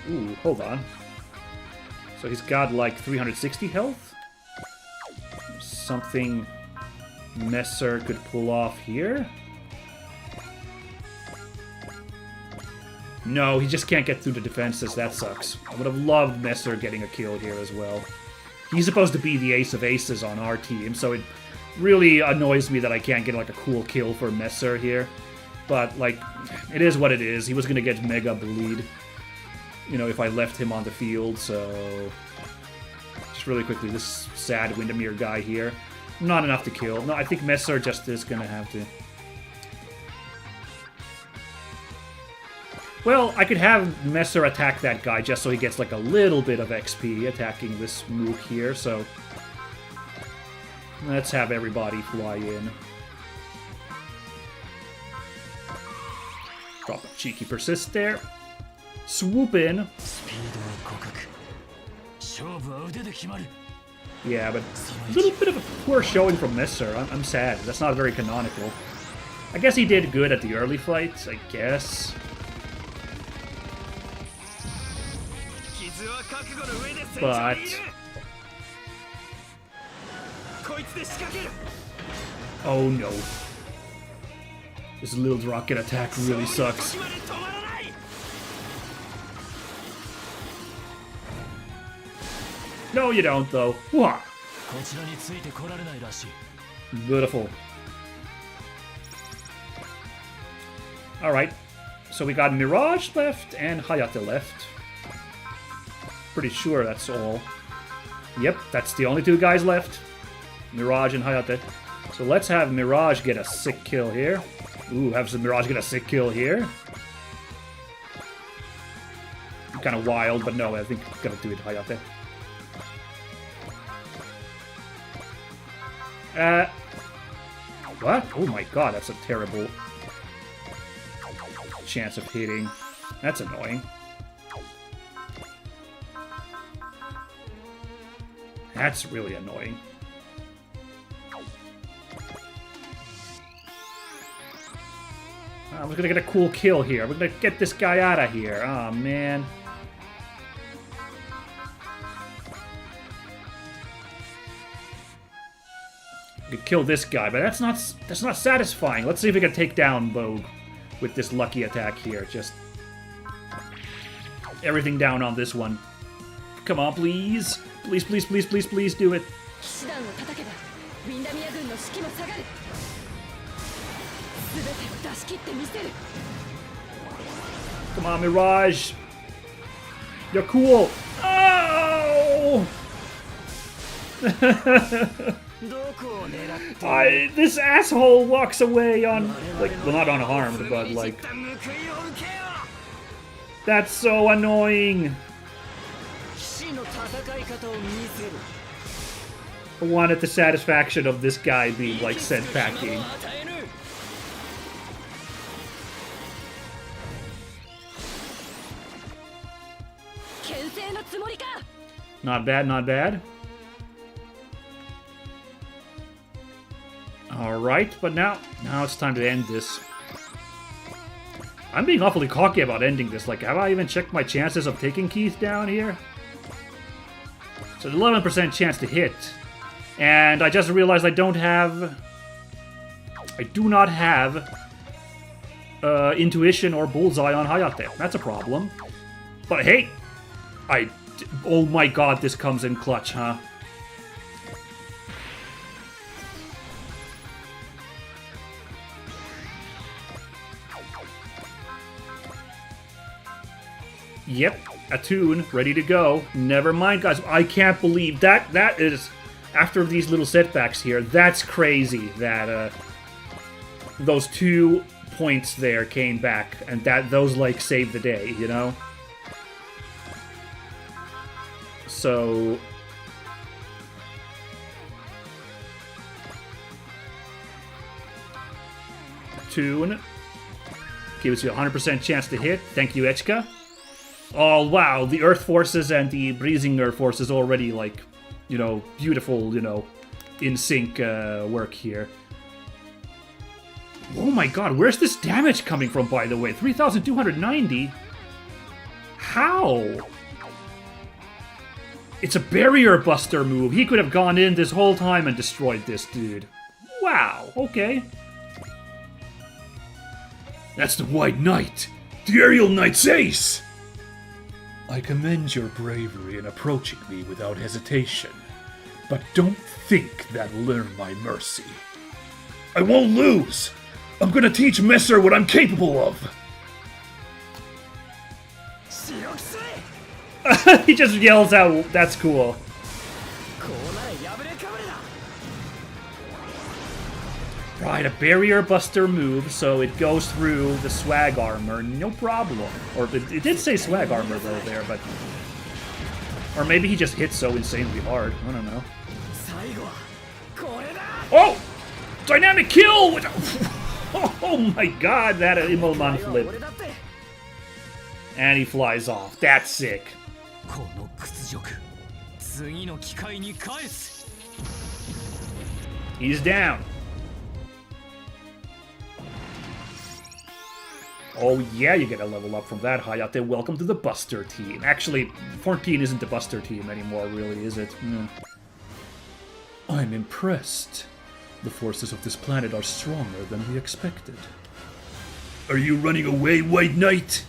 Ooh, hold on. So he's got like 360 health? Something Messer could pull off here? No, he just can't get through the defenses. That sucks. I would have loved Messer getting a kill here as well. He's supposed to be the ace of aces on our team, so it really annoys me that I can't get like a cool kill for Messer here. But, like, it is what it is. He was going to get mega bullied, you know, if I left him on the field, so... Just really quickly, this sad Windermere guy here. Not enough to kill. No, I think Messer just is gonna have to... Well, I could have Messer attack that guy just so he gets like a little bit of XP attacking this Mook here, so... Let's have everybody fly in. Drop a cheeky persist there. Swoop in. Yeah, but a little bit of a poor showing from Messer. I'm sad. That's not very canonical. I guess he did good at the early fights, I guess. But... Oh no. This little rocket attack really sucks. No, you don't, though. Wah! Beautiful. Alright. So we got Mirage left and Hayate left. Pretty sure that's all. Yep, that's the only two guys left. Mirage and Hayate. So let's have Mirage get a sick kill here. Ooh, have some Mirage get a sick kill here. Kind of wild, but no, I think I'm gonna do it, Hayate. What? Oh my god, that's a terrible chance of hitting. That's annoying. That's really annoying. I was gonna get a cool kill here. We're gonna get this guy out of here. Oh man. We could kill this guy, but that's not satisfying. Let's see if we can take down Bogue with this lucky attack here. Just everything down on this one. Come on, please. Please, please, please, please, please do it. Come on, Mirage. You're cool. Oh! This asshole walks away on, like, well, not unharmed, but, like... That's so annoying! wanted the satisfaction of this guy being, like, sent packing. Not bad, not bad. Alright, but now it's time to end this. I'm being awfully cocky about ending this. Like, have I even checked my chances of taking Keith down here? So 11% chance to hit. And I just realized I do not have intuition or bullseye on Hayate. That's a problem. But hey, oh my god, this comes in clutch, huh? Yep, a tune, ready to go. Never mind, guys. I can't believe that is, after these little setbacks here, that's crazy that those 2 points there came back and that those, like, saved the day, you know? So tune gives you a 100% chance to hit. Thank you, Echka. Oh, wow, the Earth Forces and the Breezinger Forces already, like, you know, beautiful, you know, in sync work here. Oh my god, where's this damage coming from, by the way? 3,290? How? It's a barrier buster move. He could have gone in this whole time and destroyed this dude. Wow, okay. That's the White Knight, the Aerial Knight's ace! I commend your bravery in approaching me without hesitation, but don't think that'll earn my mercy. I won't lose! I'm gonna teach Messer what I'm capable of! He just yells out, that's cool. Right, a barrier buster move, so it goes through the swag armor, no problem. Or it did say swag armor though there, but... Or maybe he just hit so insanely hard, I don't know. Oh! Dynamic kill! Oh my god, that Immelman flip. And he flies off, that's sick. He's down. Oh yeah, you get a level up from that, Hayate. Welcome to the Buster team. Actually, 14 isn't the Buster team anymore, really, is it? I'm impressed. The forces of this planet are stronger than we expected. Are you running away, White Knight?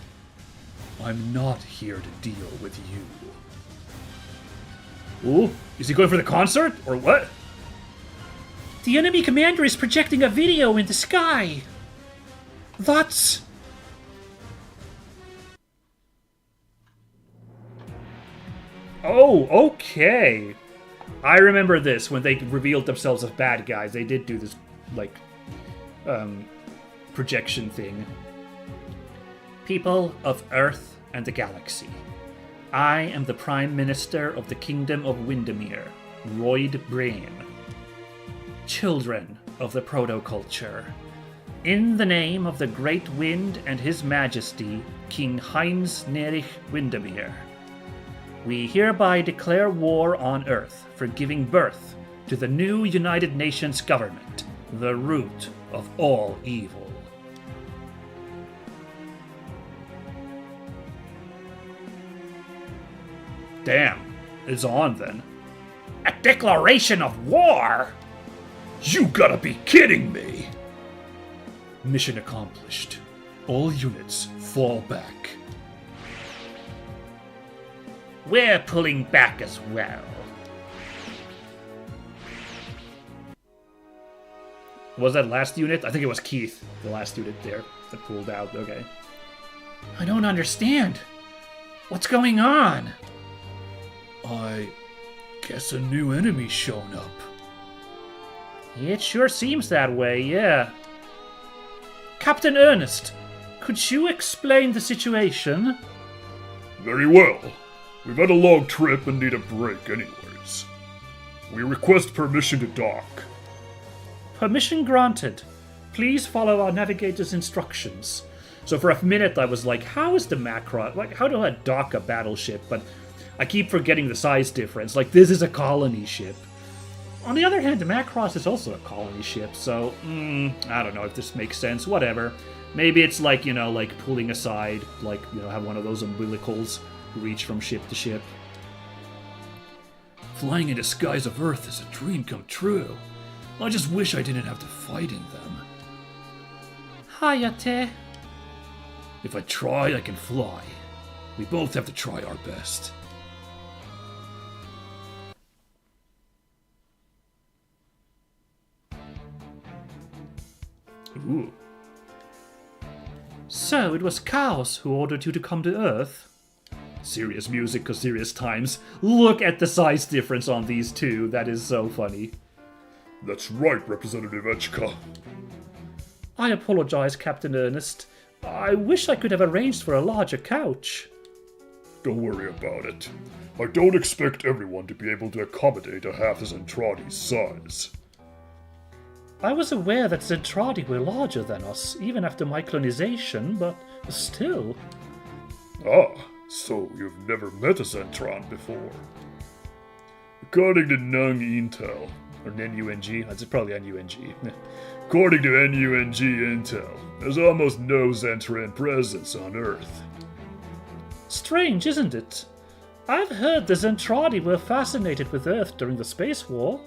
I'm not here to deal with you. Ooh, is he going for the concert, or what? The enemy commander is projecting a video in the sky. That's... Oh, okay. I remember this when they revealed themselves as bad guys. They did do this, like, projection thing. People of Earth and the galaxy, I am the Prime Minister of the Kingdom of Windermere, Royd Brain. Children of the Proto-Culture, in the name of the Great Wind and His Majesty, King Heinz Nerich Windermere, we hereby declare war on Earth for giving birth to the new United Nations government, the root of all evil. Damn, it's on then. A declaration of war? You gotta be kidding me! Mission accomplished. All units fall back. We're pulling back as well. Was that last unit? I think it was Keith, the last unit there, that pulled out. Okay. I don't understand. What's going on? I guess a new enemy's shown up. It sure seems that way, yeah. Captain Ernest, could you explain the situation? Very well. We've had a long trip and need a break anyways. We request permission to dock. Permission granted. Please follow our navigator's instructions. So for a minute I was like, how is the Macross, like, how do I dock a battleship? But I keep forgetting the size difference. Like, this is a colony ship. On the other hand, the Macross is also a colony ship, so, I don't know if this makes sense, whatever. Maybe it's like, you know, like pulling aside, like, you know, have one of those umbilicals reach from ship to ship. Flying in the skies of Earth is a dream come true. I just wish I didn't have to fight in them. Hayate. If I try, I can fly. We both have to try our best. Ooh. So it was Chaos who ordered you to come to Earth? Serious music, 'cause serious times. Look at the size difference on these two. That is so funny. That's right, Representative Echka. I apologize, Captain Ernest. I wish I could have arranged for a larger couch. Don't worry about it. I don't expect everyone to be able to accommodate a half Zentradi's size. I was aware that Zentradi were larger than us, even after my clonization, but still. Ah, so you've never met a Zentron before. According to Nung Intel, Or NUNG, that's probably NUNG. according to NUNG Intel, there's almost no Zentran presence on Earth. Strange, isn't it? I've heard the Zentradi were fascinated with Earth during the Space War.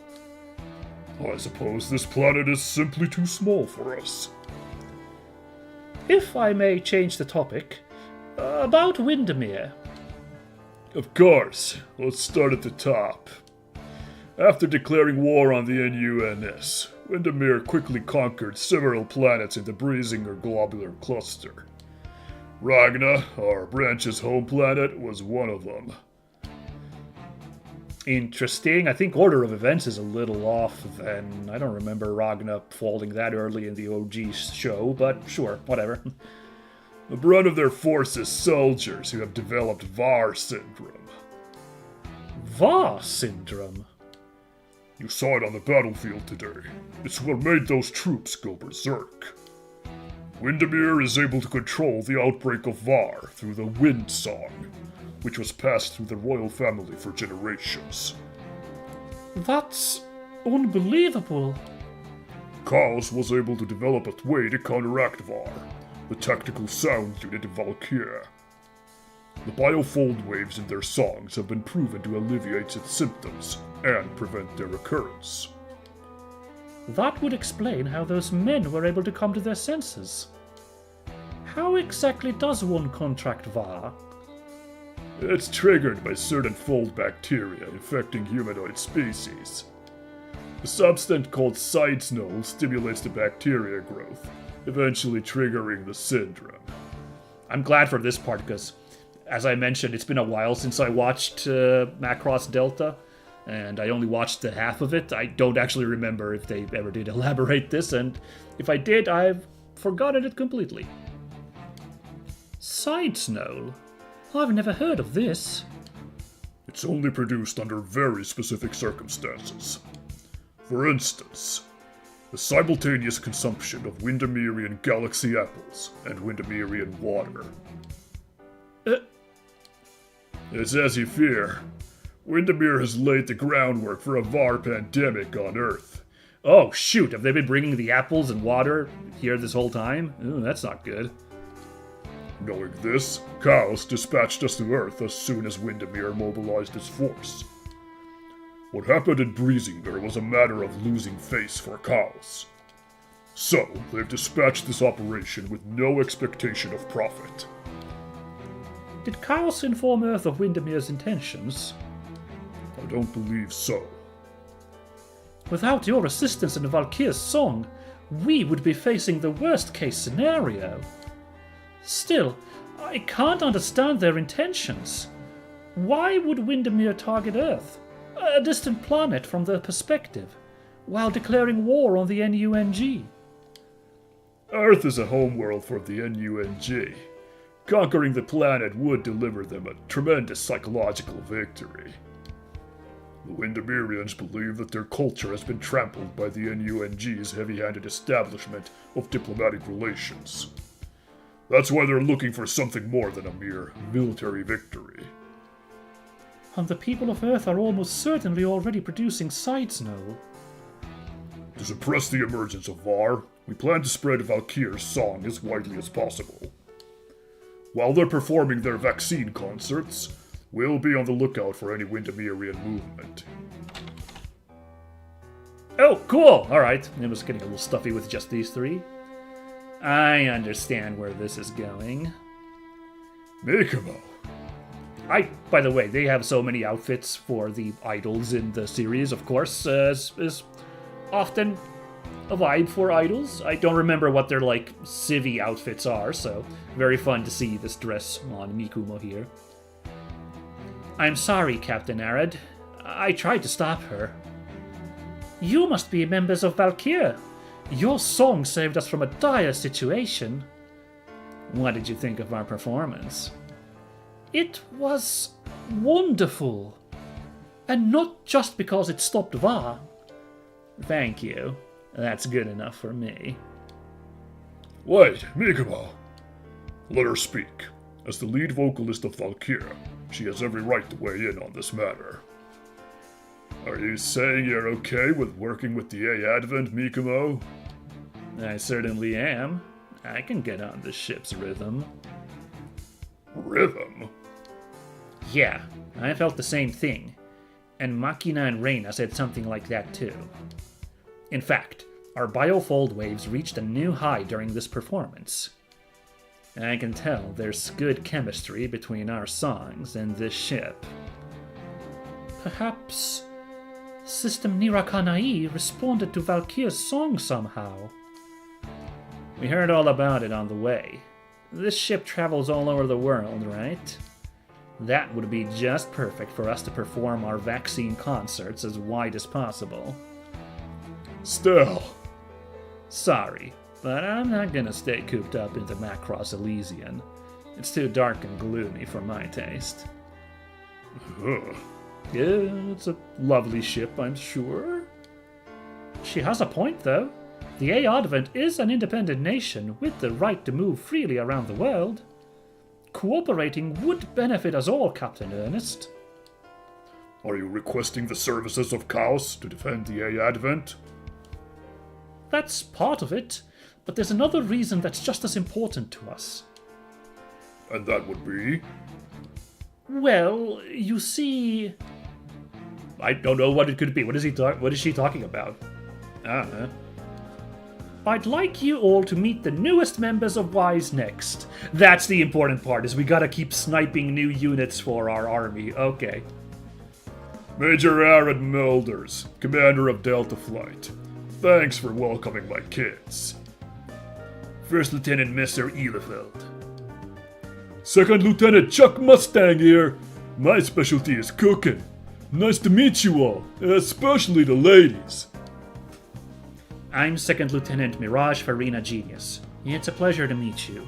I suppose this planet is simply too small for us. If I may change the topic, about Windermere. Of course, let's start at the top. After declaring war on the NUNS, Windermere quickly conquered several planets in the Breezinger Globular Cluster. Ragna, our branch's home planet, was one of them. Interesting. I think order of events is a little off then. I don't remember Ragna falling that early in the OG show, but sure, whatever. The brunt of their force is soldiers who have developed VAR syndrome. VAR syndrome? You saw it on the battlefield today. It's what made those troops go berserk. Windermere is able to control the outbreak of VAR through the Wind Song, which was passed through the royal family for generations. That's unbelievable. Chaos was able to develop a way to counteract VAR, the tactical sound unit of Valkyria. The biofold waves in their songs have been proven to alleviate its symptoms and prevent their recurrence. That would explain how those men were able to come to their senses. How exactly does one contract VAR? It's triggered by certain fold bacteria infecting humanoid species. A substance called sidesnow stimulates the bacteria growth, eventually triggering the syndrome. I'm glad for this part because, as I mentioned, it's been a while since I watched Macross Delta, and I only watched the half of it. I don't actually remember if they ever did elaborate this, and if I did, I've forgotten it completely. Sidesnow? I've never heard of this. It's only produced under very specific circumstances. For instance, the simultaneous consumption of Windermerean galaxy apples and Windermerean water. It's as you fear. Windermere has laid the groundwork for a VAR pandemic on Earth. Oh, shoot, have they been bringing the apples and water here this whole time? Ooh, that's not good. Knowing this, Chaos dispatched us to Earth as soon as Windermere mobilized its force. What happened in Breezinger was a matter of losing face for Chaos. So, they've dispatched this operation with no expectation of profit. Did Chaos inform Earth of Windermere's intentions? I don't believe so. Without your assistance in the Valkyr's song, we would be facing the worst-case scenario. Still, I can't understand their intentions. Why would Windermere target Earth, a distant planet from their perspective, while declaring war on the NUNG? Earth is a homeworld for the NUNG. Conquering the planet would deliver them a tremendous psychological victory. The Windermerians believe that their culture has been trampled by the NUNG's heavy-handed establishment of diplomatic relations. That's why they're looking for something more than a mere military victory. And the people of Earth are almost certainly already producing sites now. To suppress the emergence of VAR, we plan to spread Valkyr's song as widely as possible. While they're performing their vaccine concerts, we'll be on the lookout for any Windermerian movement. Oh, cool! Alright, it was getting a little stuffy with just these three. I understand where this is going. Mikumo. By the way, they have so many outfits for the idols in the series, of course, is often a vibe for idols. I don't remember what their, civvy outfits are, so very fun to see this dress on Mikumo here. I'm sorry, Captain Arad. I tried to stop her. You must be members of Valkyr. Your song saved us from a dire situation. What did you think of our performance? It was wonderful. And not just because it stopped VAR. Thank you. That's good enough for me. Wait, Mikumo. Let her speak. As the lead vocalist of Valkyr, she has every right to weigh in on this matter. Are you saying you're okay with working with the A-Advent, Mikumo? I certainly am. I can get on the ship's rhythm. Rhythm? Yeah, I felt the same thing. And Machina and Reina said something like that too. In fact, our biofold waves reached a new high during this performance. I can tell there's good chemistry between our songs and this ship. Perhaps System Nirakanai responded to Valkyr's song somehow. We heard all about it on the way. This ship travels all over the world, right? That would be just perfect for us to perform our vaccine concerts as wide as possible. Still. Sorry, but I'm not gonna stay cooped up into Macross Elysian. It's too dark and gloomy for my taste. Ugh. Yeah, it's a lovely ship, I'm sure. She has a point, though. The A-Advent is an independent nation with the right to move freely around the world. Cooperating would benefit us all, Captain Ernest. Are you requesting the services of Chaos to defend the A-Advent? That's part of it, but there's another reason that's just as important to us. And that would be? Well, you see... I don't know what it could be. What is she talking about? I'd like you all to meet the newest members of WISE next. That's the important part, is we gotta keep sniping new units for our army. Okay. Major Arad Melders, commander of Delta Flight. Thanks for welcoming my kids. First Lieutenant Mr. Elefeld. Second Lieutenant Chuck Mustang here. My specialty is cooking. Nice to meet you all, especially the ladies. I'm Second Lieutenant Mirage Farina Genius. It's a pleasure to meet you.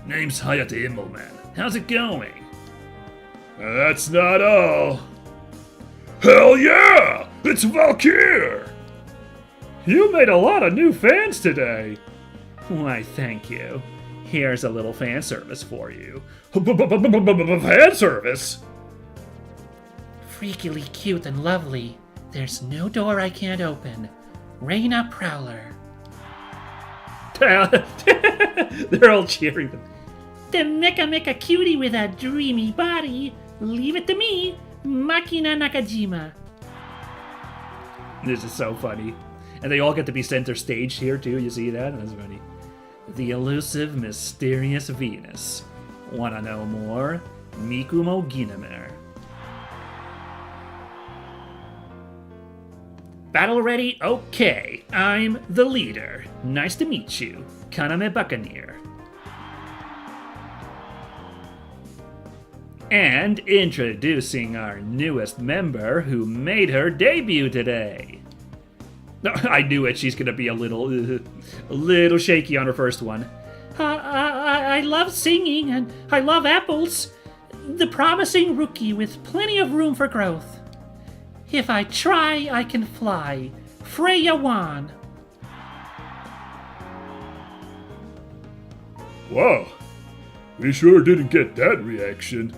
Name's Hayate Immelman. How's it going? That's not all. Hell yeah! It's Valkyr! You made a lot of new fans today. Why, thank you. Here's a little fan service for you. Fan service? Freakily cute and lovely. There's no door I can't open. Reina Prowler. They're all cheering. The mecha cutie with a dreamy body. Leave it to me, Makina Nakajima. This is so funny. And they all get to be center stage here too, you see that? That's funny. The elusive, mysterious Venus. Wanna know more? Mikumo Ginemer. Battle ready? Okay. I'm the leader. Nice to meet you. Kaname Buccaneer. And introducing our newest member who made her debut today. No, I knew it. She's gonna be a little shaky on her first one. I love singing and I love apples. The promising rookie with plenty of room for growth. If I try, I can fly. Freya Wan. Wow. We sure didn't get that reaction.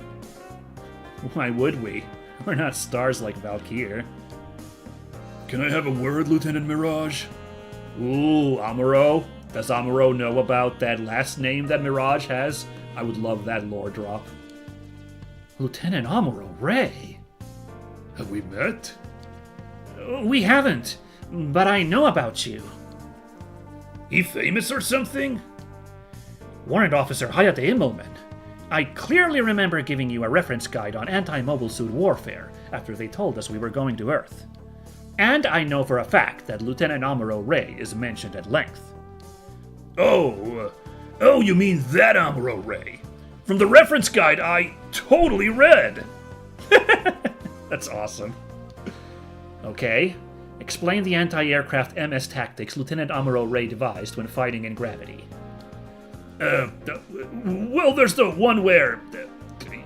Why would we? We're not stars like Valkyr. Can I have a word, Lieutenant Mirage? Ooh, Amuro. Does Amuro know about that last name that Mirage has? I would love that lore drop. Lieutenant Amuro Ray. Have we met? We haven't, but I know about you. He famous or something? Warrant Officer Hayate Immelman. I clearly remember giving you a reference guide on anti-mobile suit warfare after they told us we were going to Earth. And I know for a fact that Lieutenant Amuro Ray is mentioned at length. Oh, you mean that Amuro Ray? From the reference guide I totally read. That's awesome. Okay, explain the anti-aircraft MS tactics Lieutenant Amuro Ray devised when fighting in gravity. Well, there's the one where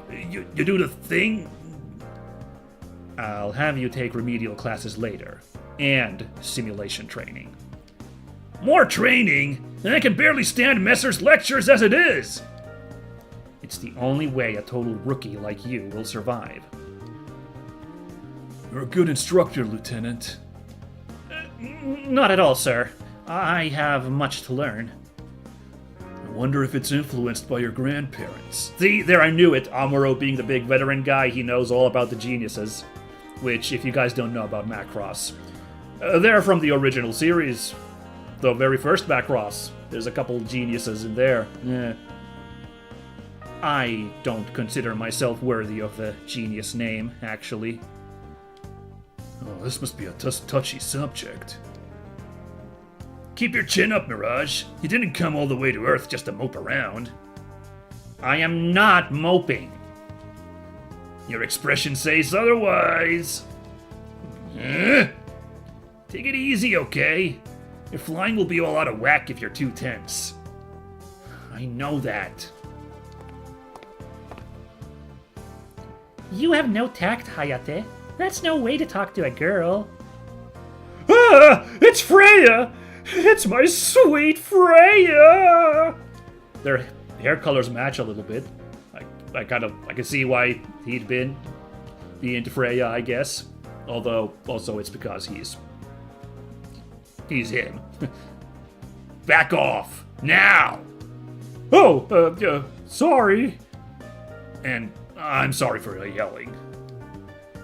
you do the thing. I'll have you take remedial classes later, and simulation training. More training? I can barely stand Messer's lectures as it is. It's the only way a total rookie like you will survive. You're a good instructor, Lieutenant. Not at all, sir. I have much to learn. I wonder if it's influenced by your grandparents. See, there I knew it. Amuro being the big veteran guy, he knows all about the geniuses. Which, if you guys don't know about Macross, they're from the original series. The very first Macross. There's a couple geniuses in there. I don't consider myself worthy of the genius name, actually. Oh, this must be a touchy subject. Keep your chin up, Mirage. You didn't come all the way to Earth just to mope around. I am not moping. Your expression says otherwise. Take it easy, okay? Your flying will be all out of whack if you're too tense. I know that. You have no tact, Hayate. That's no way to talk to a girl. Ah! It's Freya! It's my sweet Freya! Their hair colors match a little bit. I can see why he'd be into Freya, I guess. Although, also it's because he's him. Back off! Now! Oh, sorry. And I'm sorry for yelling.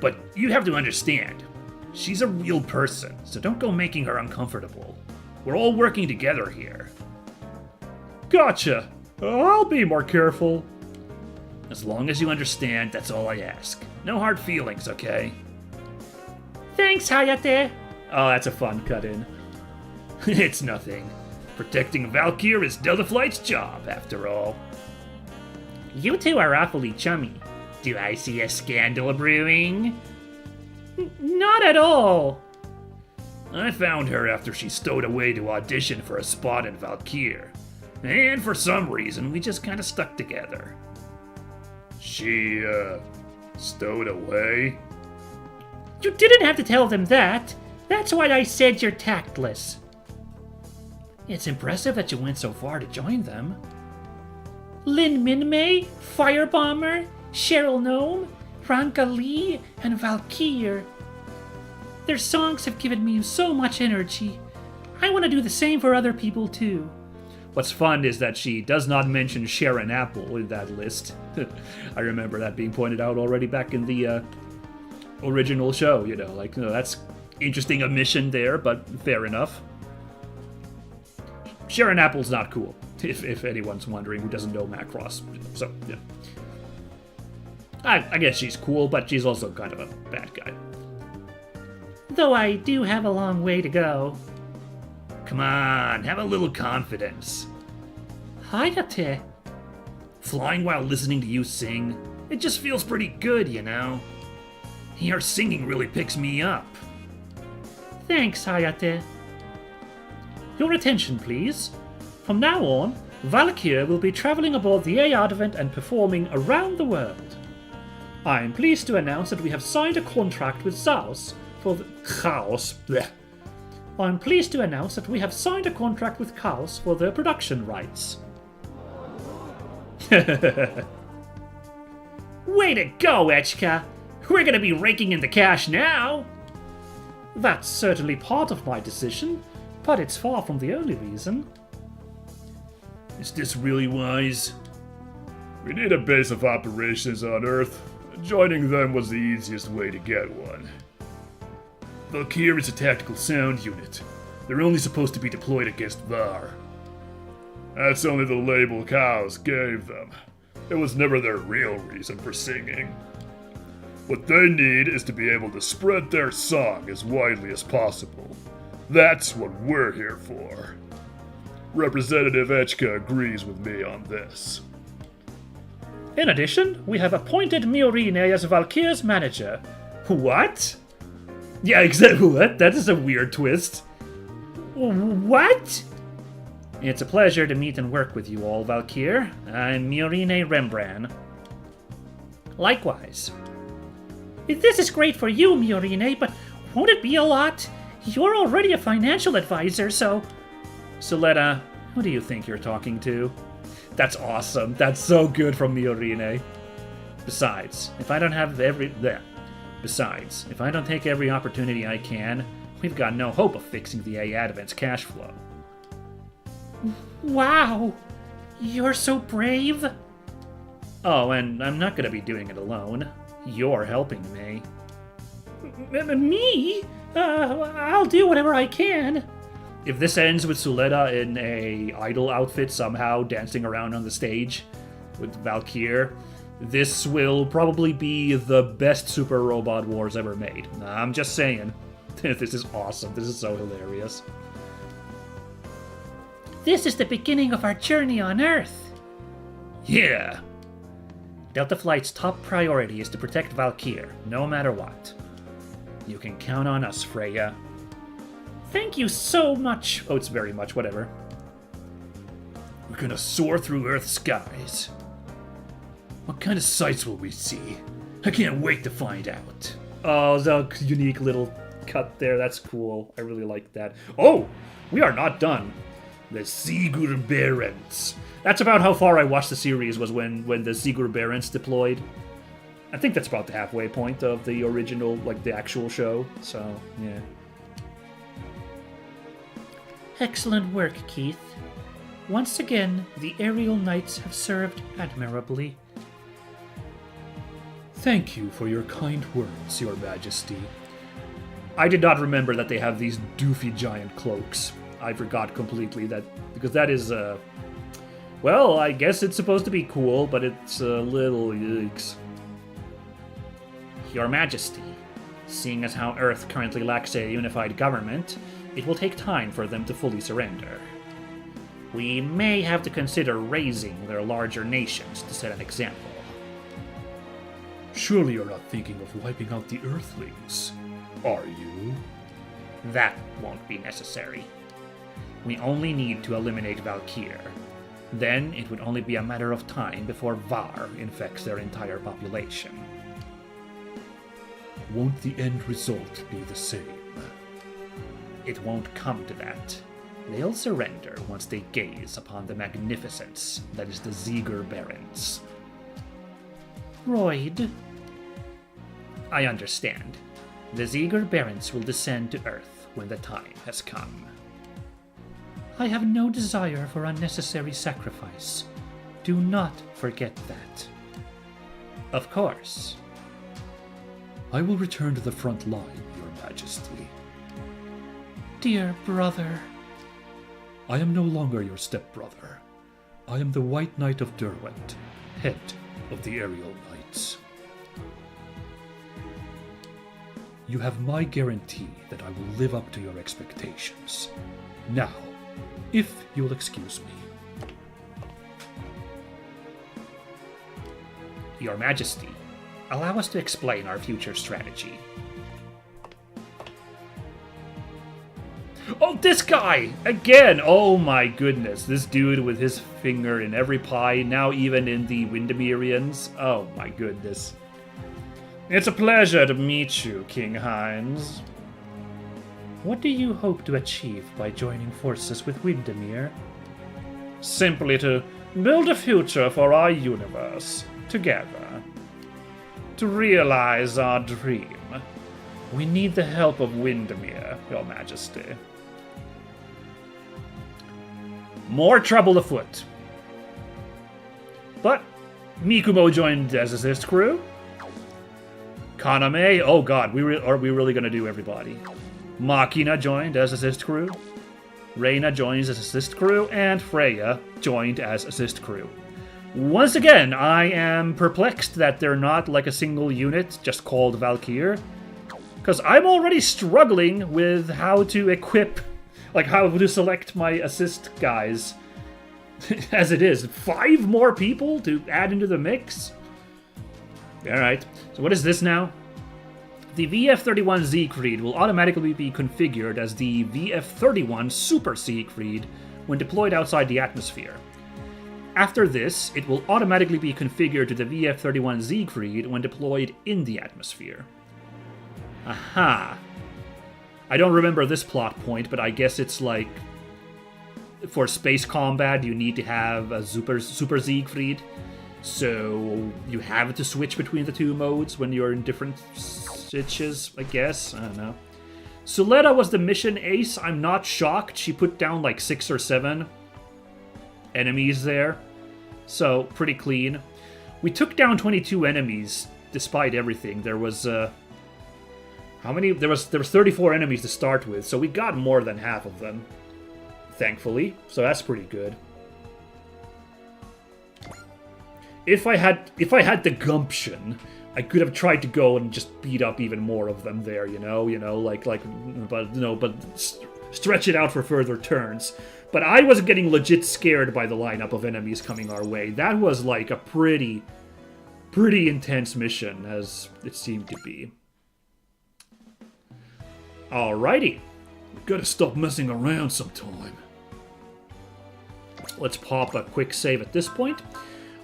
But you have to understand, she's a real person, so don't go making her uncomfortable. We're all working together here. Gotcha. I'll be more careful. As long as you understand, that's all I ask. No hard feelings, okay? Thanks, Hayate. Oh, that's a fun cut-in. It's nothing. Protecting Valkyr is Delta Flight's job, after all. You two are awfully chummy. Do I see a scandal brewing? Not at all. I found her after she stowed away to audition for a spot in Valkyr. And for some reason, we just kind of stuck together. She, stowed away? You didn't have to tell them that. That's why I said you're tactless. It's impressive that you went so far to join them. Lin Minmay, Firebomber, Cheryl Gnome, Ranka Lee, and Valkyr. Their songs have given me so much energy. I want to do the same for other people too. What's fun is that she does not mention Sharon Apple in that list. I remember that being pointed out already back in the original show, that's interesting omission there, but fair enough. Sharon Apple's not cool, if anyone's wondering who doesn't know Macross. So, yeah. I guess she's cool, but she's also kind of a bad guy. Though I do have a long way to go. Come on, have a little confidence. Hayate. Flying while listening to you sing, it just feels pretty good, you know? Your singing really picks me up. Thanks, Hayate. Your attention, please. From now on, Valkyr will be traveling aboard the A Advent and performing around the world. I'm pleased to announce that we have signed a contract with Chaos for the... Chaos. Blech. I'm pleased to announce that we have signed a contract with Chaos for their production rights. Way to go, Echka! We're gonna be raking in the cash now! That's certainly part of my decision, but it's far from the only reason. Is this really wise? We need a base of operations on Earth. Joining them was the easiest way to get one. Valkyr is a tactical sound unit. They're only supposed to be deployed against Var. That's only the label Chaos gave them. It was never their real reason for singing. What they need is to be able to spread their song as widely as possible. That's what we're here for. Representative Echka agrees with me on this. In addition, we have appointed Miorine as Valkyr's manager. What? Yeah, exactly. What? That is a weird twist. What? It's a pleasure to meet and work with you all, Valkyr. I'm Miorine Rembrandt. Likewise. This is great for you, Miorine, but won't it be a lot? You're already a financial advisor, so... Suletta, who do you think you're talking to? That's awesome. That's so good from Miorine. Besides, if I don't take every opportunity I can, we've got no hope of fixing the A Advent's cash flow. Wow! You're so brave! Oh, and I'm not gonna be doing it alone. You're helping me. Me? I'll do whatever I can. If this ends with Suletta in a idol outfit somehow dancing around on the stage with Valkyr, this will probably be the best Super Robot Wars ever made. I'm just saying. This is awesome. This is so hilarious. This is the beginning of our journey on Earth. Yeah. Delta Flight's top priority is to protect Valkyr, no matter what. You can count on us, Freya. Thank you so much. Oh, it's very much, whatever. We're gonna soar through Earth's skies. What kind of sights will we see? I can't wait to find out. Oh, the unique little cut there. That's cool. I really like that. Oh, we are not done. The Sigur Barents. That's about how far I watched the series, was when the Sigur Barents deployed. I think that's about the halfway point of the original, like the actual show. So, yeah. Excellent work, Keith. Once again, the aerial knights have served admirably. Thank you for your kind words, Your Majesty. I did not remember that they have these doofy giant cloaks. I forgot completely that, because that is, well, I guess it's supposed to be cool, but it's a little yikes. Your Majesty, seeing as how Earth currently lacks a unified government, it will take time for them to fully surrender. We may have to consider raising their larger nations to set an example. Surely you're not thinking of wiping out the Earthlings, are you? That won't be necessary. We only need to eliminate Valkyr. Then it would only be a matter of time before Var infects their entire population. Won't the end result be the same? It won't come to that. They'll surrender once they gaze upon the magnificence that is the Sigur Barents. Royd. I understand. The Sigur Barents will descend to Earth when the time has come. I have no desire for unnecessary sacrifice. Do not forget that. Of course. I will return to the front line, Your Majesty. Dear brother. I am no longer your stepbrother. I am the White Knight of Derwent, head of the Aerial Knights. You have my guarantee that I will live up to your expectations. Now, if you'll excuse me. Your Majesty, allow us to explain our future strategy. Oh, this guy! Again! Oh my goodness. This dude with his finger in every pie, now even in the Windemirians. Oh my goodness. It's a pleasure to meet you, King Hines. What do you hope to achieve by joining forces with Windermere? Simply to build a future for our universe, together. To realize our dream, we need the help of Windermere, Your Majesty. More trouble afoot. But Mikumo joined as assist crew. Kaname, oh god, are we really gonna do everybody? Makina joined as assist crew. Reina joins as assist crew, and Freya joined as assist crew. Once again, I am perplexed that they're not like a single unit just called Valkyr. Because I'm already struggling with how to equip, like how to select my assist guys. As it is. 5 more people to add into the mix? Alright, so what is this now? The VF-31 Siegfried will automatically be configured as the VF-31 Super Siegfried when deployed outside the atmosphere. After this, it will automatically be configured to the VF-31 Siegfried when deployed in the atmosphere. Aha. I don't remember this plot point, but I guess it's like for space combat you need to have a Super Siegfried, so you have to switch between the 2 modes when you're in different stitches, I guess. I don't know. Suletta was the mission ace. I'm not shocked. She put down like 6 or 7 enemies there, so pretty clean. We took down 22 enemies despite everything. There was how many? There was 34 enemies to start with, so we got more than half of them, thankfully. So that's pretty good. If I had the gumption, I could have tried to go and just beat up even more of them there, but stretch it out for further turns. But I was getting legit scared by the lineup of enemies coming our way. That was like a pretty intense mission, as it seemed to be. Alrighty. Gotta stop messing around sometime. Let's pop a quick save at this point.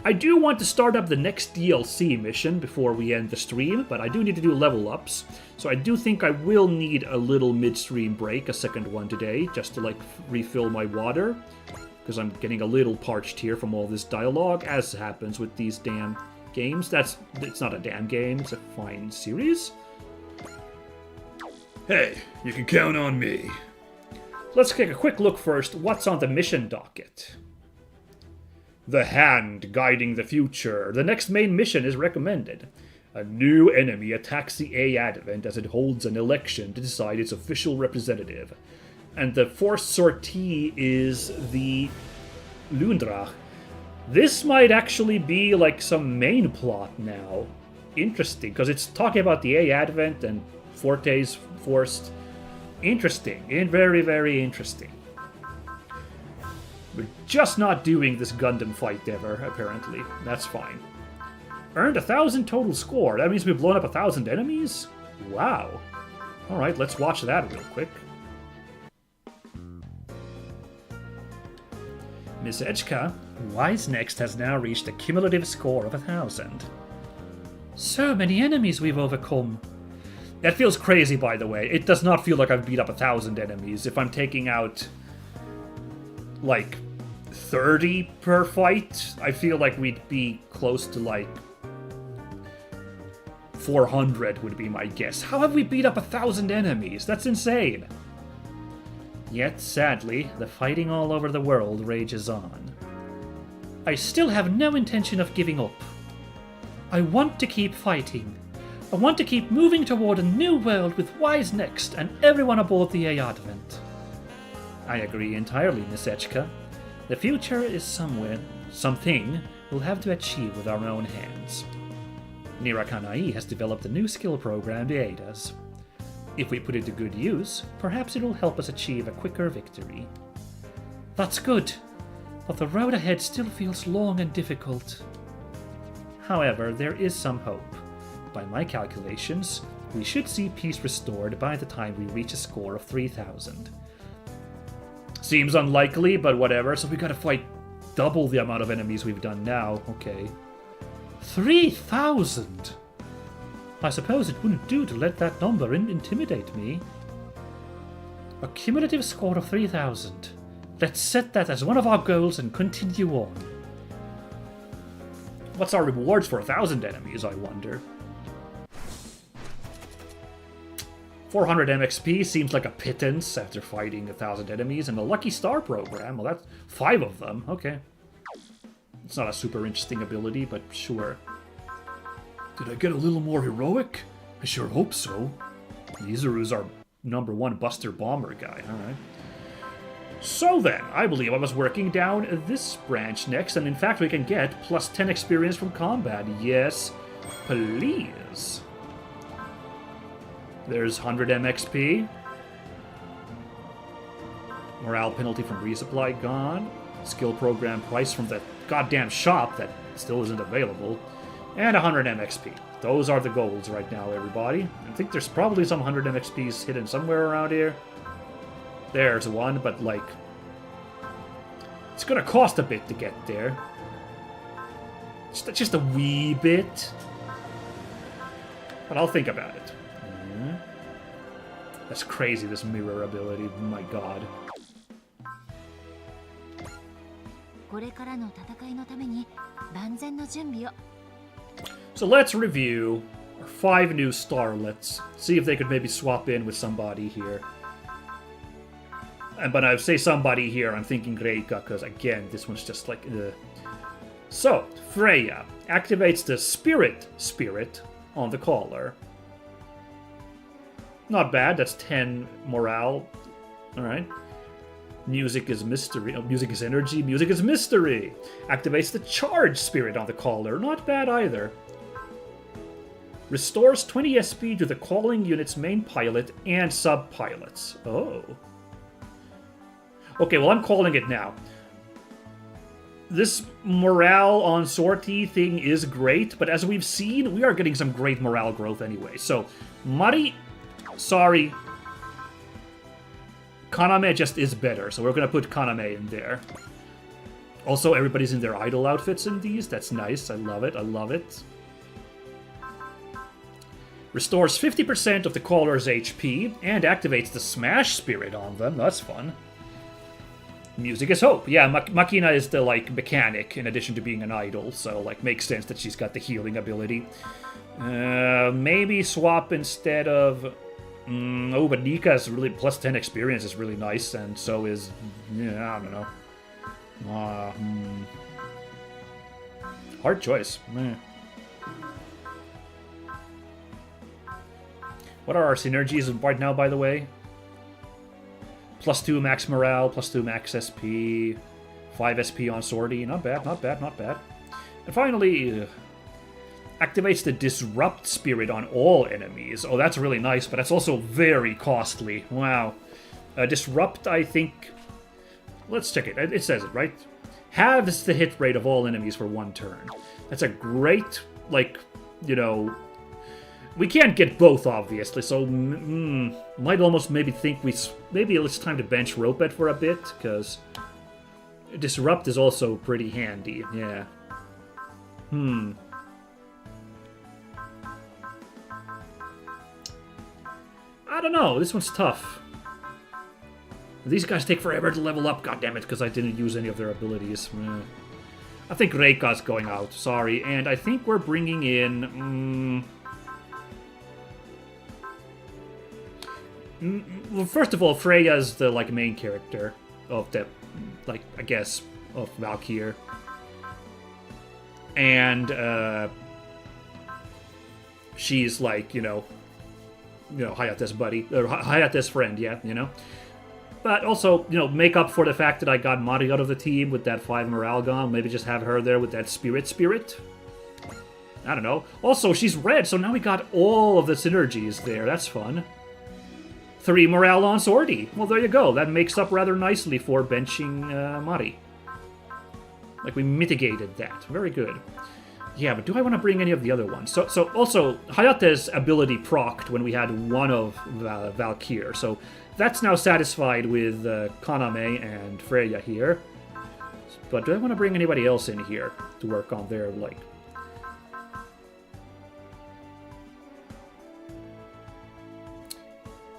I do want to start up the next DLC mission before we end the stream, but I do need to do level ups. So I do think I will need a little midstream break, a second one today, just to like refill my water. Because I'm getting a little parched here from all this dialogue, as happens with these damn games. It's not a damn game, it's a fine series. Hey, you can count on me. Let's take a quick look first. What's on the mission docket? The Hand Guiding the Future. The next main mission is recommended. A new enemy attacks the A Advent as it holds an election to decide its official representative. And the forced sortie is the Lundrach. This might actually be like some main plot now. Interesting, because it's talking about the A Advent and Forte's forced. Interesting, and very, very interesting. We're just not doing this Gundam fight ever, apparently. That's fine. Earned 1,000 total score. That means we've blown up 1,000 enemies? Wow. Alright, let's watch that real quick. Miss Echka, Wise Next has now reached a cumulative score of 1,000. So many enemies we've overcome. That feels crazy, by the way. It does not feel like I've beat up 1,000 enemies. If I'm taking out, like, 30 per fight, I feel like we'd be close to, like, 400 would be my guess. How have we beat up 1,000 enemies? That's insane. Yet, sadly, the fighting all over the world rages on. I still have no intention of giving up. I want to keep fighting. I want to keep moving toward a new world with Wise Next and everyone aboard the A Advent. I agree entirely, Miss Echka. The future is something we'll have to achieve with our own hands. Nirakanai has developed a new skill program to aid us. If we put it to good use, perhaps it'll help us achieve a quicker victory. That's good, but the road ahead still feels long and difficult. However, there is some hope. By my calculations, we should see peace restored by the time we reach a score of 3,000. Seems unlikely, but whatever, so we gotta fight double the amount of enemies we've done now. Okay. 3,000! I suppose it wouldn't do to let that number intimidate me. A cumulative score of 3,000. Let's set that as one of our goals and continue on. What's our rewards for 1,000 enemies, I wonder? 400 MXP seems like a pittance after fighting 1,000 enemies, and a Lucky Star program, well, that's 5 of them, okay. It's not a super interesting ability, but sure. Did I get a little more heroic? I sure hope so. Izuru's our #1 Buster Bomber guy, alright. So then, I believe I was working down this branch next, and in fact we can get plus 10 experience from combat. Yes, please. There's 100 MXP. Morale penalty from resupply gone. Skill program price from the goddamn shop that still isn't available. And 100 MXP. Those are the goals right now, everybody. I think there's probably some 100 MXPs hidden somewhere around here. There's one, but like... it's gonna cost a bit to get there. Just a wee bit. But I'll think about it. That's crazy, this mirror ability. My god. これからの戦いのために万全の準備を。 So let's review our 5 new starlets. See if they could maybe swap in with somebody here. But I say somebody here, I'm thinking Reika, because again, this one's just like... So, Freya activates the Spirit on the collar. Not bad, that's 10 morale. Alright. Music is mystery. Oh, music is energy. Music is mystery. Activates the Charge Spirit on the collar. Not bad either. Restores 20 SP to the calling unit's main pilot and sub-pilots. Oh. Okay, well, I'm calling it now. This morale on sortie thing is great, but as we've seen, we are getting some great morale growth anyway. So, Mari, sorry. Kaname just is better, so we're gonna put Kaname in there. Also, everybody's in their idol outfits in these. That's nice. I love it. I love it. Restores 50% of the caller's HP and activates the Smash Spirit on them. That's fun. Music is hope. Yeah, Makina is the, like, mechanic in addition to being an idol, so, like, makes sense that she's got the healing ability. Maybe swap instead of... oh, but Nika's really... plus 10 experience is really nice, and so is... yeah, I don't know. Hard choice. Meh. What are our synergies right now, by the way? Plus 2 max morale, plus 2 max SP, 5 SP on sortie. Not bad, not bad, not bad. And finally, activates the Disrupt Spirit on all enemies. Oh, that's really nice, but that's also very costly. Wow. Disrupt, I think... let's check it. It says it, right? Halves the hit rate of all enemies for 1 turn. That's a great, like, you know... we can't get both, obviously, so might almost maybe think maybe it's time to bench Ropet for a bit, because Disrupt is also pretty handy, yeah. I don't know, this one's tough. These guys take forever to level up, goddammit, because I didn't use any of their abilities. I think Reika's going out, sorry, and I think we're bringing in... well, first of all, Freya's the, like, main character of the, like, I guess, of Valkyr. And, she's, like, you know, Hayate's buddy, or Hayate's friend, yeah, you know? But also, you know, make up for the fact that I got Mari out of the team with that 5 morale gone, maybe just have her there with that spirit. I don't know. Also, she's red, so now we got all of the synergies there, that's fun. 3 morale on sortie. Well, there you go. That makes up rather nicely for benching Mari. Like, we mitigated that. Very good. Yeah, but do I want to bring any of the other ones? So also, Hayate's ability procced when we had one of Valkyr. So that's now satisfied with Kaname and Freya here. But do I want to bring anybody else in here to work on their, like...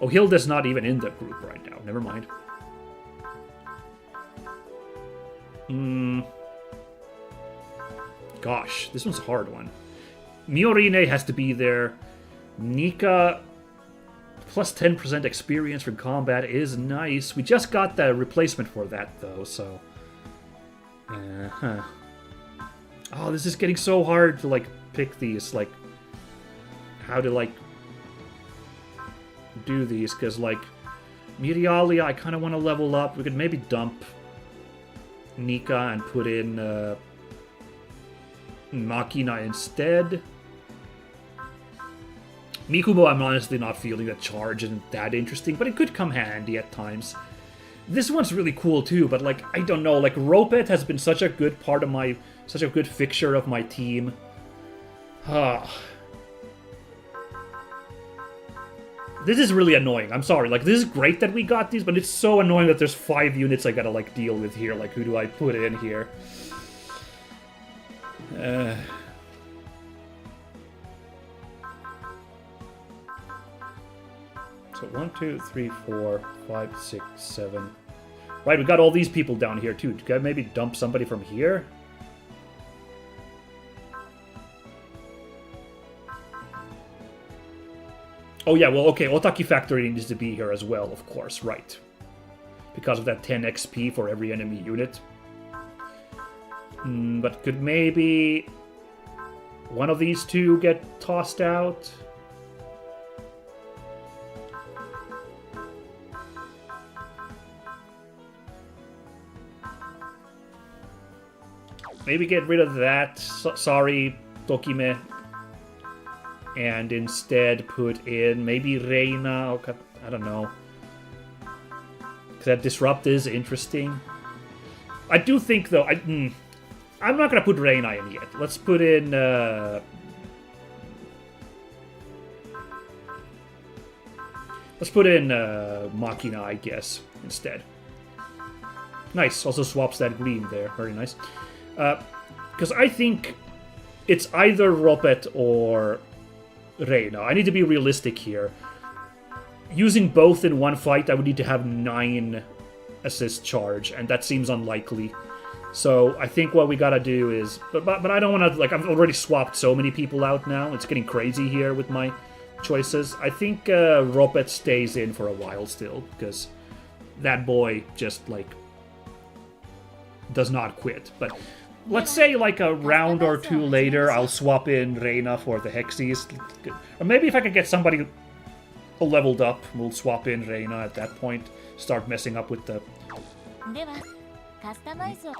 Oh, Hilda's not even in the group right now. Never mind. Gosh, this one's a hard one. Miorine has to be there. Nika plus 10% experience for combat is nice. We just got the replacement for that, though, so... Oh, this is getting so hard to, like, pick these, like... How to, like... do these, because, like... Mirialia, I kind of want to level up. We could maybe dump Nika and put in Machina instead. Mikumo, I'm honestly not feeling that charge isn't that interesting, but it could come handy at times. This one's really cool too, but like, I don't know, like Ropet has been such a good part of my, such a good fixture of my team. This is really annoying, I'm sorry. Like, this is great that we got these, but it's so annoying that there's 5 units I gotta like deal with here. Like, who do I put in here? So 1, 2, 3, 4, 5, 6, 7. Right, we got all these people down here too. Can I maybe dump somebody from here? Oh yeah, well, okay, Otaki Factory needs to be here as well, of course, right. Because of that 10 XP for every enemy unit. But could maybe one of these two get tossed out? Maybe get rid of that. Sorry, Tokime. And instead put in maybe Reina. Okay, I don't know. Because that Disrupt is interesting. I do think, though, I'm not going to put Reina in yet. Let's put in... let's put in Machina, I guess, instead. Nice. Also swaps that green there. Very nice. Because I think it's either Ropet or Reina. I need to be realistic here. Using both in one fight, I would need to have 9 assist charge, and that seems unlikely. So I think what we gotta do is... But I don't want to... Like, I've already swapped so many people out now. It's getting crazy here with my choices. I think Ropet stays in for a while still, because that boy just, like, does not quit. But... let's say, like, a round or 2 later, I'll swap in Reina for the Hexies. Or maybe if I could get somebody leveled up, we'll swap in Reina at that point. Start messing up with the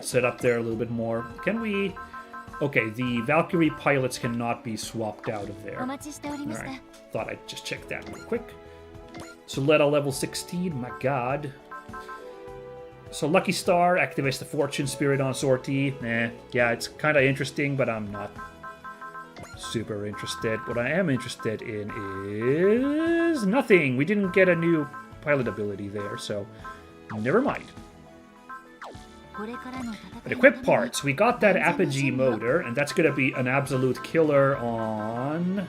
setup there a little bit more. Can we... Okay, the Valkyrie pilots cannot be swapped out of there. Alright, thought I'd just check that real quick. Soletta level 16, my god. So Lucky Star activates the Fortune Spirit on Sortie. Yeah, it's kind of interesting, but I'm not super interested. What I am interested in is nothing. We didn't get a new pilot ability there, so never mind. But equip parts. We got that Apogee motor, and that's going to be an absolute killer on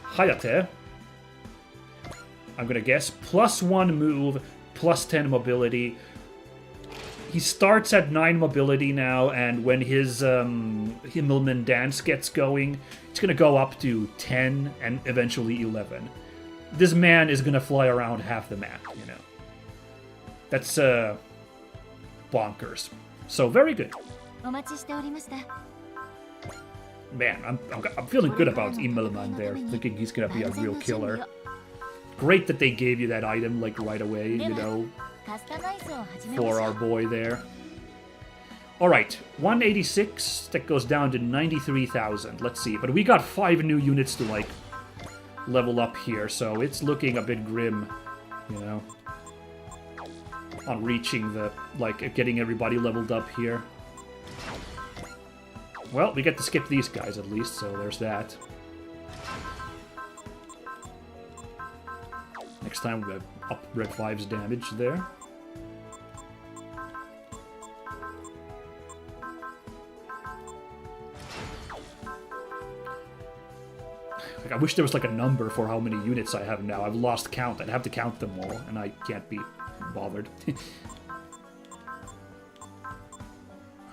Hayate. I'm going to guess. +1 move, +10 mobility. He starts at 9 mobility now, and when his Himmelman dance gets going, it's going to go up to 10 and eventually 11. This man is going to fly around half the map, you know. That's bonkers. So, very good. Man, I'm feeling good about Himmelman there, thinking he's going to be a real killer. Great that they gave you that item, like, right away, you know. For our boy there. Alright, 186, that goes down to 93,000. Let's see, but we got 5 new units to, like, level up here, so it's looking a bit grim, you know, on reaching the, like, getting everybody leveled up here. Well, we get to skip these guys at least, so there's that. Next time we have up Red 5's damage there. Like, I wish there was like a number for how many units I have now. I've lost count. I'd have to count them all, and I can't be bothered.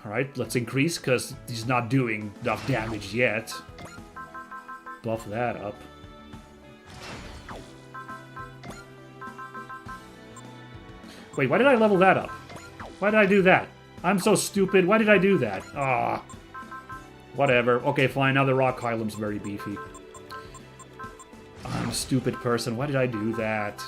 Alright, let's increase, because he's not doing enough damage yet. Buff that up. Wait, why did I level that up? Why did I do that? I'm so stupid. Why did I do that? Ah. Whatever. Okay, fine. Now the Rock Hylium's very beefy. I'm a stupid person. Why did I do that?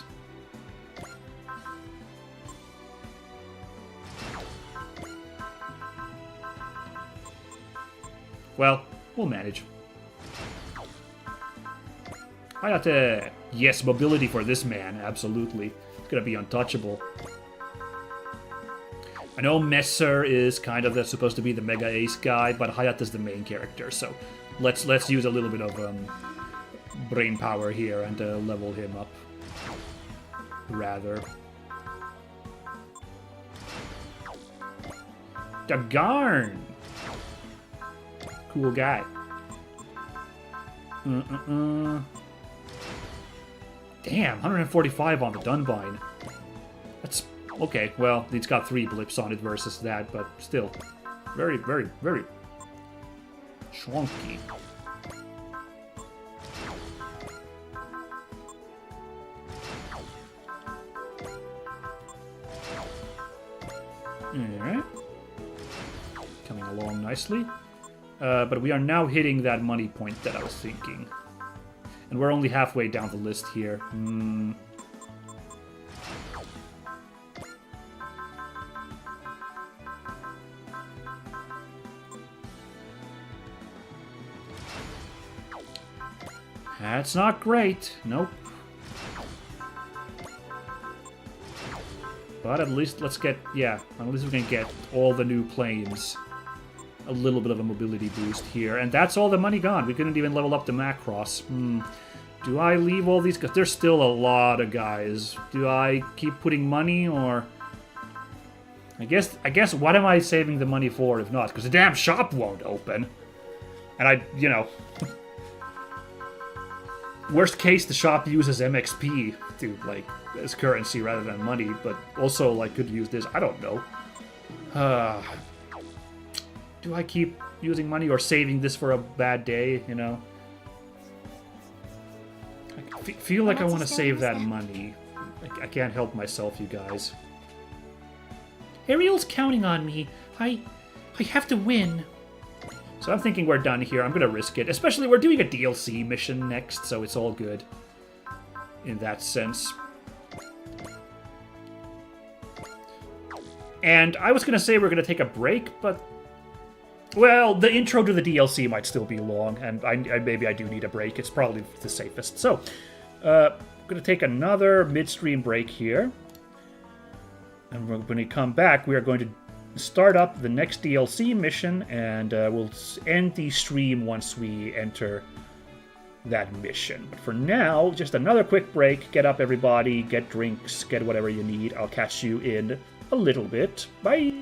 Well, we'll manage. Hayate! Yes, mobility for this man, absolutely. It's gonna be untouchable. I know Messer is kind of supposed to be the Mega Ace guy, but Hayate's the main character, so let's use a little bit of brain power here and level him up. Rather. Dagarn! Cool guy. Damn, 145 on the Dunbine. That's okay. Well, it's got 3 blips on it versus that, but still, very, very, very schwunky. Alright. Coming along nicely. But we are now hitting that money point that I was thinking. And we're only halfway down the list here. That's not great. Nope. But at least let's get, yeah, at least we can get all the new planes. A little bit of a mobility boost here. And that's all the money gone. We couldn't even level up the Macross. Do I leave all these? Because there's still a lot of guys. Do I keep putting money, or... I guess what am I saving the money for if not? Because the damn shop won't open. And I, you know... Worst case, the shop uses MXP to, like, as currency rather than money. But also, like, could use this. I don't know. Do I keep using money or saving this for a bad day, you know? I feel like I want to save that money. I can't help myself, you guys. Ariel's counting on me. I have to win. So I'm thinking we're done here. I'm going to risk it. Especially we're doing a DLC mission next, so it's all good. In that sense. And I was going to say we're going to take a break, but... Well, the intro to the DLC might still be long, and maybe I do need a break. It's probably the safest. So, I'm going to take another midstream break here. And when we come back, we are going to start up the next DLC mission, and we'll end the stream once we enter that mission. But for now, just another quick break. Get up, everybody. Get drinks. Get whatever you need. I'll catch you in a little bit. Bye!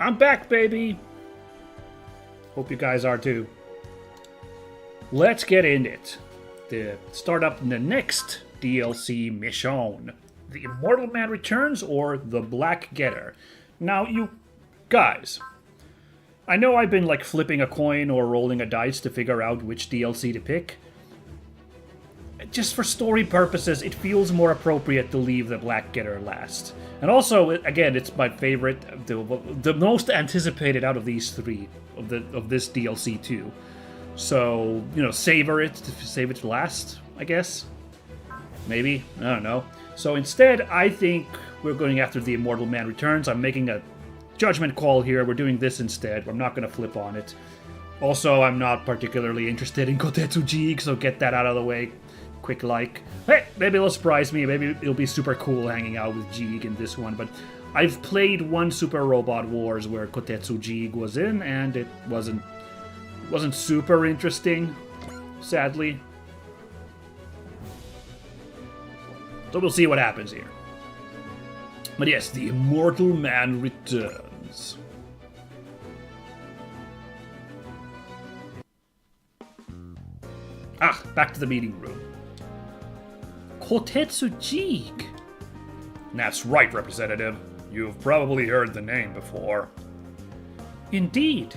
I'm back, baby! Hope you guys are too. Let's get in it. Start up the next DLC mission. The Immortal Man Returns or the Black Getter. Now, you guys, I know I've been like flipping a coin or rolling a dice to figure out which DLC to pick. Just for story purposes, it feels more appropriate to leave the Black Getter last. And also, again, it's my favorite, the most anticipated out of these three, of this DLC too. So, you know, save it last, I guess. Maybe, I don't know. So instead, I think we're going after the Immortal Man Returns. I'm making a judgment call here. We're doing this instead. I'm not going to flip on it. Also, I'm not particularly interested in Kotetsu Jig, so get that out of the way. Quick like. Hey, maybe it'll surprise me. Maybe it'll be super cool hanging out with Jig in this one. But I've played one Super Robot Wars where Kotetsu Jig was in, and it wasn't super interesting, sadly. So we'll see what happens here. But yes, the Immortal Man returns. Ah, back to the meeting room. Kotetsu Jig. That's right, Representative. You've probably heard the name before. Indeed.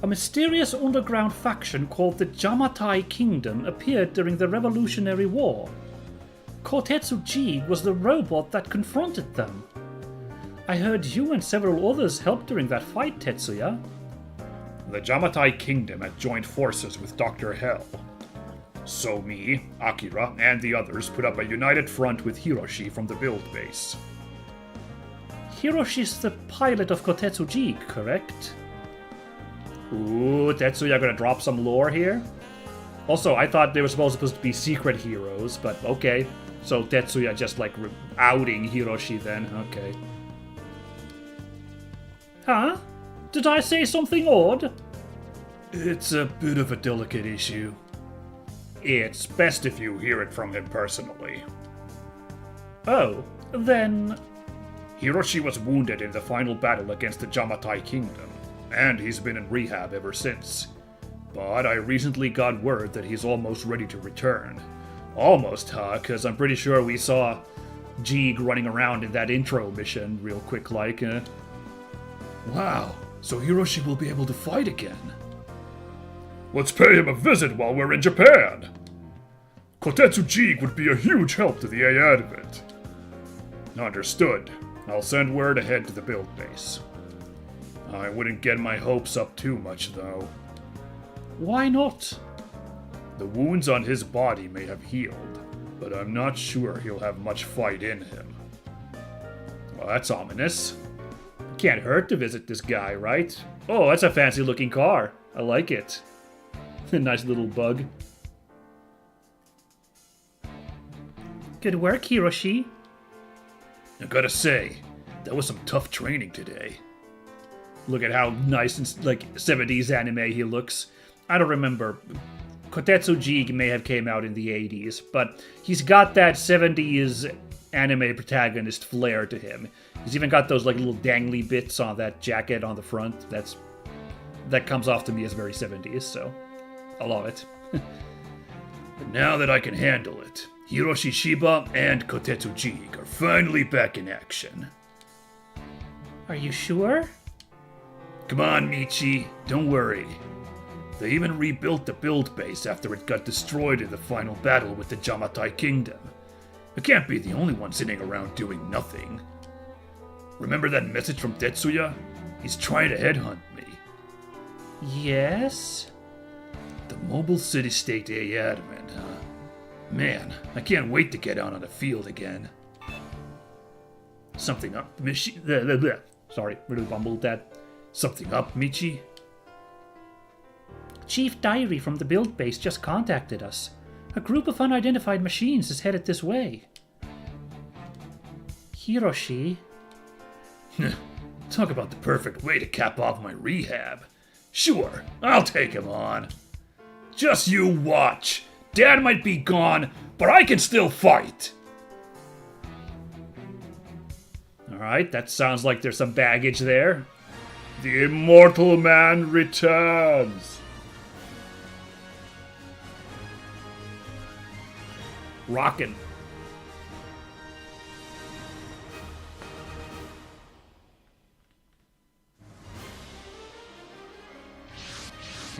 A mysterious underground faction called the Jamatai Kingdom appeared during the Revolutionary War. Kotetsu Jig was the robot that confronted them. I heard you and several others helped during that fight, Tetsuya. The Jamatai Kingdom had joined forces with Dr. Hell. So me, Akira, and the others put up a united front with Hiroshi from the build base. Hiroshi's the pilot of Kotetsu Jig, correct? Ooh, Tetsuya gonna drop some lore here? Also, I thought they were supposed to be secret heroes, but okay. So Tetsuya just like outing Hiroshi then, okay. Huh? Did I say something odd? It's a bit of a delicate issue. It's best if you hear it from him personally. Oh, then... Hiroshi was wounded in the final battle against the Jamatai Kingdom, and he's been in rehab ever since. But I recently got word that he's almost ready to return. Almost, huh? Because I'm pretty sure we saw Jig running around in that intro mission real quick like. Wow, so Hiroshi will be able to fight again. Let's pay him a visit while we're in Japan! Kotetsu Jig would be a huge help to the AA advent. Understood. I'll send word ahead to the build base. I wouldn't get my hopes up too much, though. Why not? The wounds on his body may have healed, but I'm not sure he'll have much fight in him. Well, that's ominous. Can't hurt to visit this guy, right? Oh, that's a fancy looking car. I like it. Nice little bug. Good work, Hiroshi. I gotta say, that was some tough training today. Look at how nice and like 70s anime he looks. I don't remember. Kotetsu Jig may have came out in the 80s, but he's got that 70s anime protagonist flair to him. He's even got those like little dangly bits on that jacket on the front. That comes off to me as very 70s, so I love it. But now that I can handle it, Hiroshi Shiba and Kotetsu Jig are finally back in action. Are you sure? Come on, Michi, don't worry. They even rebuilt the build base after it got destroyed in the final battle with the Jamatai Kingdom. I can't be the only one sitting around doing nothing. Remember that message from Tetsuya? He's trying to headhunt me. Yes? The mobile city-state advent, huh? Man, I can't wait to get out on the field again. Something up, Michi? Sorry, really bumbled that. Something up, Michi? Chief Diary from the build base just contacted us. A group of unidentified machines is headed this way. Hiroshi. Talk about the perfect way to cap off my rehab. Sure, I'll take him on. Just you watch. Dad might be gone, but I can still fight. Alright, that sounds like there's some baggage there. The immortal man returns. Rockin'.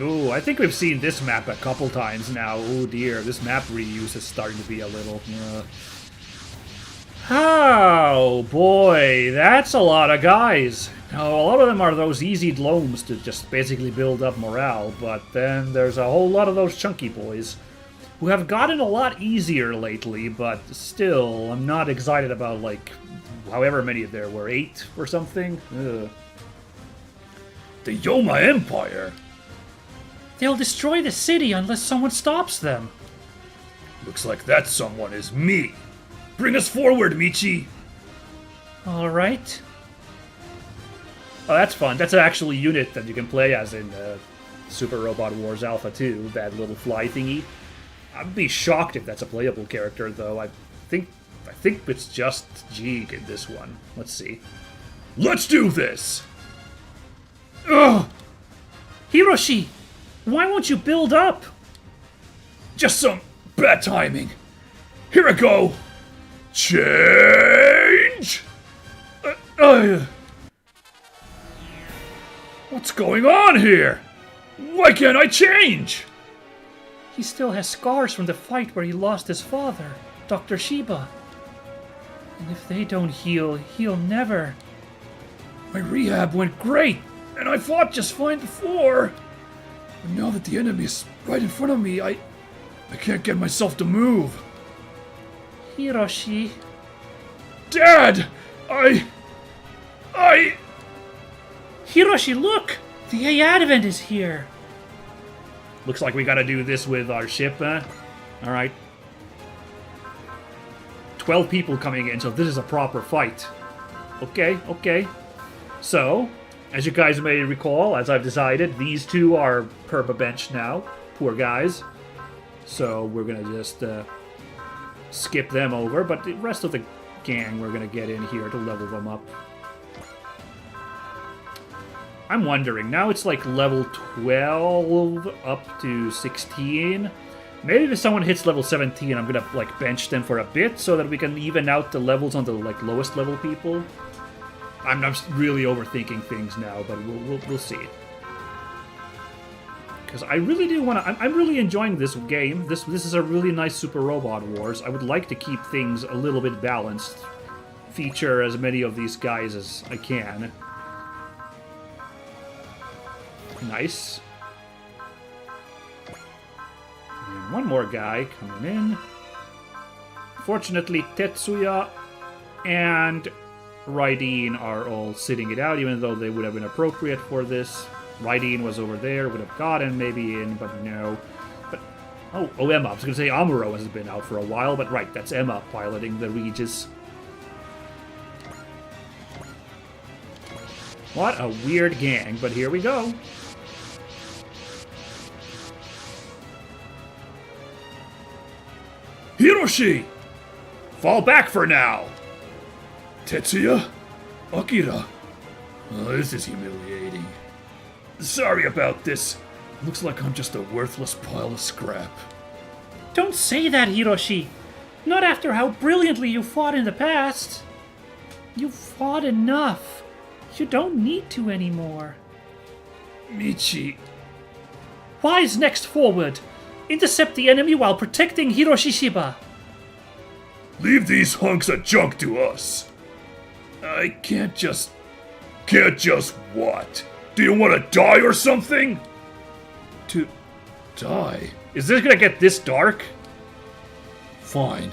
Ooh, I think we've seen this map a couple times now. Oh dear, this map reuse is starting to be a little... Oh boy, that's a lot of guys. Now, a lot of them are those easy loams to just basically build up morale, but then there's a whole lot of those chunky boys who have gotten a lot easier lately, but still, I'm not excited about, like, however many there were, 8 or something. Ugh. The Yoma Empire? They'll destroy the city unless someone stops them. Looks like that someone is me. Bring us forward, Michi. All right. Oh, that's fun. That's an actual unit that you can play as in Super Robot Wars Alpha 2, that little fly thingy. I'd be shocked if that's a playable character, though. I think it's just Jeeg in this one. Let's see. Let's do this! Ugh! Hiroshi! Why won't you build up? Just some bad timing. Here I go. Change! What's going on here? Why can't I change? He still has scars from the fight where he lost his father, Dr. Shiba. And if they don't heal, he'll never... My rehab went great, and I fought just fine before. But now that the enemy's right in front of me, I can't get myself to move. Hiroshi... Dad! Hiroshi, look! The AI Advent is here! Looks like we gotta do this with our ship, huh? Alright. 12 people coming in, so this is a proper fight. Okay, okay. So, as you guys may recall, as I've decided, these two are perma-bench now. Poor guys. So we're gonna just skip them over, but the rest of the gang we're gonna get in here to level them up. I'm wondering, now it's like level 12 up to 16. Maybe if someone hits level 17, I'm gonna like bench them for a bit so that we can even out the levels on the like lowest level people. I'm really overthinking things now, but we'll see. Because I really do want to... I'm really enjoying this game. This is a really nice Super Robot Wars. I would like to keep things a little bit balanced. Feature as many of these guys as I can. Nice. And one more guy coming in. Fortunately, Tetsuya and Raideen are all sitting it out, even though they would have been appropriate for this. Raideen was over there, would have gotten maybe in, but no. But oh, Emma. I was going to say Amuro hasn't been out for a while, but right, that's Emma piloting the Regis. What a weird gang, but here we go. Hiroshi! Fall back for now! Tetsuya? Akira? Oh, this is humiliating. Sorry about this. Looks like I'm just a worthless pile of scrap. Don't say that, Hiroshi! Not after how brilliantly you fought in the past! You fought enough. You don't need to anymore. Michi... Wise next forward! Intercept the enemy while protecting Hiroshi Shiba! Leave these hunks of junk to us! I can't just... Can't just what? Do you want to die or something? To... die? Is this gonna get this dark? Fine.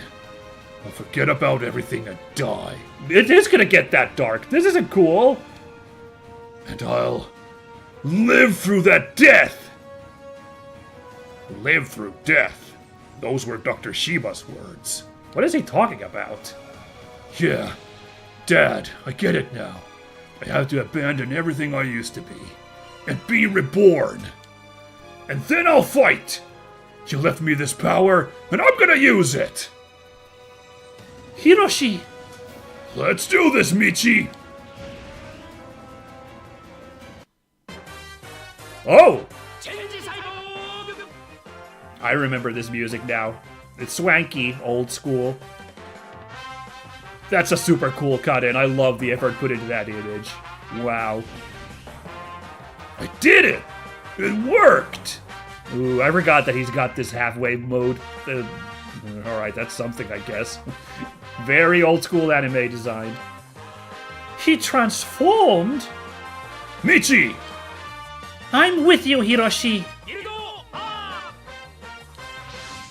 I'll forget about everything and die. It is gonna get that dark. This isn't cool. And I'll... live through that death! Live through death. Those were Dr. Shiba's words. What is he talking about? Yeah. Dad, I get it now. I have to abandon everything I used to be. And be reborn. And then I'll fight! You left me this power, and I'm gonna use it! Hiroshi! Let's do this, Michi! Oh! I remember this music now. It's swanky, old school. That's a super cool cut-in. I love the effort put into that image. Wow. I did it! It worked! Ooh, I forgot that he's got this halfway mode. Alright, that's something, I guess. Very old school anime design. He transformed? Michi! I'm with you, Hiroshi.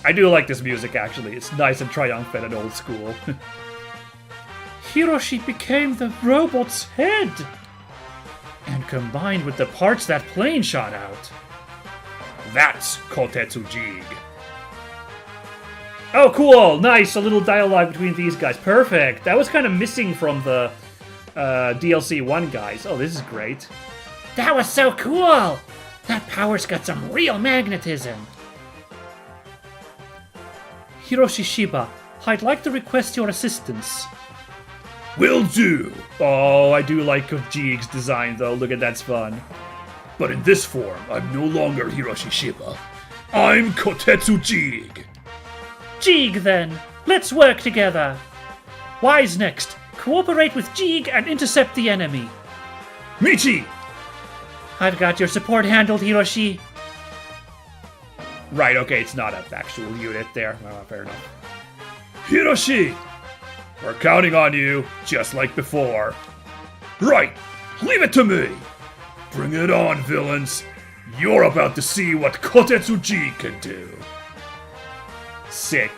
I do like this music, actually. It's nice and triumphant and old school. Hiroshi became the robot's head. And combined with the parts that plane shot out. That's Kotetsu Jig. Oh, cool! Nice! A little dialogue between these guys. Perfect! That was kind of missing from the DLC 1 guys. Oh, this is great. That was so cool! That power's got some real magnetism. Hiroshi Shiba, I'd like to request your assistance. Will do! Oh, I do like Jig's design, though. Look at that's fun. But in this form, I'm no longer Hiroshi Shiba. I'm Kotetsu Jig! Jig, then. Let's work together. Wise next. Cooperate with Jig and intercept the enemy. Michi! I've got your support handled, Hiroshi. Right, okay, it's not an actual unit there. Fair enough. Hiroshi! We're counting on you, just like before. Right! Leave it to me! Bring it on, villains! You're about to see what Kotetsu Jig can do. Sick.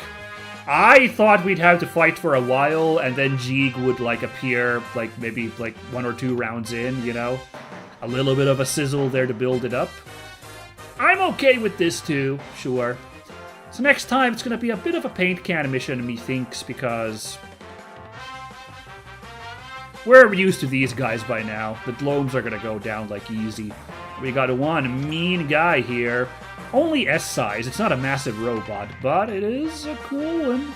I thought we'd have to fight for a while, and then Jig would, like, appear, like, maybe, like, 1 or 2 rounds in, you know? A little bit of a sizzle there to build it up. I'm okay with this, too, sure. So next time, it's gonna be a bit of a paint can mission, methinks, because we're used to these guys by now. The glomes are gonna go down, like, easy. We got one mean guy here. Only S size. It's not a massive robot, but it is a cool one.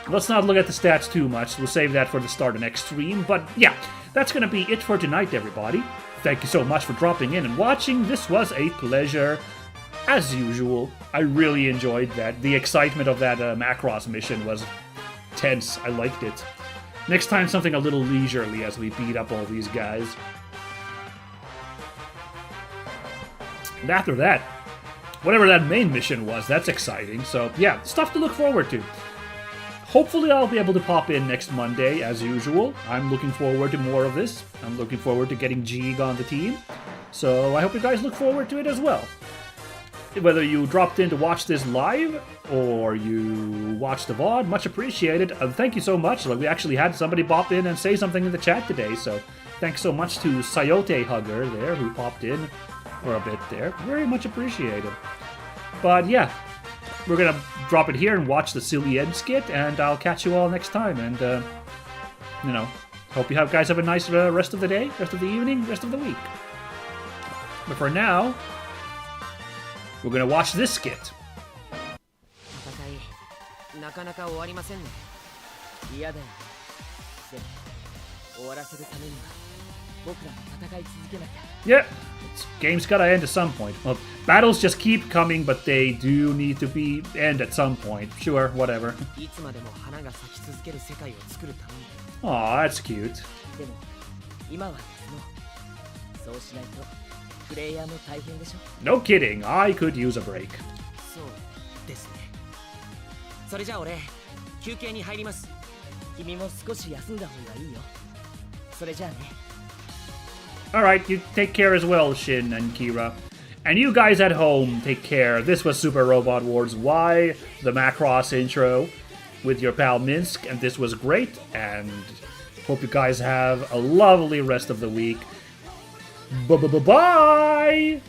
Let's not look at the stats too much. We'll save that for the start of next stream. But yeah, that's going to be it for tonight, everybody. Thank you so much for dropping in and watching. This was a pleasure. As usual, I really enjoyed that. The excitement of that Macross mission was tense. I liked it. Next time, something a little leisurely as we beat up all these guys. And after that, whatever that main mission was, that's exciting. So yeah, stuff to look forward to. Hopefully I'll be able to pop in next Monday, as usual. I'm looking forward to more of this. I'm looking forward to getting Jig on the team. So I hope you guys look forward to it as well. Whether you dropped in to watch this live, or you watched the VOD, much appreciated. Thank you so much. We actually had somebody pop in and say something in the chat today, so thanks so much to Sayote Hugger there, who popped in for a bit there. Very much appreciated. But yeah, we're gonna drop it here and watch the silly end skit, and I'll catch you all next time. And you know, hope you guys have a nice rest of the day, rest of the evening, rest of the week. But for now, we're gonna watch this skit. 戦いなかなか終わりませんね。嫌だよ。でも終わらせるためには僕らも戦い続けなきゃ。 Yeah, game's gotta end at some point. Well, battles just keep coming, but they do need to end at some point. Sure, whatever. いつまでも花が咲き続ける世界を作るために。 Aw, that's cute. でも今は休もう。そうしないとプレイヤーも大変でしょ。 No kidding, I could use a break. そうですね。それじゃあ俺休憩に入ります。君も少し休んだ方がいいよ。それじゃあね。 Alright, you take care as well, Shin and Kira. And you guys at home, take care. This was Super Robot Wars Y, the Macross intro, with your pal Minsk, and this was great, and hope you guys have a lovely rest of the week. Bye-bye-bye-bye!